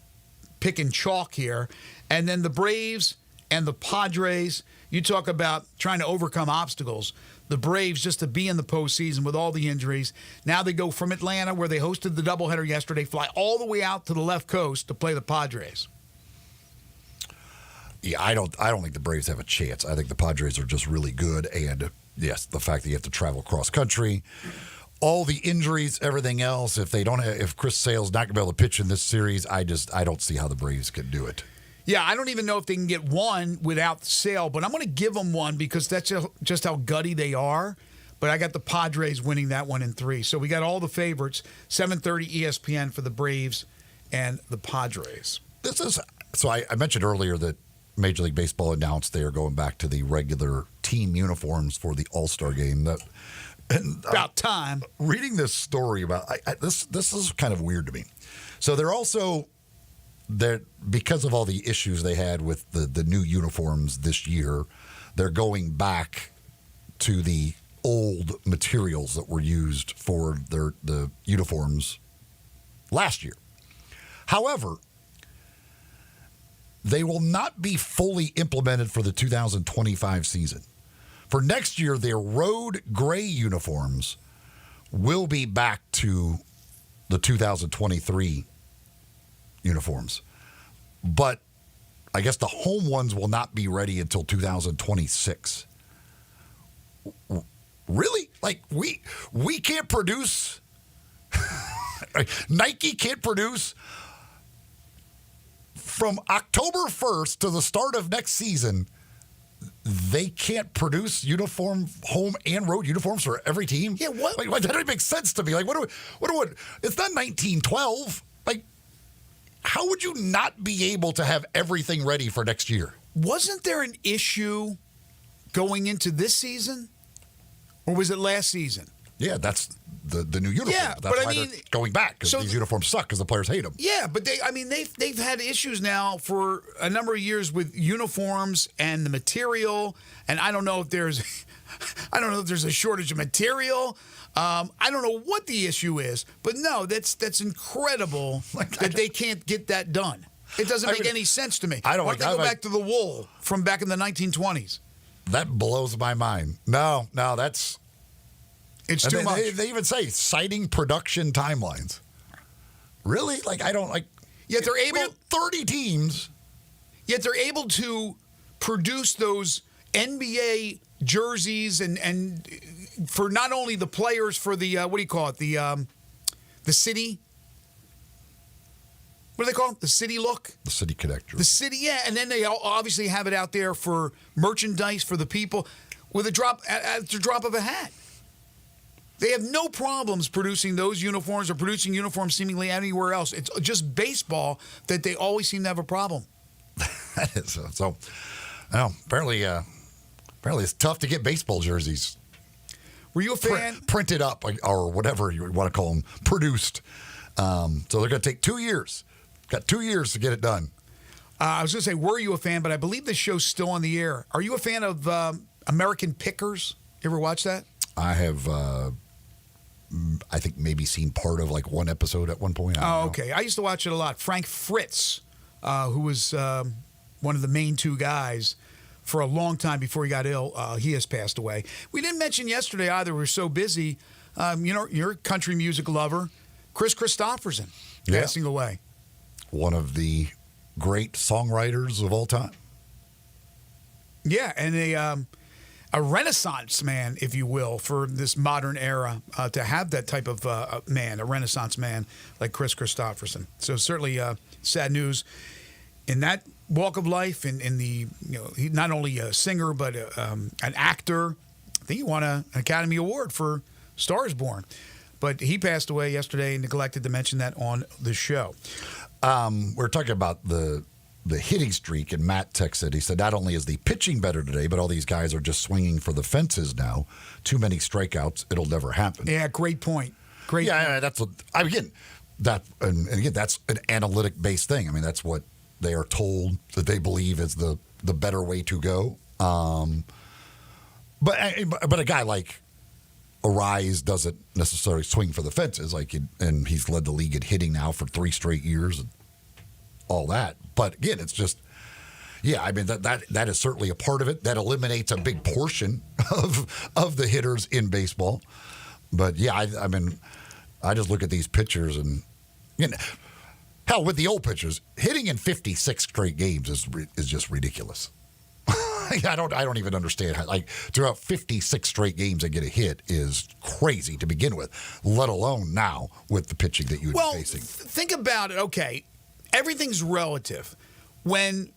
picking chalk here. And then the Braves and the Padres. You talk about trying to overcome obstacles. The Braves, just to be in the postseason with all the injuries. Now they go from Atlanta, where they hosted the doubleheader yesterday, fly all the way out to the left coast to play the Padres. Yeah, I don't think the Braves have a chance. I think the Padres are just really good, and yes, the fact that you have to travel cross country, all the injuries, everything else. If Chris Sale's not going to be able to pitch in this series, I don't see how the Braves can do it. Yeah, I don't even know if they can get one without Sale, but I'm going to give them one because that's just how gutty they are. But I got the Padres winning that one in 3. So we got all the favorites, 7:30 ESPN for the Braves and the Padres. I mentioned earlier that Major League Baseball announced they are going back to the regular team uniforms for the All-Star game. About time. Reading this story about this is kind of weird to me. So they're also because of all the issues they had with the new uniforms this year, they're going back to the old materials that were used for the uniforms last year. However, they will not be fully implemented for the 2025 season. For next year, their road gray uniforms will be back to the 2023 uniforms. But I guess the home ones will not be ready until 2026. Really? Like, we can't produce... Nike can't produce... From October 1st to the start of next season, they can't produce home and road uniforms for every team? Yeah, what? Like, that doesn't make sense to me. Like, it's not 1912. Like, how would you not be able to have everything ready for next year? Wasn't there an issue going into this season? Or was it last season? Yeah, that's the new uniform. Yeah, that's why they're going back, because these uniforms suck because the players hate them. Yeah, but they've had issues now for a number of years with uniforms and the material, and I don't know if there's a shortage of material. I don't know what the issue is, but no, that's incredible that they can't get that done. It doesn't make any sense to me. Why don't they go back to the wool from back in the 1920s? That blows my mind. No, that's... It's too much. They even say citing production timelines. Really? Like, I don't like. Yet they're able. We have 30 teams. Yet they're able to produce those NBA jerseys and for not only the players, for the what do you call it, the city. What do they call it? The city look? The city connect jersey. The city, yeah. And then they obviously have it out there for merchandise for the people with at the drop of a hat. They have no problems producing those uniforms or producing uniforms seemingly anywhere else. It's just baseball that they always seem to have a problem. That is so. Well, apparently it's tough to get baseball jerseys. Were you a fan? Printed up or whatever you want to call them, produced. So they're going to take 2 years. Got 2 years to get it done. I was going to say, were you a fan? But I believe the show's still on the air. Are you a fan of American Pickers? You ever watch that? I have. I think maybe seen part of like one episode at one point. Okay. I used to watch it a lot. Frank Fritz, who was one of the main two guys for a long time before he got ill, he has passed away. We didn't mention yesterday either. We were so busy. You're a country music lover. Chris Christopherson passing away. One of the great songwriters of all time. Yeah, and a Renaissance man, if you will, for this modern era, to have that type of man, a Renaissance man like Chris Christopherson. So certainly sad news in that walk of life. In the he's not only a singer but an actor. I think he won an Academy Award for Stars Born, but he passed away yesterday. Neglected to mention that on the show. We're talking about the hitting streak, and Matt texted. He said, not only is the pitching better today, but all these guys are just swinging for the fences now. Too many strikeouts. It'll never happen. Yeah, great point. Great point. Yeah, that's what, again, that's an analytic-based thing. I mean, that's what they are told that they believe is the better way to go. But a guy like Arise doesn't necessarily swing for the fences, and he's led the league in hitting now for 3 straight years and all that. But again, it's just Yeah, I mean that is certainly a part of it. That eliminates a big portion of the hitters in baseball. But yeah, I mean, I just look at these pitchers and hell, with the old pitchers, hitting in 56 straight games is just ridiculous. I don't even understand how, like, throughout 56 straight games and get a hit is crazy to begin with, let alone now with the pitching that you'd be facing. Think about it. Okay, everything's relative. When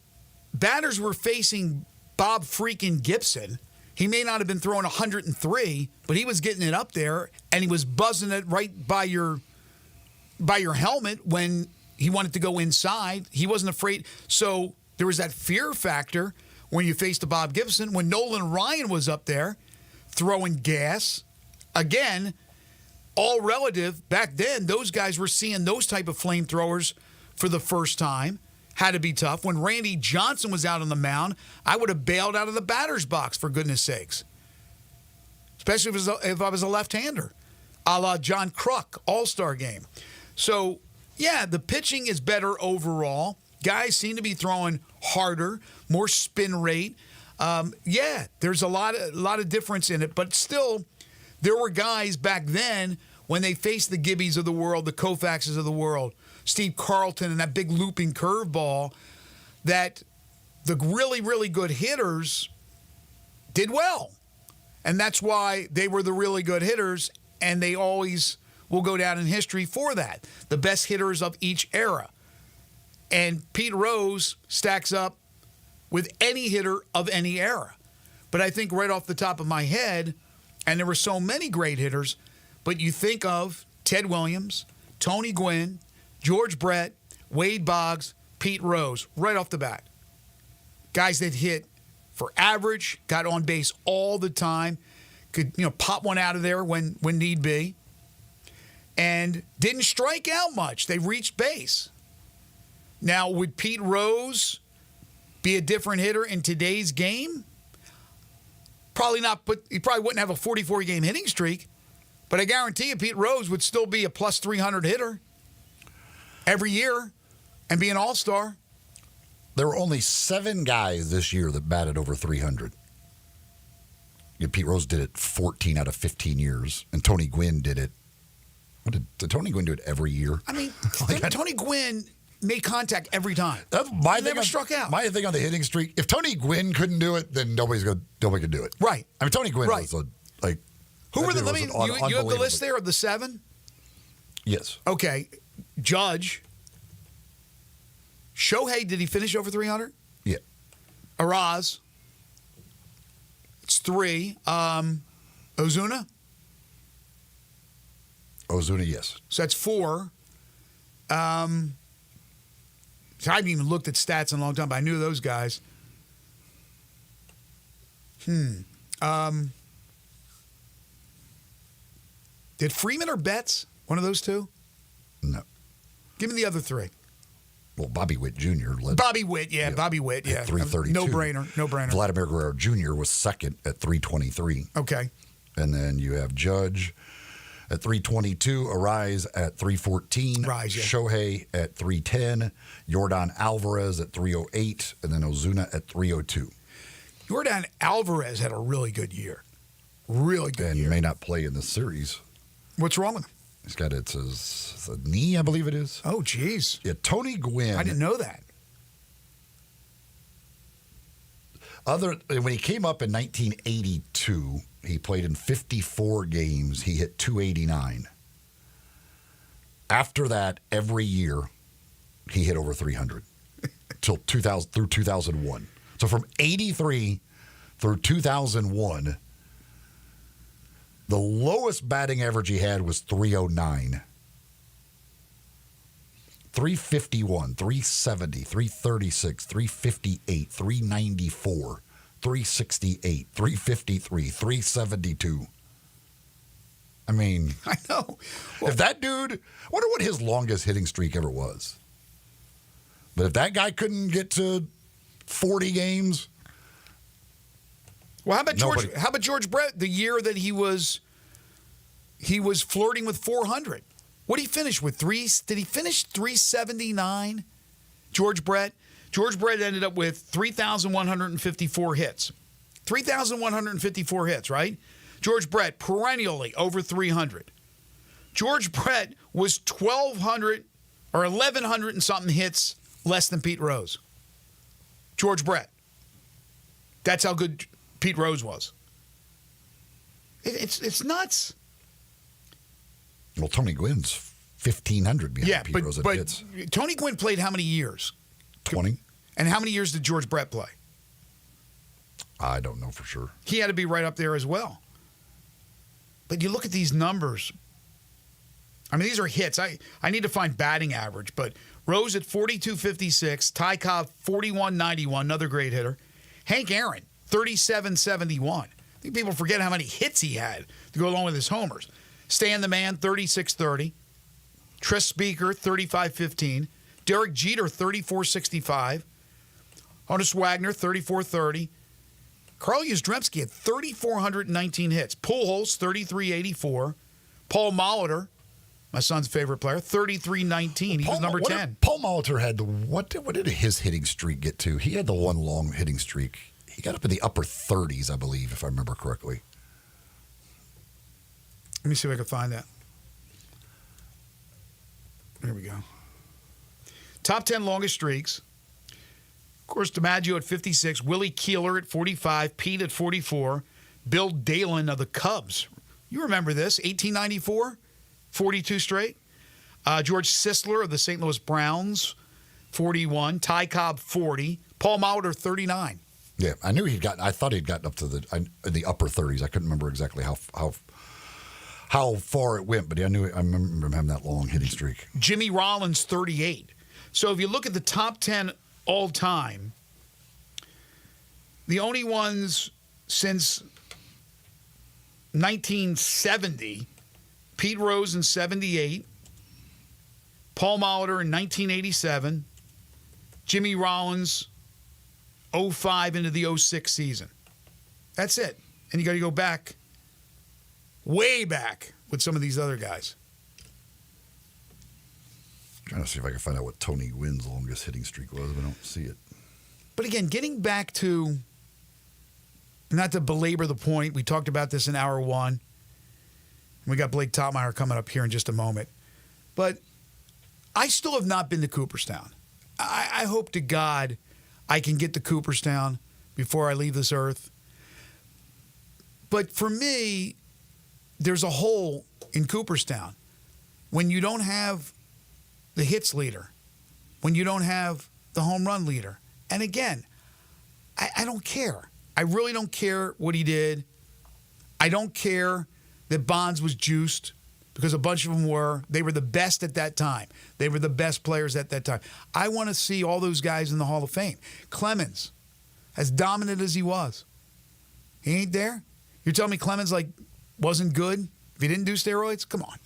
batters were facing Bob freaking Gibson, he may not have been throwing 103, but he was getting it up there, and he was buzzing it right by your helmet when he wanted to go inside. He wasn't afraid. So there was that fear factor when you faced a Bob Gibson. When Nolan Ryan was up there throwing gas, again, all relative. Back then, those guys were seeing those type of flamethrowers for the first time. Had to be tough. When Randy Johnson was out on the mound, I would have bailed out of the batter's box, for goodness sakes. Especially if I was a left-hander, a la John Kruk, All-Star game. So, yeah, the pitching is better overall. Guys seem to be throwing harder, more spin rate. Yeah, there's a lot of difference in it, but still, there were guys back then when they faced the Gibbies of the world, the Koufaxes of the world, Steve Carlton, and that big looping curveball, that the really, really good hitters did well. And that's why they were the really good hitters, and they always will go down in history for that. The best hitters of each era. And Pete Rose stacks up with any hitter of any era. But I think right off the top of my head, and there were so many great hitters, but you think of Ted Williams, Tony Gwynn, George Brett, Wade Boggs, Pete Rose, right off the bat. Guys that hit for average, got on base all the time, could pop one out of there when need be, and didn't strike out much. They reached base. Now, would Pete Rose be a different hitter in today's game? Probably not, but he probably wouldn't have a 44-game hitting streak. But I guarantee you Pete Rose would still be a plus 300 hitter every year and be an all-star. There were only 7 guys this year that batted over 300. Yeah, Pete Rose did it 14 out of 15 years, and Tony Gwynn did it. Did Tony Gwynn do it every year? I mean, Tony Gwynn made contact every time. My never struck out. My thing on the hitting streak, if Tony Gwynn couldn't do it, then nobody could do it. Right. I mean, Tony Gwynn was like. Who were you have the list there of the 7? Yes. Okay. Judge. Shohei, did he finish over 300? Yeah. Araz. It's 3. Ozuna? Ozuna, yes. So that's 4. So I haven't even looked at stats in a long time, but I knew those guys. Did Freeman or Betts? One of those two? No. Give me the other 3. Well, Bobby Witt Jr. led. Bobby Witt, yeah. Bobby Witt, yeah. At 332. No-brainer. Vladimir Guerrero Jr. was second at 323. Okay. And then you have Judge at 322, Arise at 314, Shohei at 310, Yordan Alvarez at 308, and then Ozuna at 302. Yordan Alvarez had a really good year. Really good year. And may not play in this series. What's wrong with him? He's got it's a knee, I believe it is. Oh, geez. Yeah, Tony Gwynn. I didn't know that. When he came up in 1982, he played in 54 games. He hit 289. After that, every year, he hit over 300 through 2001. So from 83 through 2001, the lowest batting average he had was 309. 351, 370, 336, 358, 394, 368, 353, 372. I mean, I know. Well, if that dude, I wonder what his longest hitting streak ever was. But if that guy couldn't get to 40 games. Well, how about George Brett, the year that he was flirting with 400? What did he finish with? Did he finish 379? George Brett, George Brett ended up with 3,154 hits. 3,154 hits, right? George Brett, perennially over 300. George Brett was 1,200 or 1,100 and something hits less than Pete Rose. George Brett. That's how good Pete Rose was. It's nuts. Well, Tony Gwynn's 1,500 behind Pete Rose at hits. Tony Gwynn played how many years? 20. And how many years did George Brett play? I don't know for sure. He had to be right up there as well. But you look at these numbers. I mean, these are hits. I need to find batting average, but Rose at 42.56, Ty Cobb 41.91, another great hitter. Hank Aaron 37.71. I think people forget how many hits he had to go along with his homers. Stan the Man 36.30, Tris Speaker 35.15, Derek Jeter 34.65, Honus Wagner 34.30. Carl Yastrzemski had 3,419 hits. Pujols, 3,384. Paul Molitor, my son's favorite player, 3,319. He was number 10. Paul Molitor had what did his hitting streak get to? He had the one long hitting streak. He got up in the upper 30s, I believe, if I remember correctly. Let me see if I can find that. There we go. Top 10 longest streaks. Of course, DiMaggio at 56, Willie Keeler at 45, Pete at 44, Bill Dalen of the Cubs. You remember this, 1894, 42 straight. George Sisler of the St. Louis Browns, 41, Ty Cobb 40, Paul Molitor 39. Yeah, I thought he'd gotten up to the upper 30s. I couldn't remember exactly how far it went, but I remember him having that long hitting streak. Jimmy Rollins 38. So if you look at the top 10 all time, the only ones since 1970, Pete Rose in 78, Paul Molitor in 1987, Jimmy Rollins 05 into the 06 season. That's it. And you got to go back, way back with some of these other guys. Trying to see if I can find out what Tony Gwynn's longest hitting streak was, but I don't see it. But again, getting back to, not to belabor the point, we talked about this in hour one. We got Blake Topmeyer coming up here in just a moment. But I still have not been to Cooperstown. I hope to God I can get to Cooperstown before I leave this earth. But for me, there's a hole in Cooperstown. When you don't have the hits leader, when you don't have the home run leader. And again, I don't care. I really don't care what he did. I don't care that Bonds was juiced because a bunch of them were. They were the best at that time. They were the best players at that time. I want to see all those guys in the Hall of Fame. Clemens, as dominant as he was, he ain't there? You're telling me Clemens wasn't good if he didn't do steroids? Come on.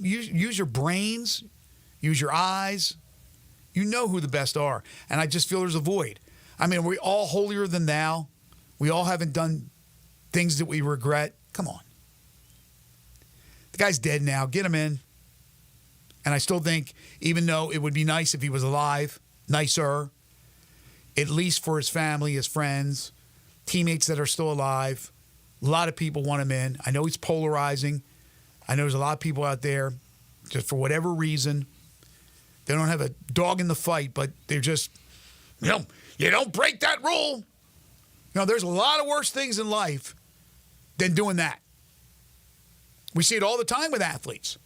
Use your brains. Use your eyes. You know who the best are. And I just feel there's a void. I mean, are we all holier than thou? We all haven't done things that we regret? Come on. The guy's dead now. Get him in. And I still think, even though it would be nice if he was alive, nicer, at least for his family, his friends, teammates that are still alive, a lot of people want him in. I know he's polarizing. I know there's a lot of people out there, just for whatever reason, they don't have a dog in the fight, but they're just, you don't break that rule. There's a lot of worse things in life than doing that. We see it all the time with athletes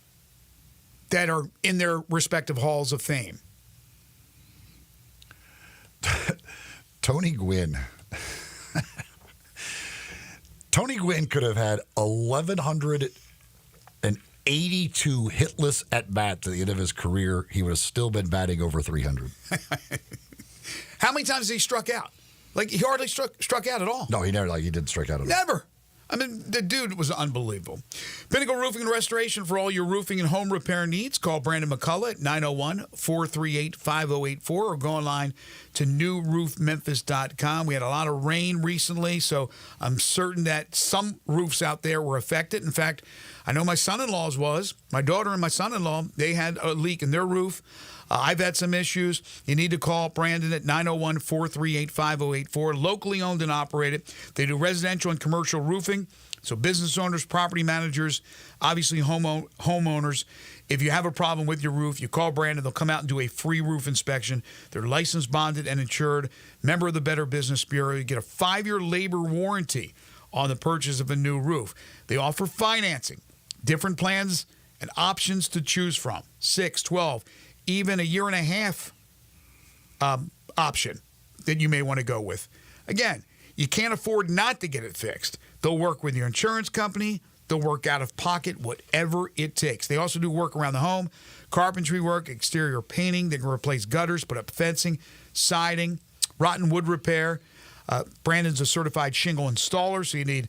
that are in their respective halls of fame. Tony Gwynn. Tony Gwynn could have had 1,182 hitless at-bats at the end of his career. He would have still been batting over 300. How many times has he struck out? He hardly struck out at all. No, he never. He didn't strike out at all. Never. I mean, the dude was unbelievable. Pinnacle Roofing and Restoration for all your roofing and home repair needs. Call Brandon McCullough at 901-438-5084 or go online to newroofmemphis.com. We had a lot of rain recently, so I'm certain that some roofs out there were affected. In fact, I know my son-in-law's was. My daughter and my son-in-law, they had a leak in their roof. I've had some issues. You need to call Brandon at 901-438-5084. Locally owned and operated. They do residential and commercial roofing. So business owners, property managers, obviously homeowners. If you have a problem with your roof, you call Brandon. They'll come out and do a free roof inspection. They're licensed, bonded, and insured. Member of the Better Business Bureau. You get a 5-year labor warranty on the purchase of a new roof. They offer financing, different plans and options to choose from. 6, 12, even a year and a half option that you may want to go with. Again, you can't afford not to get it fixed. They'll work with your insurance company. They'll work out of pocket, whatever it takes. They also do work around the home, carpentry work, exterior painting. They can replace gutters, put up fencing, siding, rotten wood repair. Brandon's a certified shingle installer, so you need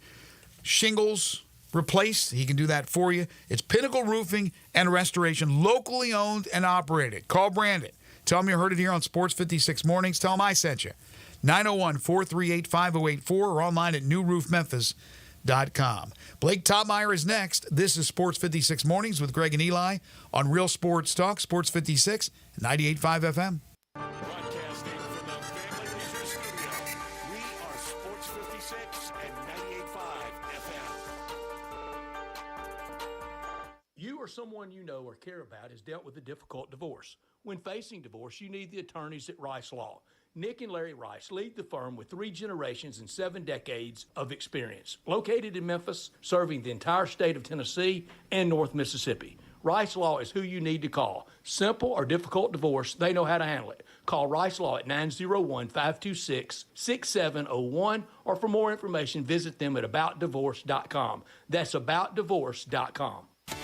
shingles replaced. He can do that for you. It's Pinnacle Roofing and Restoration, locally owned and operated. Call Brandon. Tell him you heard it here on Sports 56 Mornings. Tell him I sent you. 901-438-5084 or online at newroofmemphis.com. Blake Topmeyer is next. This is Sports 56 Mornings with Greg and Eli on Real Sports Talk, Sports 56, 98.5 FM. Broadcasting from the Family Leisure Studio, we are Sports 56 and 98.5 FM. You or someone you know or care about has dealt with a difficult divorce. When facing divorce, you need the attorneys at Rice Law. Nick and Larry Rice lead the firm with 3 generations and 7 decades of experience. Located in Memphis, serving the entire state of Tennessee and North Mississippi. Rice Law is who you need to call. Simple or difficult divorce, they know how to handle it. Call Rice Law at 901-526-6701, or for more information, visit them at aboutdivorce.com. That's aboutdivorce.com. In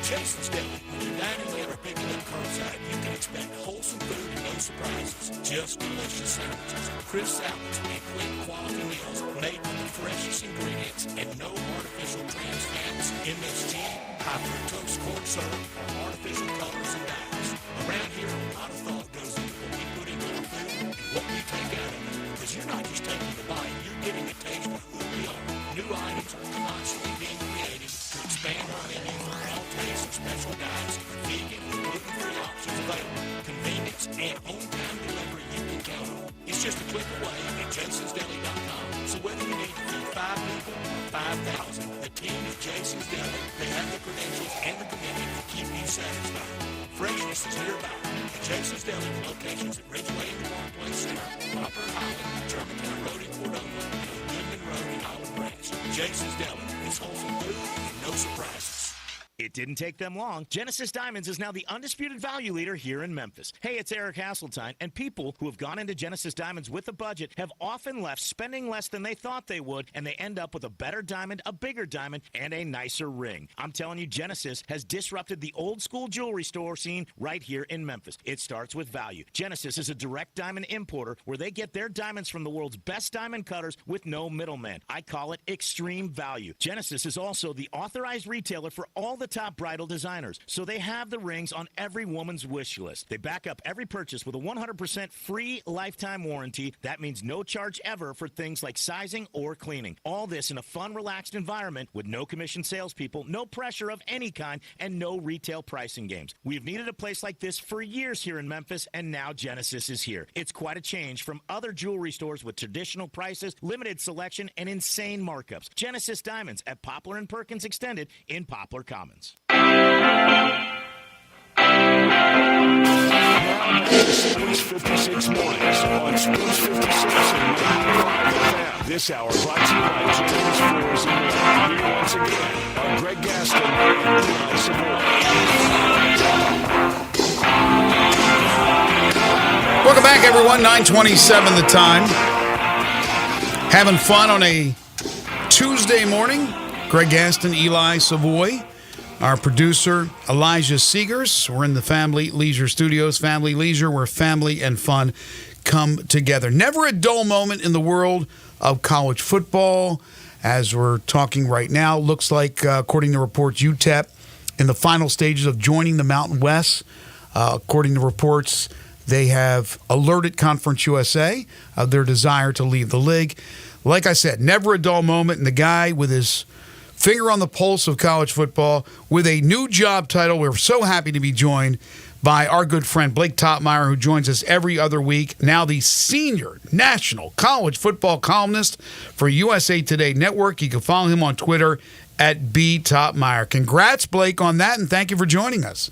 Jason's Deli, when you're dining in or picking up curbside, you can expect wholesome food and no surprises. Just delicious sandwiches, crisp salads, and quick quality meals made with the freshest ingredients and no artificial trans fats, MSG, high fructose corn syrup, or artificial colors and dyes. Around here, a lot of thought goes into what we put into our food and what we take out of it. Because you're not just taking a bite, you're getting a taste of who we are. New items are constantly being created to expand our menu for all tastes and special diets, vegan and gluten-free options available, convenience, and on-time delivery you can count on. It's just a click away at jasonsdeli.com. So whether you need to feed 5 people or 5,000, the team at Jason's Deli, they have the credentials and the commitment to keep you satisfied. Freshness is nearby at Jason's Deli, locations at Ridgeway and Park Place Center, Upper Highland, Germantown Road in Cordova, and Goodman Road in Olive Branch. Jason's Deli, it's wholesome food and no surprises. It didn't take them long. Genesis Diamonds is now the undisputed value leader here in Memphis. Hey, it's Eric Hasseltine, and people who have gone into Genesis Diamonds with a budget have often left spending less than they thought they would, and they end up with a better diamond, a bigger diamond, and a nicer ring. I'm telling you, Genesis has disrupted the old school jewelry store scene right here in Memphis. It starts with value. Genesis is a direct diamond importer where they get their diamonds from the world's best diamond cutters with no middleman. I call it extreme value. Genesis is also the authorized retailer for all the top bridal designers, so they have the rings on every woman's wish list. They back up every purchase with a 100% free lifetime warranty. That means no charge ever for things like sizing or cleaning. All this in a fun, relaxed environment with no commission salespeople, no pressure of any kind, and no retail pricing games. We've needed a place like this for years here in Memphis, and now Genesis is here. It's quite a change from other jewelry stores with traditional prices, limited selection, and insane markups. Genesis Diamonds at Poplar and Perkins Extended in Poplar Commons. Sports 56 Mornings on Sports 56 and 95 FM. This hour brought to you by James Floors and More. Here once again are Greg Gaston and Eli Savoy. Welcome back, everyone. 9:27 the time. Having fun on a Tuesday morning. Greg Gaston, Eli Savoy. Our producer, Elijah Seegers. We're in the Family Leisure Studios. Family Leisure, where family and fun come together. Never a dull moment in the world of college football. As we're talking right now, looks like, according to reports, UTEP in the final stages of joining the Mountain West. According to reports, they have alerted Conference USA of their desire to leave the league. Like I said, never a dull moment. And the guy with his finger on the pulse of college football with a new job title. We're so happy to be joined by our good friend Blake Topmeyer, who joins us every other week, now the senior national college football columnist for USA Today Network. You can follow him on Twitter at @BTopmeyer. Congrats, Blake, on that, and thank you for joining us.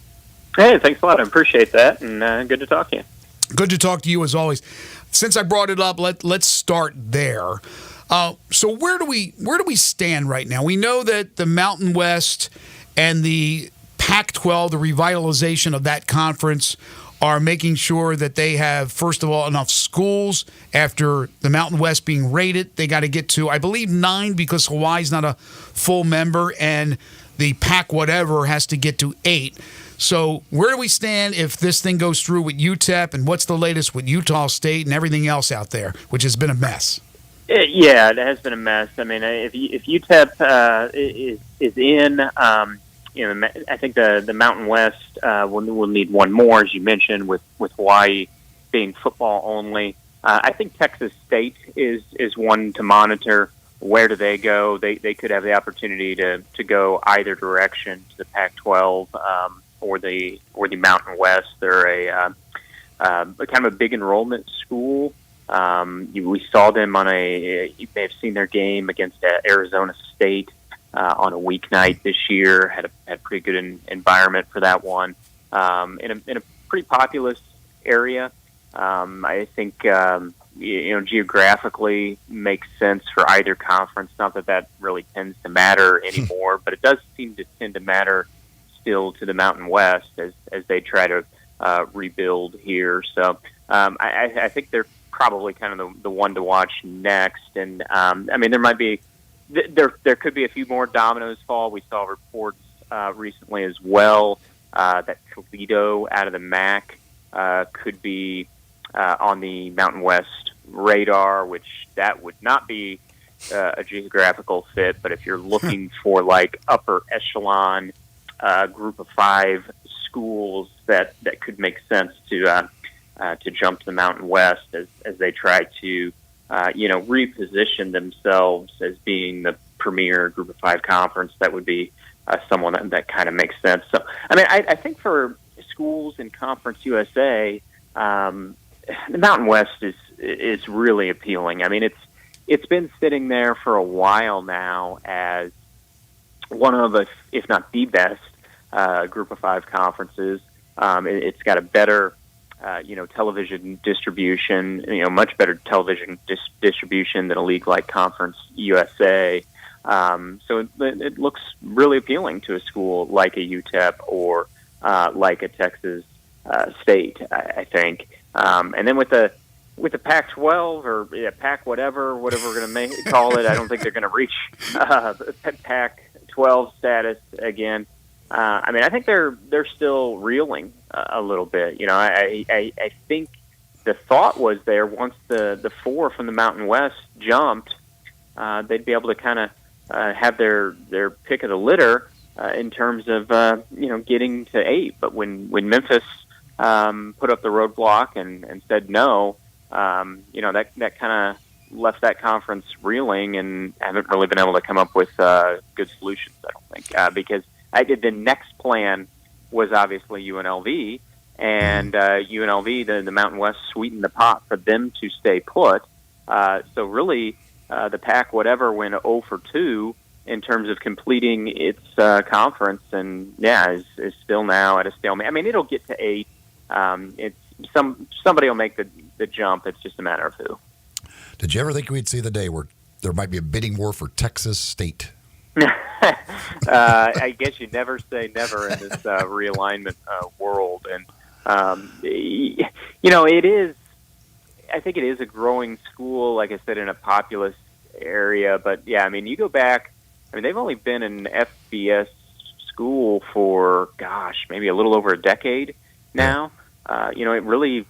Hey, thanks a lot. I appreciate that, and good to talk to you. Good to talk to you as always. Since I brought it up, let's start there. So where do we stand right now? We know that the Mountain West and the Pac-12, the revitalization of that conference, are making sure that they have, first of all, enough schools. After the Mountain West being rated, they got to get to, I believe, 9 because Hawaii's not a full member, and the Pac-whatever has to get to 8. So where do we stand if this thing goes through with UTEP, and what's the latest with Utah State and everything else out there, which has been a mess? Yeah, it has been a mess. I mean, if UTEP is in, I think the Mountain West will need one more, as you mentioned, with Hawaii being football only. I think Texas State is one to monitor. Where do they go? They could have the opportunity to go either direction, to the Pac-12 or the Mountain West. They're a kind of a big enrollment school. We saw them on you may have seen their game against Arizona State on a weeknight this year. Had a pretty good environment for that one. In a pretty populous area. I think geographically makes sense for either conference. Not that really tends to matter anymore, but it does seem to tend to matter still to the Mountain West as they try to rebuild here. So I think they're probably kind of the one to watch next. And I mean, there could be a few more dominoes fall. We saw reports recently as well that Toledo out of the MAC could be on the Mountain West radar, which that would not be a geographical fit. But if you're looking for like upper echelon group of 5 schools that could make sense to jump to the Mountain West as they try to reposition themselves as being the premier group of 5 conference, that would be someone that kind of makes sense. So, I mean, I think for schools in Conference USA, the Mountain West is really appealing. I mean, it's been sitting there for a while now as one of, if not the best, group of 5 conferences. It's got a better television distribution, much better television distribution than a league like Conference USA. So it looks really appealing to a school like a UTEP or like a Texas State, I think. And then with the Pac-12 or Pac whatever we're going to call it, I don't think they're going to reach Pac-12 status again. I mean, I think they're still reeling a little bit. I think the thought was there once the 4 from the Mountain West jumped, they'd be able to kind of have their pick of the litter in terms of getting to 8. But when Memphis put up the roadblock and said no, that kind of left that conference reeling and haven't really been able to come up with good solutions, I don't think, because the next plan was obviously UNLV, and UNLV, the Mountain West, sweetened the pot for them to stay put. So really, the Pac whatever went 0 for 2 in terms of completing its conference, and is still now at a stalemate. I mean, it'll get to 8. Somebody will make the jump. It's just a matter of who. Did you ever think we'd see the day where there might be a bidding war for Texas State? I guess you never say never in this realignment world, and it is. I think it is a growing school, like I said, in a populous area. But yeah, I mean, you go back. I mean, they've only been an FBS school for maybe a little over a decade now. It really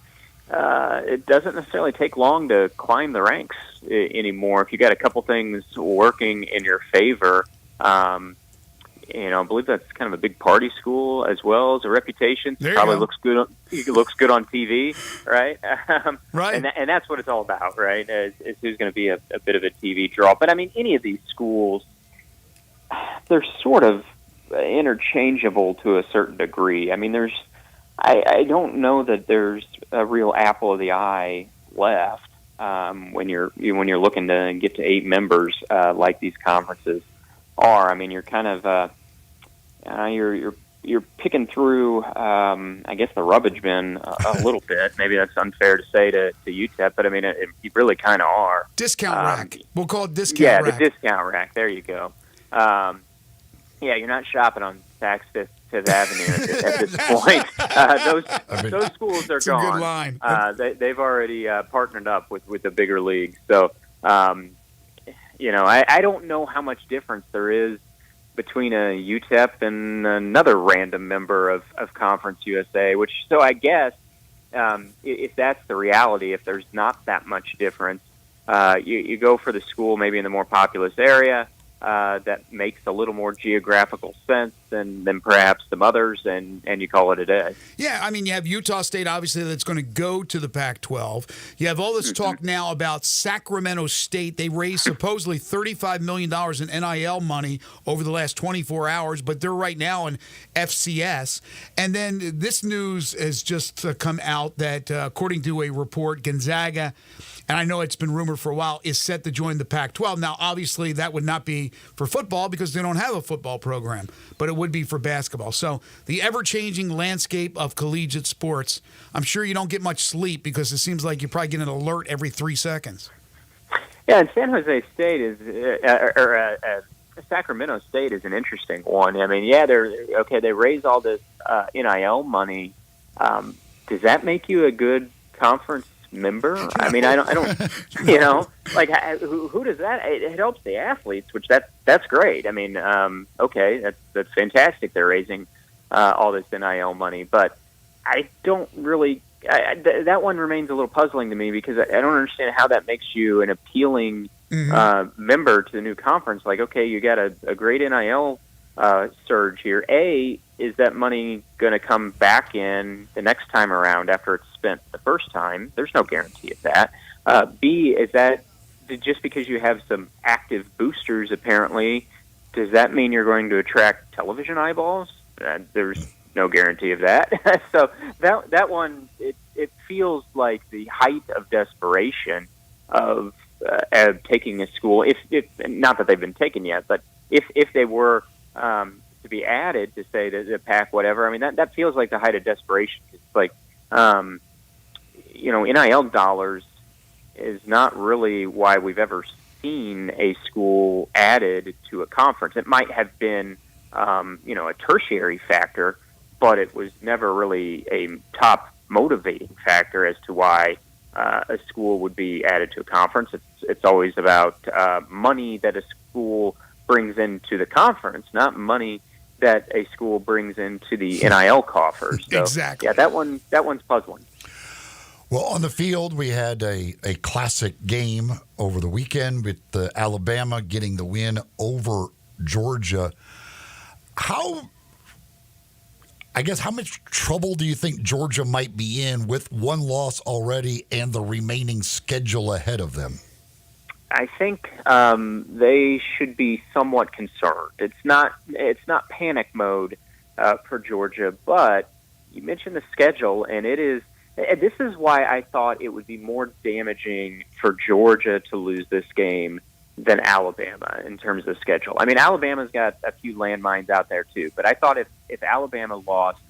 it doesn't necessarily take long to climb the ranks anymore if you got a couple things working in your favor. I believe that's kind of a big party school as well as a reputation. Probably looks good. Looks good on TV, right? Right. And that's what it's all about, right? Is who's going to be a bit of a TV draw. But I mean, any of these schools, they're sort of interchangeable to a certain degree. I mean, I don't know that there's a real apple of the eye left when you're looking to get to 8 members like these conferences are. I mean, you're kind of you're picking through, I guess, the rubbish bin a little bit. Maybe that's unfair to say to UTEP, but I mean, you really kind of are. Discount rack. We'll call it discount rack. Yeah, the discount rack. There you go. Yeah, you're not shopping on Saks Fifth Avenue at this point. Those schools are gone. A good line. They've already partnered up with the bigger leagues. So, I don't know how much difference there is between a UTEP and another random member of Conference USA, so I guess if that's the reality, if there's not that much difference, you go for the school maybe in the more populous area that makes a little more geographical sense than perhaps some others, and you call it a day. Yeah, I mean, you have Utah State, obviously, that's going to go to the Pac-12. You have all this talk now about Sacramento State. They raised supposedly $35 million in NIL money over the last 24 hours, but they're right now in FCS. And then this news has just come out that, according to a report, Gonzaga, and I know it's been rumored for a while, is set to join the Pac-12. Now, obviously, that would not be for football because they don't have a football program, but it would be for basketball. So the ever-changing landscape of collegiate sports, I'm sure you don't get much sleep because it seems like you probably get an alert every 3 seconds. Yeah, and San Jose State is, Sacramento State is an interesting one. I mean, yeah, they raise all this NIL money. Does that make you a good conference member? I mean, I don't like who does that? It helps the athletes, which that's great. I mean, okay, that's fantastic. They're raising all this NIL money, but I don't really. That one remains a little puzzling to me because I don't understand how that makes you an appealing member to the new conference. Like, okay, you got a great NIL surge here. Is that money going to come back in the next time around after it's spent the first time? There's no guarantee of that. B, is that just because you have some active boosters, apparently, does that mean you're going to attract television eyeballs? There's no guarantee of that. So that one, it feels like the height of desperation of taking a school, if not that they've been taken yet, but if they were to be added to say the Pac whatever. I mean, that feels like the height of desperation. It's like, NIL dollars is not really why we've ever seen a school added to a conference. It might have been, a tertiary factor, but it was never really a top motivating factor as to why a school would be added to a conference. It's always about money that a school brings into the conference, not money that a school brings into the NIL coffers. So, exactly. Yeah, that one's puzzling. Well, on the field, we had a classic game over the weekend with Alabama getting the win over Georgia. How much trouble do you think Georgia might be in with one loss already and the remaining schedule ahead of them? I think they should be somewhat concerned. It's not panic mode for Georgia, but you mentioned the schedule, and it is. This is why I thought it would be more damaging for Georgia to lose this game than Alabama in terms of schedule. I mean, Alabama's got a few landmines out there too, but I thought if Alabama lost,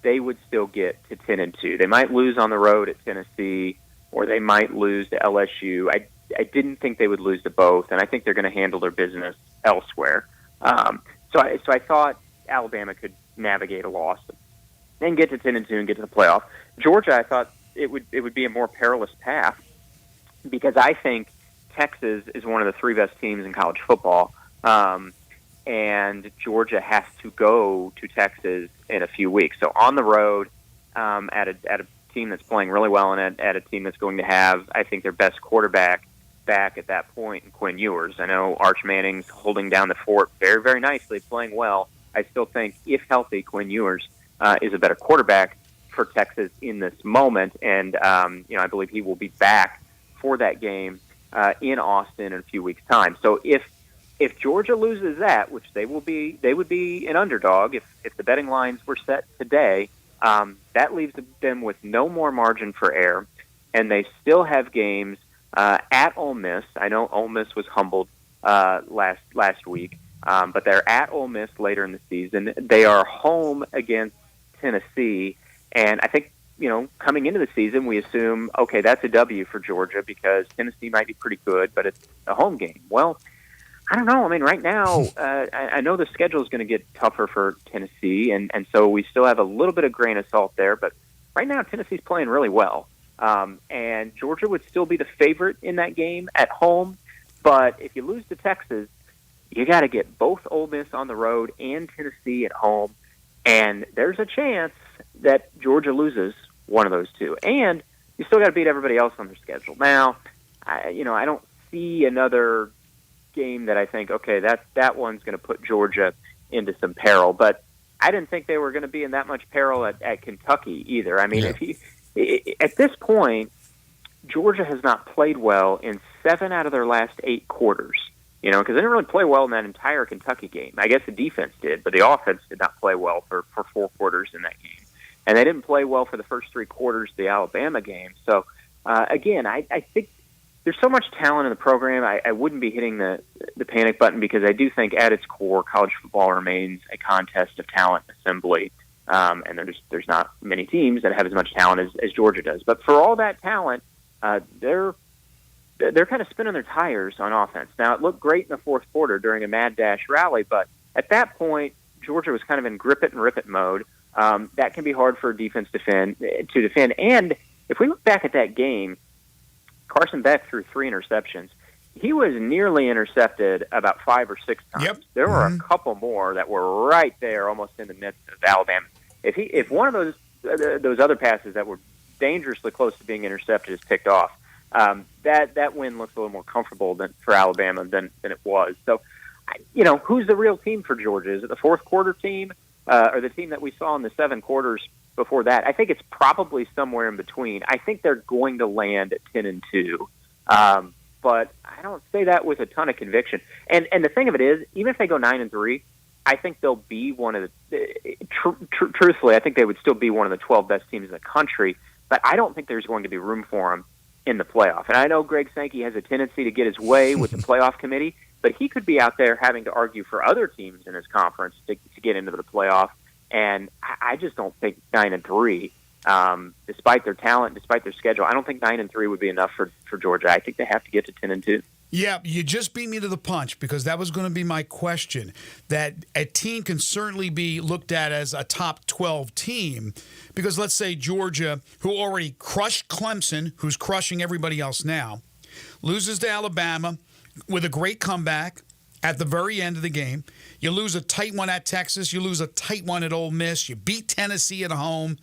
they would still get to 10-2. They might lose on the road at Tennessee, or they might lose to LSU. I didn't think they would lose to both, and I think they're going to handle their business elsewhere. So I thought Alabama could navigate a loss and get to 10-2 and get to the playoff. Georgia, I thought it would be a more perilous path because I think Texas is one of the 3 best teams in college football, and Georgia has to go to Texas in a few weeks. So on the road at a team that's playing really well and at a team that's going to have, I think, their best quarterback back at that point in Quinn Ewers. I know Arch Manning's holding down the fort very, very nicely, playing well. I still think, if healthy, Quinn Ewers is a better quarterback for Texas in this moment, and I believe he will be back for that game in Austin in a few weeks' time. So if if Georgia loses that, which they would be an underdog if the betting lines were set today. That leaves them with no more margin for error, and they still have games at Ole Miss. I know Ole Miss was humbled last week, but they're at Ole Miss later in the season. They are home against Tennessee, and I think, coming into the season, we assume, okay, that's a W for Georgia because Tennessee might be pretty good, but it's a home game. Well, I don't know. I mean, right now, I know the schedule is going to get tougher for Tennessee, and so we still have a little bit of grain of salt there. But right now, Tennessee's playing really well, and Georgia would still be the favorite in that game at home. But if you lose to Texas, you got to get both Ole Miss on the road and Tennessee at home, and there's a chance that Georgia loses one of those two, and you still got to beat everybody else on their schedule. Now, I don't see another game that I think, okay, that one's going to put Georgia into some peril. But I didn't think they were going to be in that much peril at Kentucky either. I mean, at this point, Georgia has not played well in 7 out of their last 8 quarters. Because they didn't really play well in that entire Kentucky game. I guess the defense did, but the offense did not play well for 4 quarters in that game. And they didn't play well for the first 3 quarters of the Alabama game. So, again, I think there's so much talent in the program. I wouldn't be hitting the panic button because I do think at its core, college football remains a contest of talent assembly. And there's not many teams that have as much talent as Georgia does. But for all that talent, they're kind of spinning their tires on offense. Now, it looked great in the fourth quarter during a mad dash rally, but at that point, Georgia was kind of in grip it and rip it mode. That can be hard for a defense to defend. And if we look back at that game, Carson Beck threw 3 interceptions. He was nearly intercepted about 5 or 6 times. Yep. There were a couple more that were right there, almost in the midst of Alabama. If one of those other passes that were dangerously close to being intercepted is picked off, that win looks a little more comfortable for Alabama than it was. So, who's the real team for Georgia? Is it the fourth quarter team or the team that we saw in the 7 quarters before that? I think it's probably somewhere in between. I think they're going to land at 10-2, but I don't say that with a ton of conviction. And the thing of it is, even if they go 9-3, I think they'll be one of the. Truthfully, I think they would still be one of the 12 best teams in the country. But I don't think there's going to be room for them in the playoff. And I know Greg Sankey has a tendency to get his way with the playoff committee, but he could be out there having to argue for other teams in his conference to get into the playoff. And I just don't think 9-3, despite their talent, despite their schedule, I don't think 9-3 would be enough for Georgia. I think they have to get to 10-2. Yeah, you just beat me to the punch because that was going to be my question. That a team can certainly be looked at as a top 12 team because let's say Georgia, who already crushed Clemson, who's crushing everybody else now, loses to Alabama with a great comeback at the very end of the game. You lose a tight one at Texas. You lose a tight one at Ole Miss. You beat Tennessee at home.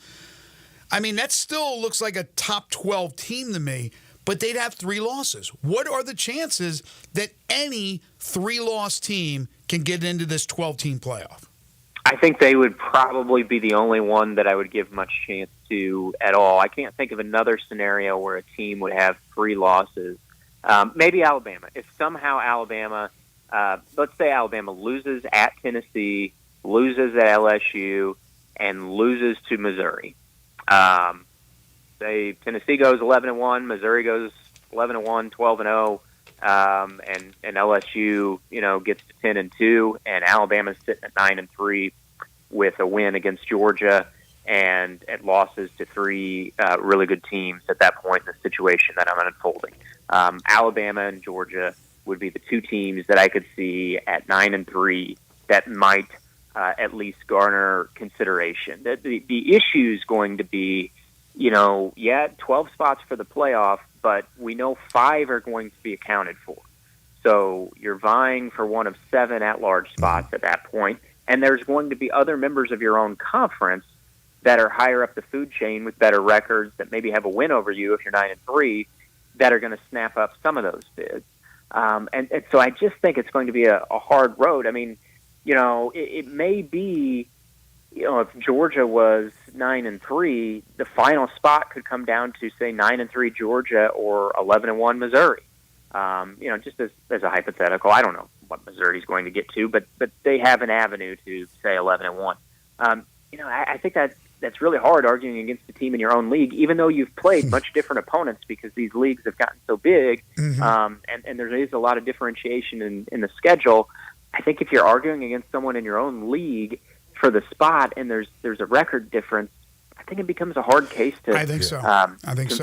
I mean, that still looks like a top 12 team to me. But they'd have 3 losses. What are the chances that any 3-loss team can get into this 12-team playoff? I think they would probably be the only one that I would give much chance to at all. I can't think of another scenario where a team would have 3 losses. Maybe Alabama. If somehow Alabama, let's say Alabama loses at Tennessee, loses at LSU, and loses to Missouri. Say Tennessee goes 11-1, Missouri goes 11-1, 12-0, and LSU, gets to 10-2, and Alabama's sitting at 9-3 with a win against Georgia and losses to 3 really good teams at that point in the situation that I'm unfolding. Alabama and Georgia would be the 2 teams that I could see at 9-3 that might at least garner consideration. The issue is going to be, 12 spots for the playoff, but we know 5 are going to be accounted for. So you're vying for one of 7 at-large spots at that point, and there's going to be other members of your own conference that are higher up the food chain with better records that maybe have a win over you if you're 9-3 that are going to snap up some of those bids. And so I just think it's going to be a hard road. I mean, it may be, if Georgia was 9-3, the final spot could come down to, say, 9-3 Georgia or 11-1 Missouri. Just as a hypothetical. I don't know what Missouri's going to get to, but they have an avenue to say 11-1. I think that's really hard arguing against a team in your own league, even though you've played much different opponents because these leagues have gotten so big, and there is a lot of differentiation in the schedule. I think if you're arguing against someone in your own league for the spot and there's a record difference, I think it becomes a hard case to I think so.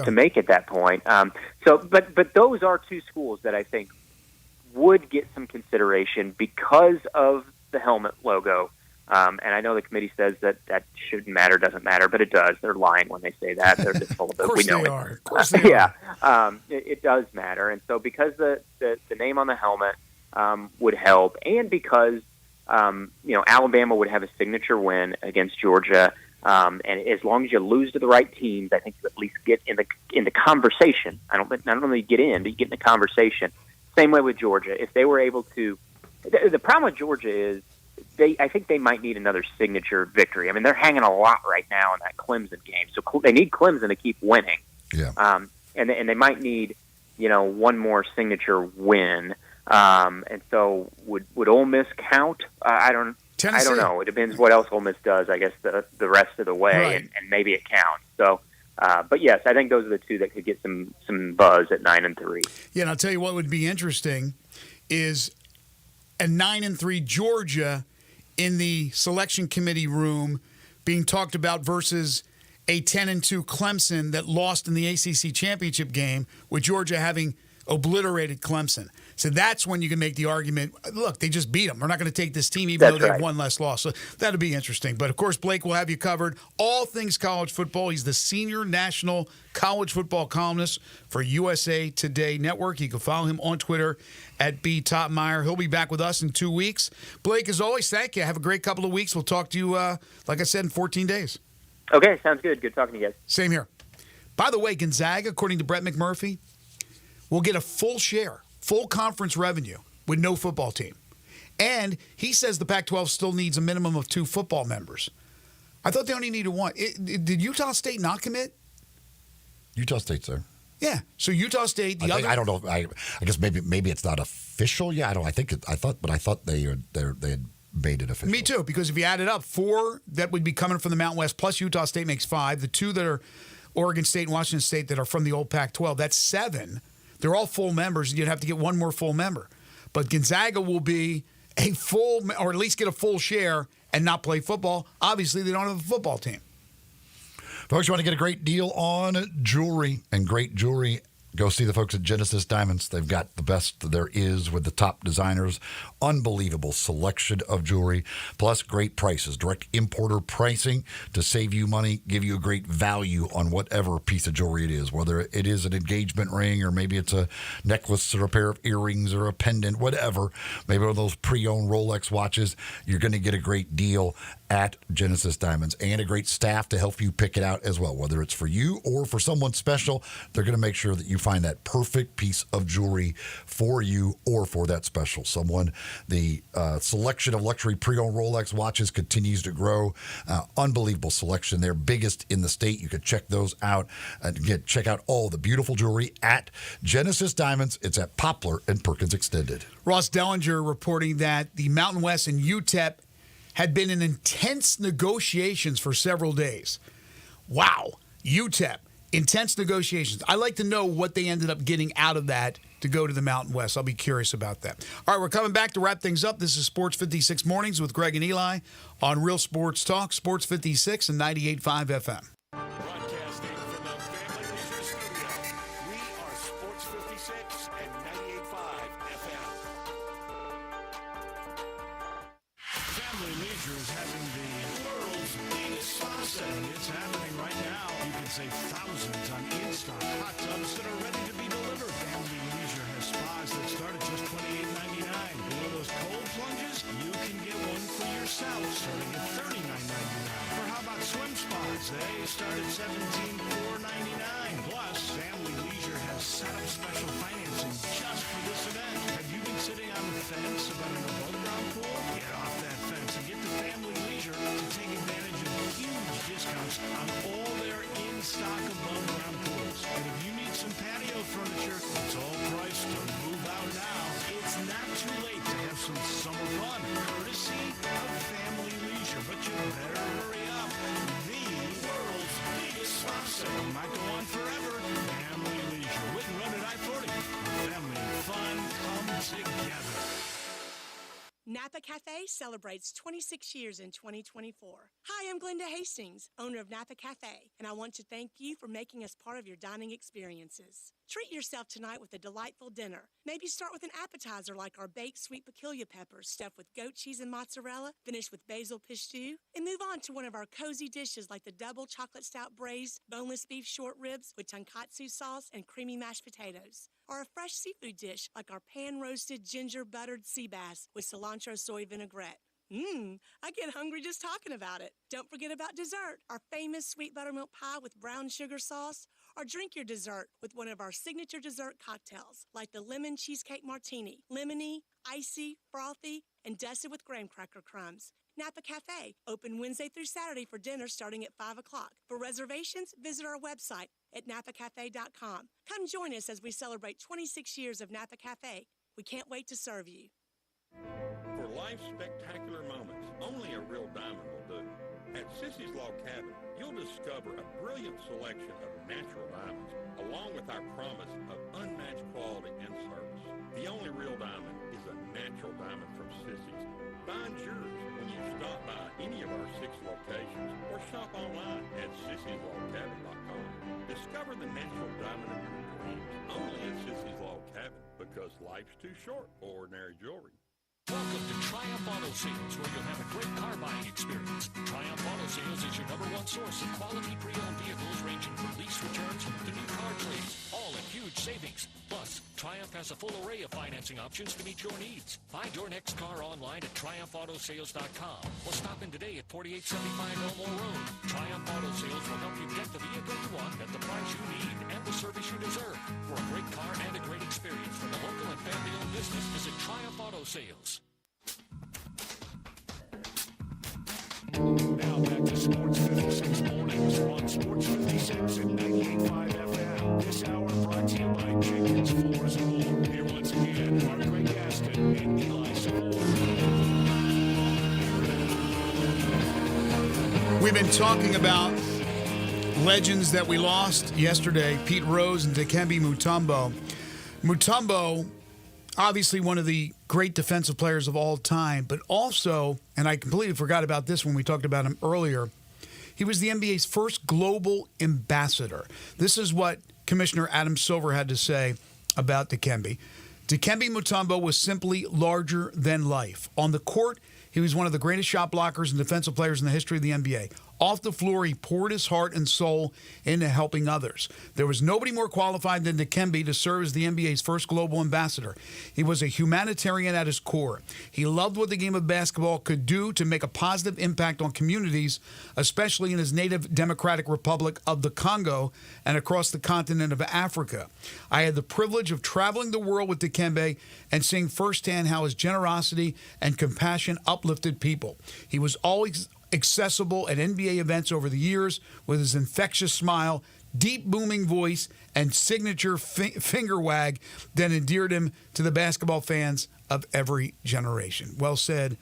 to make at that point. But those are two schools that I think would get some consideration because of the helmet logo. And I know the committee says that shouldn't matter, doesn't matter, but it does. They're lying when they say that. They're just full of it. Of course We know they it. are. Of course they are. It does matter. And so because the name on the helmet would help, and because Alabama would have a signature win against Georgia, and as long as you lose to the right teams, I think you at least get in the conversation. I don't only get in, but you get in the conversation. Same way with Georgia. If they were able to, the problem with Georgia is I think they might need another signature victory. I mean, they're hanging a lot right now in that Clemson game, so they need Clemson to keep winning. Yeah. And they might need one more signature win. And so would Ole Miss count? I don't know. It depends what else Ole Miss does, I guess, the rest of the way, Right. and maybe it counts. So, but yes, I think those are the two that could get some buzz at 9-3. Yeah, and I'll tell you what would be interesting is a 9-3 Georgia in the selection committee room being talked about versus a 10-2 Clemson that lost in the ACC championship game, with Georgia having obliterated Clemson. So that's when you can make the argument, look, they just beat them. We're not going to take this team even though they have one less loss. So that'll be interesting. But, of course, Blake will have you covered. All things college football. He's the senior national college football columnist for USA Today Network. You can follow him on Twitter at @BTopmeyer. He'll be back with us in 2 weeks. Blake, as always, thank you. Have a great couple of weeks. We'll talk to you, like I said, in 14 days. Okay, sounds good. Good talking to you guys. Same here. By the way, Gonzaga, according to Brett McMurphy, will get a full share, full conference revenue with no football team. And he says the Pac-12 still needs a minimum of 2 football members. I thought they only needed 1. Did Utah State not commit? Utah State's there. Yeah. So Utah State, I don't know. I guess maybe it's not official. Yeah, I thought they had made it official. Me too, because if you add it up, 4 that would be coming from the Mountain West plus Utah State makes 5. The 2 that are Oregon State and Washington State that are from the old Pac-12, that's 7. They're all full members. You'd have to get 1 more full member. But Gonzaga will be a full, or at least get a full share and not play football. Obviously, they don't have a football team. Folks, you want to get a great deal on jewelry and great jewelry, go see the folks at Genesis Diamonds. They've got the best there is with the top designers. Unbelievable selection of jewelry, plus great prices. Direct importer pricing to save you money, give you a great value on whatever piece of jewelry it is, whether it is an engagement ring or maybe it's a necklace or a pair of earrings or a pendant, whatever. Maybe one of those pre-owned Rolex watches. You're going to get a great deal at Genesis Diamonds and a great staff to help you pick it out as well. Whether it's for you or for someone special, they're going to make sure that you find that perfect piece of jewelry for you or for that special someone. The selection of luxury pre-owned Rolex watches continues to grow. Unbelievable selection. They're biggest in the state. You can check those out. Check out all the beautiful jewelry at Genesis Diamonds. It's at Poplar and Perkins Extended. Ross Dellinger reporting that the Mountain West and UTEP had been in intense negotiations for several days. Wow. UTEP, intense negotiations. I'd like to know what they ended up getting out of that to go to the Mountain West. I'll be curious about that. All right, we're coming back to wrap things up. This is Sports 56 Mornings with Greg and Eli on Real Sports Talk, Sports 56 and 98.5 FM. Broadcasting from the Family Leisure Studio, we are Sports 56 and 98.5 FM. Family Leisure is having the world's biggest spa set. It's happening right now. You can save thousands on in-stock hot tubs that are ready to be delivered. Family Leisure has spas that start at just $28.99. You know those cold plunges? You can get one for yourself starting at $39.99. Or how about swim spas? They start at $17,499. Plus, Family Leisure has set up special financing just for this event. Have you been sitting on the fence about an above-ground pool? Get off that fence and get to Family Leisure to take advantage of huge discounts on all their in-stock above-ground pools. And if you need some patio furniture, it's all priced to move out now. It's not too late to have Napa Cafe celebrates 26 years in 2024. Hi, I'm Glenda Hastings, owner of Napa Cafe, and I want to thank you for making us part of your dining experiences. Treat yourself tonight with a delightful dinner. Maybe start with an appetizer like our baked sweet peculiar peppers stuffed with goat cheese and mozzarella, finished with basil pistou, and move on to one of our cozy dishes like the double chocolate stout braised boneless beef short ribs with tonkatsu sauce and creamy mashed potatoes. Or a fresh seafood dish like our pan-roasted ginger buttered sea bass with cilantro soy vinaigrette. I get hungry just talking about it. Don't forget about dessert, our famous sweet buttermilk pie with brown sugar sauce, or drink your dessert with one of our signature dessert cocktails, like the lemon cheesecake martini, lemony, icy, frothy, and dusted with graham cracker crumbs. Napa Cafe, open Wednesday through Saturday for dinner starting at 5 o'clock. For reservations, visit our website at napacafe.com. Come join us as we celebrate 26 years of Napa Cafe. We can't wait to serve you. For life's spectacular moments, only a real diamond will do. At Sissy's Log Cabin, you'll discover a brilliant selection of natural diamonds, along with our promise of unmatched quality and service. The only real diamond is a natural diamond from Sissy's. Find yours when you stop by any of our 6 locations or shop online at sissyslogcabin.com. Discover the natural diamond of your dreams only at Sissy's Log Cabin, because life's too short for ordinary jewelry. Welcome to Triumph Auto Sales, where you'll have a great car buying experience. Triumph Auto Sales is your #1 source of quality pre-owned vehicles, ranging from lease returns to new car trades, all at huge savings. Plus, Triumph has a full array of financing options to meet your needs. Find your next car online at triumphautosales.com or stop in today at 4875 Elmore Road. Triumph Auto Sales will help you get the vehicle you want at the price you need and the service you deserve. For a great car and a great experience from a local and family-owned business, visit Triumph Auto Sales. Now back to Sports 56 Mornings on Sports 56 and 98.5 FM. This hour brought to you by Jenkins Floors and More. Here once again are Greg Gaston and Eli Savoy. We've been talking about legends that we lost yesterday, Pete Rose and Dikembe Mutombo. Mutombo, obviously one of the great defensive players of all time, but also, and I completely forgot about this when we talked about him earlier, he was the NBA's first global ambassador. This is what Commissioner Adam Silver had to say about Dikembe. Dikembe Mutombo was simply larger than life. On the court, he was one of the greatest shot blockers and defensive players in the history of the NBA. Off the floor, he poured his heart and soul into helping others. There was nobody more qualified than Dikembe to serve as the NBA's first global ambassador. He was a humanitarian at his core. He loved what the game of basketball could do to make a positive impact on communities, especially in his native Democratic Republic of the Congo and across the continent of Africa. I had the privilege of traveling the world with Dikembe and seeing firsthand how his generosity and compassion uplifted people. He was always accessible at NBA events over the years with his infectious smile, deep booming voice, and signature finger wag that endeared him to the basketball fans of every generation. Well said,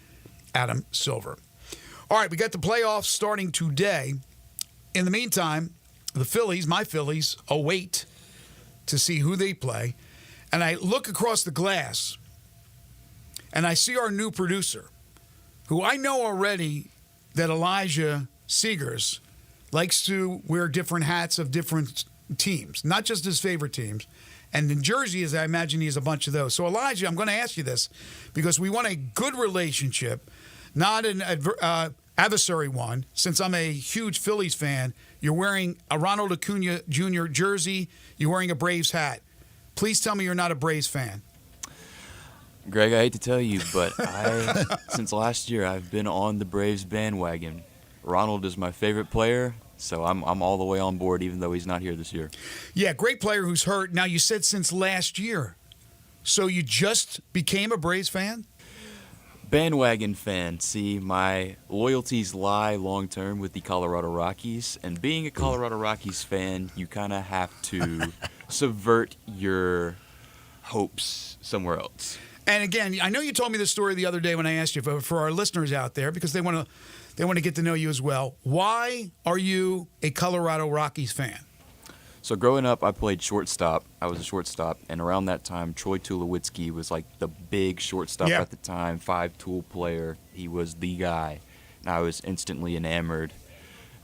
Adam Silver. All right, we got the playoffs starting today. In the meantime, the Phillies, my Phillies, await to see who they play. And I look across the glass and I see our new producer, who I know already that Elijah Seegers likes to wear different hats of different teams, not just his favorite teams. And in Jersey, as I imagine, he has a bunch of those. So, Elijah, I'm going to ask you this because we want a good relationship, not an adversary one. Since I'm a huge Phillies fan, you're wearing a Ronald Acuna Jr. jersey, you're wearing a Braves hat. Please tell me you're not a Braves fan. Greg, I hate to tell you, but since last year, I've been on the Braves bandwagon. Ronald is my favorite player, so I'm all the way on board, even though he's not here this year. Yeah, great player who's hurt. Now, you said since last year. So you just became a Braves fan? Bandwagon fan. See, my loyalties lie long-term with the Colorado Rockies, and being a Colorado Rockies fan, you kind of have to subvert your hopes somewhere else. And again, I know you told me this story the other day when I asked you, for our listeners out there, because they want to get to know you as well. Why are you a Colorado Rockies fan? So growing up, I played shortstop. I was a shortstop, and around that time, Troy Tulowitzki was like the big shortstop at the time, 5-tool player. He was the guy, and I was instantly enamored,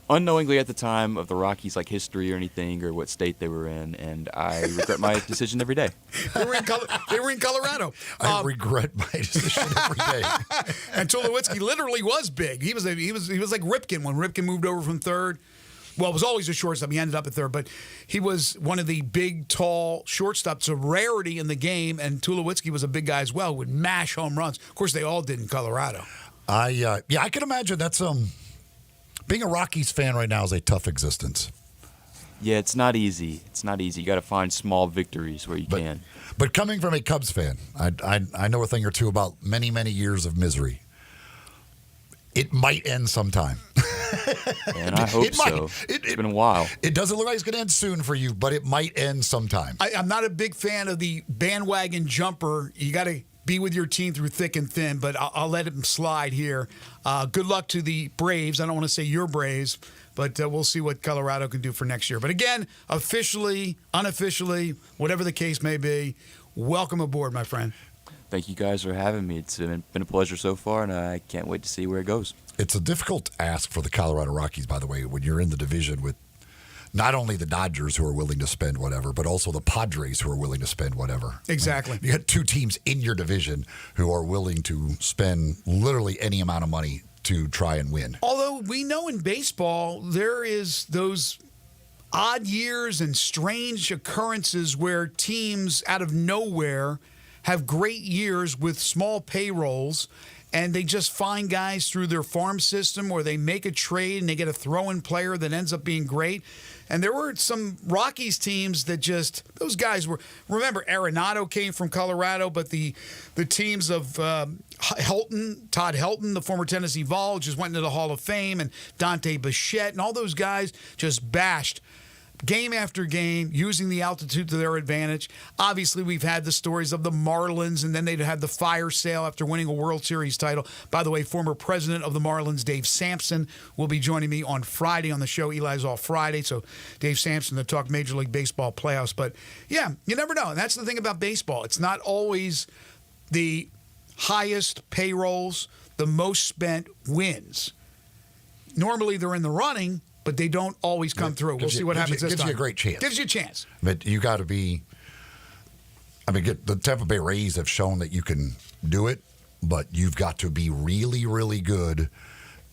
unknowingly at the time, of the Rockies' like history or anything or what state they were in, and I regret my decision every day. They were in Colorado. I regret my decision every day. And Tulowitzki literally was big. He was like Ripken when Ripken moved over from third. Well, it was always a shortstop. He ended up at third, but he was one of the big, tall shortstops, a rarity in the game, and Tulowitzki was a big guy as well, would mash home runs. Of course, they all did in Colorado. I can imagine that's being a Rockies fan right now is a tough existence. Yeah, it's not easy. It's not easy. You got to find small victories where you can. But coming from a Cubs fan, I know a thing or two about many, many years of misery. It might end sometime. And I hope so. It's been a while. It doesn't look like it's going to end soon for you, but it might end sometime. I'm not a big fan of the bandwagon jumper. You got to be with your team through thick and thin, but I'll let him slide here. Good luck to the Braves. I don't want to say your Braves, but we'll see what Colorado can do for next year. But again, officially, unofficially, whatever the case may be, welcome aboard, my friend. Thank you guys for having me. It's been a pleasure so far, and I can't wait to see where it goes. It's a difficult ask for the Colorado Rockies, by the way, when you're in the division with not only the Dodgers who are willing to spend whatever, but also the Padres who are willing to spend whatever. Exactly. You got two teams in your division who are willing to spend literally any amount of money to try and win. Although we know in baseball there is those odd years and strange occurrences where teams out of nowhere have great years with small payrolls, and they just find guys through their farm system, or they make a trade and they get a throw-in player that ends up being great. And there were some Rockies teams that just, those guys were, remember Arenado came from Colorado, but the teams of Helton, Todd Helton, the former Tennessee Vol, just went into the Hall of Fame, and Dante Bichette, and all those guys just bashed game after game, using the altitude to their advantage. Obviously, we've had the stories of the Marlins, and then they'd had the fire sale after winning a World Series title. By the way, former president of the Marlins, Dave Sampson, will be joining me on Friday on the show. Eli's off Friday, so Dave Sampson to talk Major League Baseball playoffs. But, yeah, you never know. And that's the thing about baseball. It's not always the highest payrolls, the most spent wins. Normally, they're in the running, but they don't always come through. We'll see what happens this time. Gives you a great chance. Gives you a chance. But you got to be, the Tampa Bay Rays have shown that you can do it, but you've got to be really, really good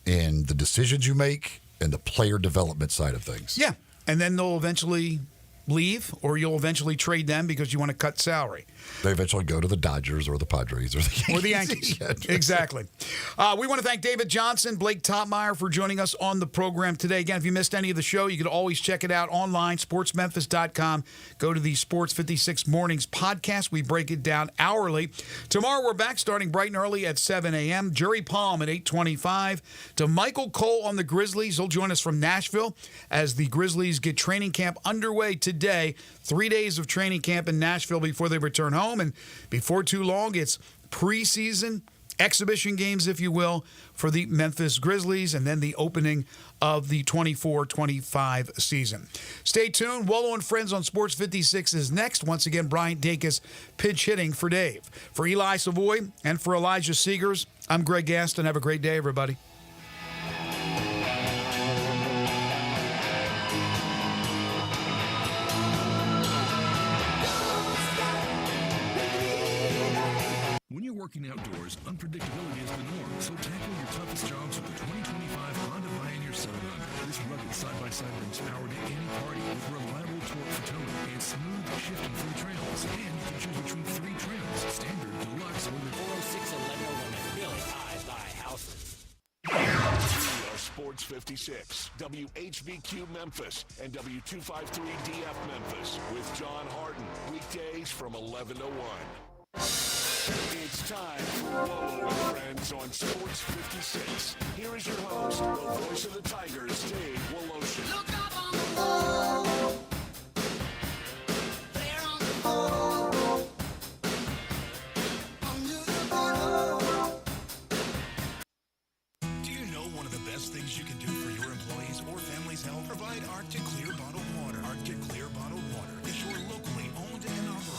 in the decisions you make and the player development side of things. Yeah, and then they'll eventually leave, or you'll eventually trade them because you want to cut salary. They eventually go to the Dodgers or the Padres or the Yankees. Or the Yankees. Exactly. We want to thank David Johnson, Blake Topmeyer for joining us on the program today. Again, if you missed any of the show, you can always check it out online, sportsmemphis.com. Go to the Sports 56 Mornings podcast. We break it down hourly. Tomorrow we're back starting bright and early at 7 a.m. Jerry Palm at 8:25. To Michael Cole on the Grizzlies. He'll join us from Nashville as the Grizzlies get training camp underway today. 3 days of training camp in Nashville before they return home. And before too long, it's preseason exhibition games, if you will, for the Memphis Grizzlies, and then the opening of the 24-25 season. Stay tuned. Wolo and Friends on Sports 56 is next. Once again, Brian Dacus pitch hitting for Dave. For Eli Savoy and for Elijah Seegers, I'm Greg Gaston. Have a great day, everybody. Working outdoors, unpredictability is the norm, so tackle your toughest jobs with the 2025 Honda Pioneer Sunrunner. This rugged side-by-side brings power to any party with reliable torque for towing and smooth shifting for the trails. And you can choose between 3 trims, standard, deluxe, or the 406 Allegro limit. Really high buy houses. We are Sports 56, WHBQ Memphis, and W253DF Memphis with John Harden. Weekdays from 11 to 1. It's time for Wolo and Friends on Sports 56. Here is your host, the voice of the Tigers, Dave Woloshin. Look up on the wall. There on the wall. Under the ball. Do you know one of the best things you can do for your employees or family's health? Provide Arctic Clear bottled water. Arctic Clear bottled water is your locally owned and operated